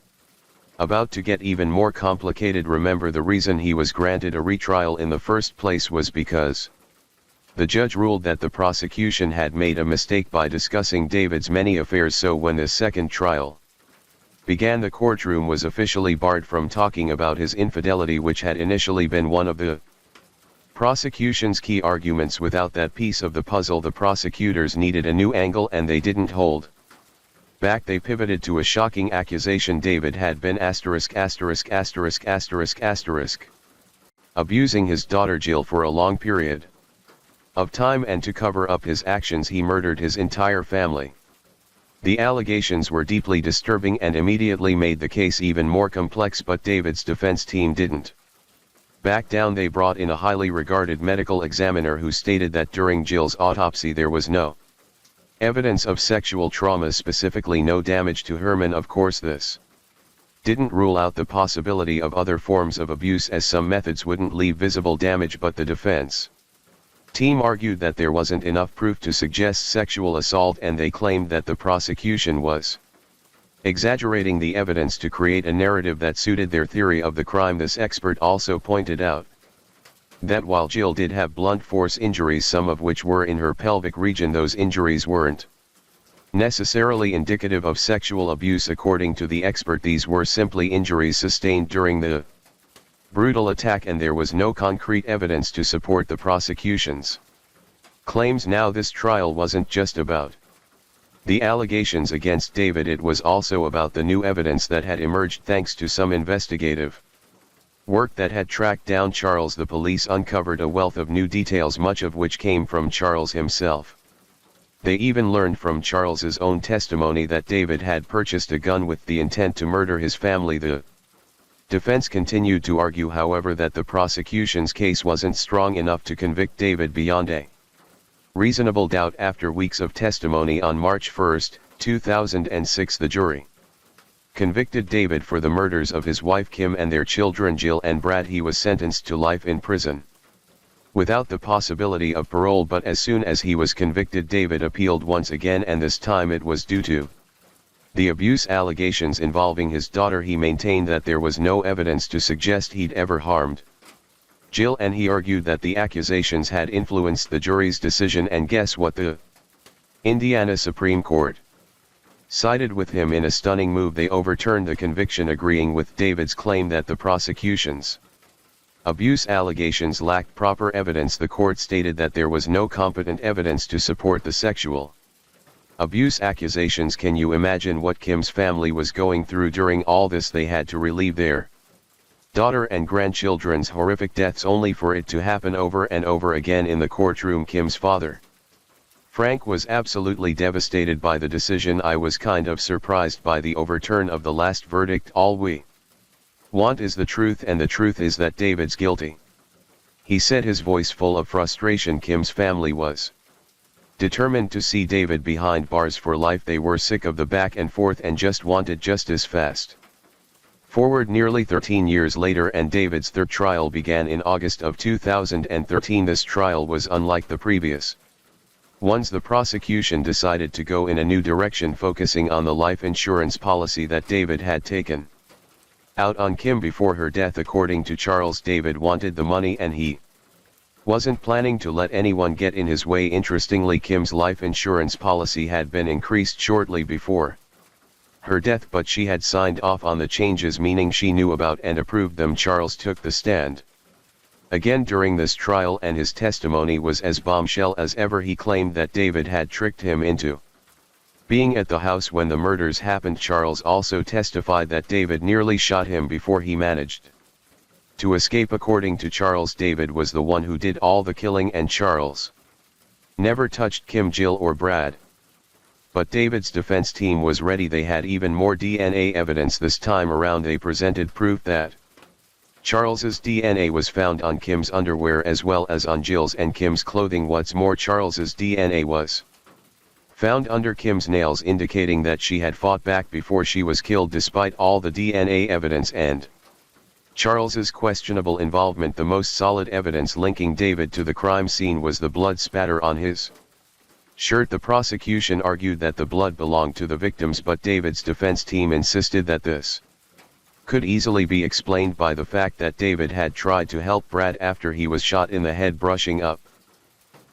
about to get even more complicated. Remember, the reason he was granted a retrial in the first place was because the judge ruled that the prosecution had made a mistake by discussing David's many affairs. So when the second trial began, the courtroom was officially barred from talking about his infidelity, which had initially been one of the prosecution's key arguments. Without that piece of the puzzle, the prosecutors needed a new angle, and they didn't hold back. They pivoted to a shocking accusation: David had been abusing his daughter Jill for a long period of time, and to cover up his actions, he murdered his entire family. The allegations were deeply disturbing and immediately made the case even more complex, but David's defense team didn't back down. They brought in a highly regarded medical examiner who stated that during Jill's autopsy there was no evidence of sexual trauma, specifically no damage to Herman. Of course, this didn't rule out the possibility of other forms of abuse, as some methods wouldn't leave visible damage, but the defense team argued that there wasn't enough proof to suggest sexual assault, and they claimed that the prosecution was exaggerating the evidence to create a narrative that suited their theory of the crime. This expert also pointed out that while Jill did have blunt force injuries, some of which were in her pelvic region, those injuries weren't necessarily indicative of sexual abuse. According to the expert, these were simply injuries sustained during the brutal attack, and there was no concrete evidence to support the prosecution's claims. Now, this trial wasn't just about the allegations against David, it was also about the new evidence that had emerged thanks to some investigative work that had tracked down Charles. The police uncovered a wealth of new details, much of which came from Charles himself. They even learned from Charles's own testimony that David had purchased a gun with the intent to murder his family. The defense continued to argue, however, that the prosecution's case wasn't strong enough to convict David beyond a reasonable doubt. After weeks of testimony, on March 1, 2006, the jury convicted David for the murders of his wife Kim and their children Jill and Brad. He was sentenced to life in prison without the possibility of parole, but as soon as he was convicted, David appealed once again, and this time it was due to the abuse allegations involving his daughter. He maintained that there was no evidence to suggest he'd ever harmed Jill, and he argued that the accusations had influenced the jury's decision. And guess what? The Indiana Supreme Court sided with him in a stunning move. They overturned the conviction, agreeing with David's claim that the prosecution's abuse allegations lacked proper evidence. The court stated that there was no competent evidence to support the sexual abuse accusations. Can you imagine what Kim's family was going through during all this? They had to relieve their daughter and grandchildren's horrific deaths, only for it to happen over and over again in the courtroom. Kim's father, Frank, was absolutely devastated by the decision. I was kind of surprised by the overturn of the last verdict. All we want is the truth, and the truth is that David's guilty, he said, his voice full of frustration. Kim's family was determined to see David behind bars for life. They were sick of the back and forth and just wanted justice fast forward. Nearly 13 years later, and David's third trial began in August of 2013. This trial was unlike the previous ones. The prosecution decided to go in a new direction, focusing on the life insurance policy that David had taken out on Kim before her death. According to Charles, David wanted the money and he wasn't planning to let anyone get in his way. Interestingly, Kim's life insurance policy had been increased shortly before her death, but she had signed off on the changes, meaning she knew about and approved them. Charles took the stand again during this trial, and his testimony was as bombshell as ever. He claimed that David had tricked him into Being at the house when the murders happened, Charles also testified that David nearly shot him before he managed to escape. According to Charles, David was the one who did all the killing and Charles never touched Kim, Jill or Brad. But David's defense team was ready. They had even more DNA evidence this time around. They presented proof that Charles's DNA was found on Kim's underwear as well as on Jill's and Kim's clothing. What's more, Charles's DNA was found under Kim's nails, indicating that she had fought back before she was killed. Despite all the DNA evidence and Charles's questionable involvement, the most solid evidence linking David to the crime scene was the blood spatter on his shirt. The prosecution argued that the blood belonged to the victims, but David's defense team insisted that this could easily be explained by the fact that David had tried to help Brad after he was shot in the head, brushing up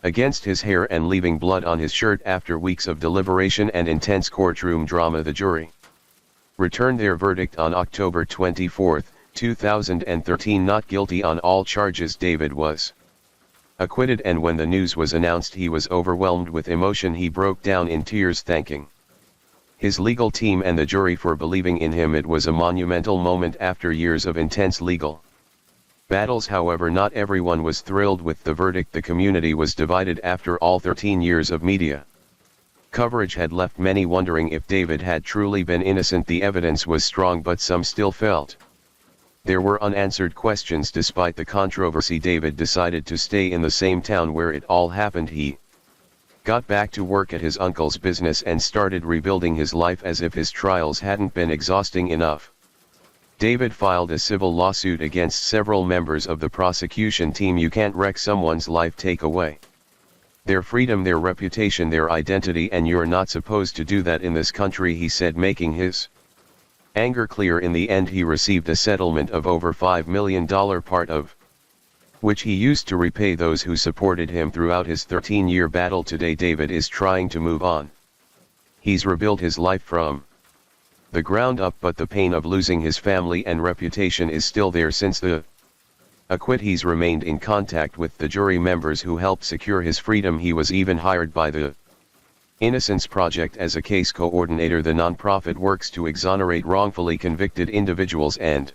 against his hair and leaving blood on his shirt. After weeks of deliberation and intense courtroom drama, the jury returned their verdict on October 24, 2013, not guilty on all charges. David was acquitted, and when the news was announced, he was overwhelmed with emotion. He broke down in tears, thanking his legal team and the jury for believing in him. It was a monumental moment after years of intense legal battles. However, not everyone was thrilled with the verdict. The community was divided. After all 13 years of media coverage had left many wondering if David had truly been innocent. The evidence was strong, but some still felt there were unanswered questions. Despite the controversy, David decided to stay in the same town where it all happened. He got back to work at his uncle's business and started rebuilding his life as if his trials hadn't been exhausting enough. David filed a civil lawsuit against several members of the prosecution team. You can't wreck someone's life, take away their freedom, their reputation, their identity, and you're not supposed to do that in this country, he said, making his anger clear. In the end, he received a settlement of over $5 million, part of which he used to repay those who supported him throughout his 13-year battle. Today, David is trying to move on. He's rebuilt his life from the ground up, but the pain of losing his family and reputation is still there. Since the acquit, he's remained in contact with the jury members who helped secure his freedom. He was even hired by the Innocence Project as a case coordinator. The nonprofit works to exonerate wrongfully convicted individuals, and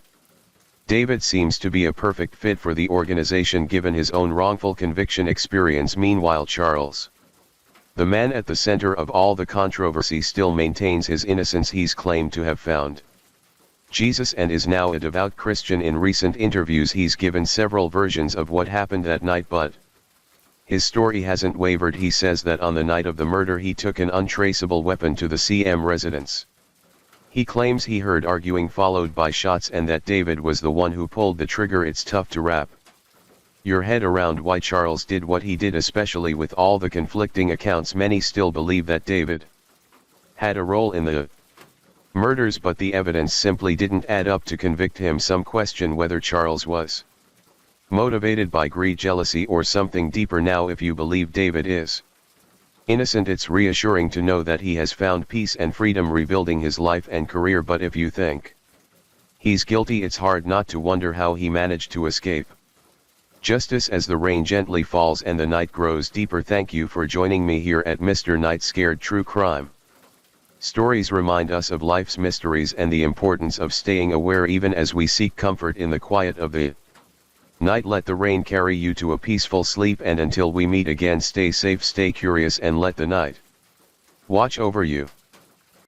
David seems to be a perfect fit for the organization given his own wrongful conviction experience. Meanwhile, Charles, the man at the center of all the controversy, still maintains his innocence. He's claimed to have found Jesus and is now a devout Christian. In recent interviews, he's given several versions of what happened that night, but his story hasn't wavered. He says that on the night of the murder, he took an untraceable weapon to the CM residence. He claims he heard arguing followed by shots and that David was the one who pulled the trigger. It's tough to wrap your head around why Charles did what he did, especially with all the conflicting accounts. Many still believe that David had a role in the murders, but the evidence simply didn't add up to convict him. Some question whether Charles was motivated by greed, jealousy, or something deeper. Now, if you believe David is innocent, it's reassuring to know that he has found peace and freedom rebuilding his life and career. But if you think he's guilty, it's hard not to wonder how he managed to escape justice. As the rain gently falls and the night grows deeper, thank you for joining me here at Mr. Night Scared. True crime stories remind us of life's mysteries and the importance of staying aware even as we seek comfort in the quiet of the night. Let the rain carry you to a peaceful sleep, and until we meet again, stay safe, stay curious, and let the night watch over you.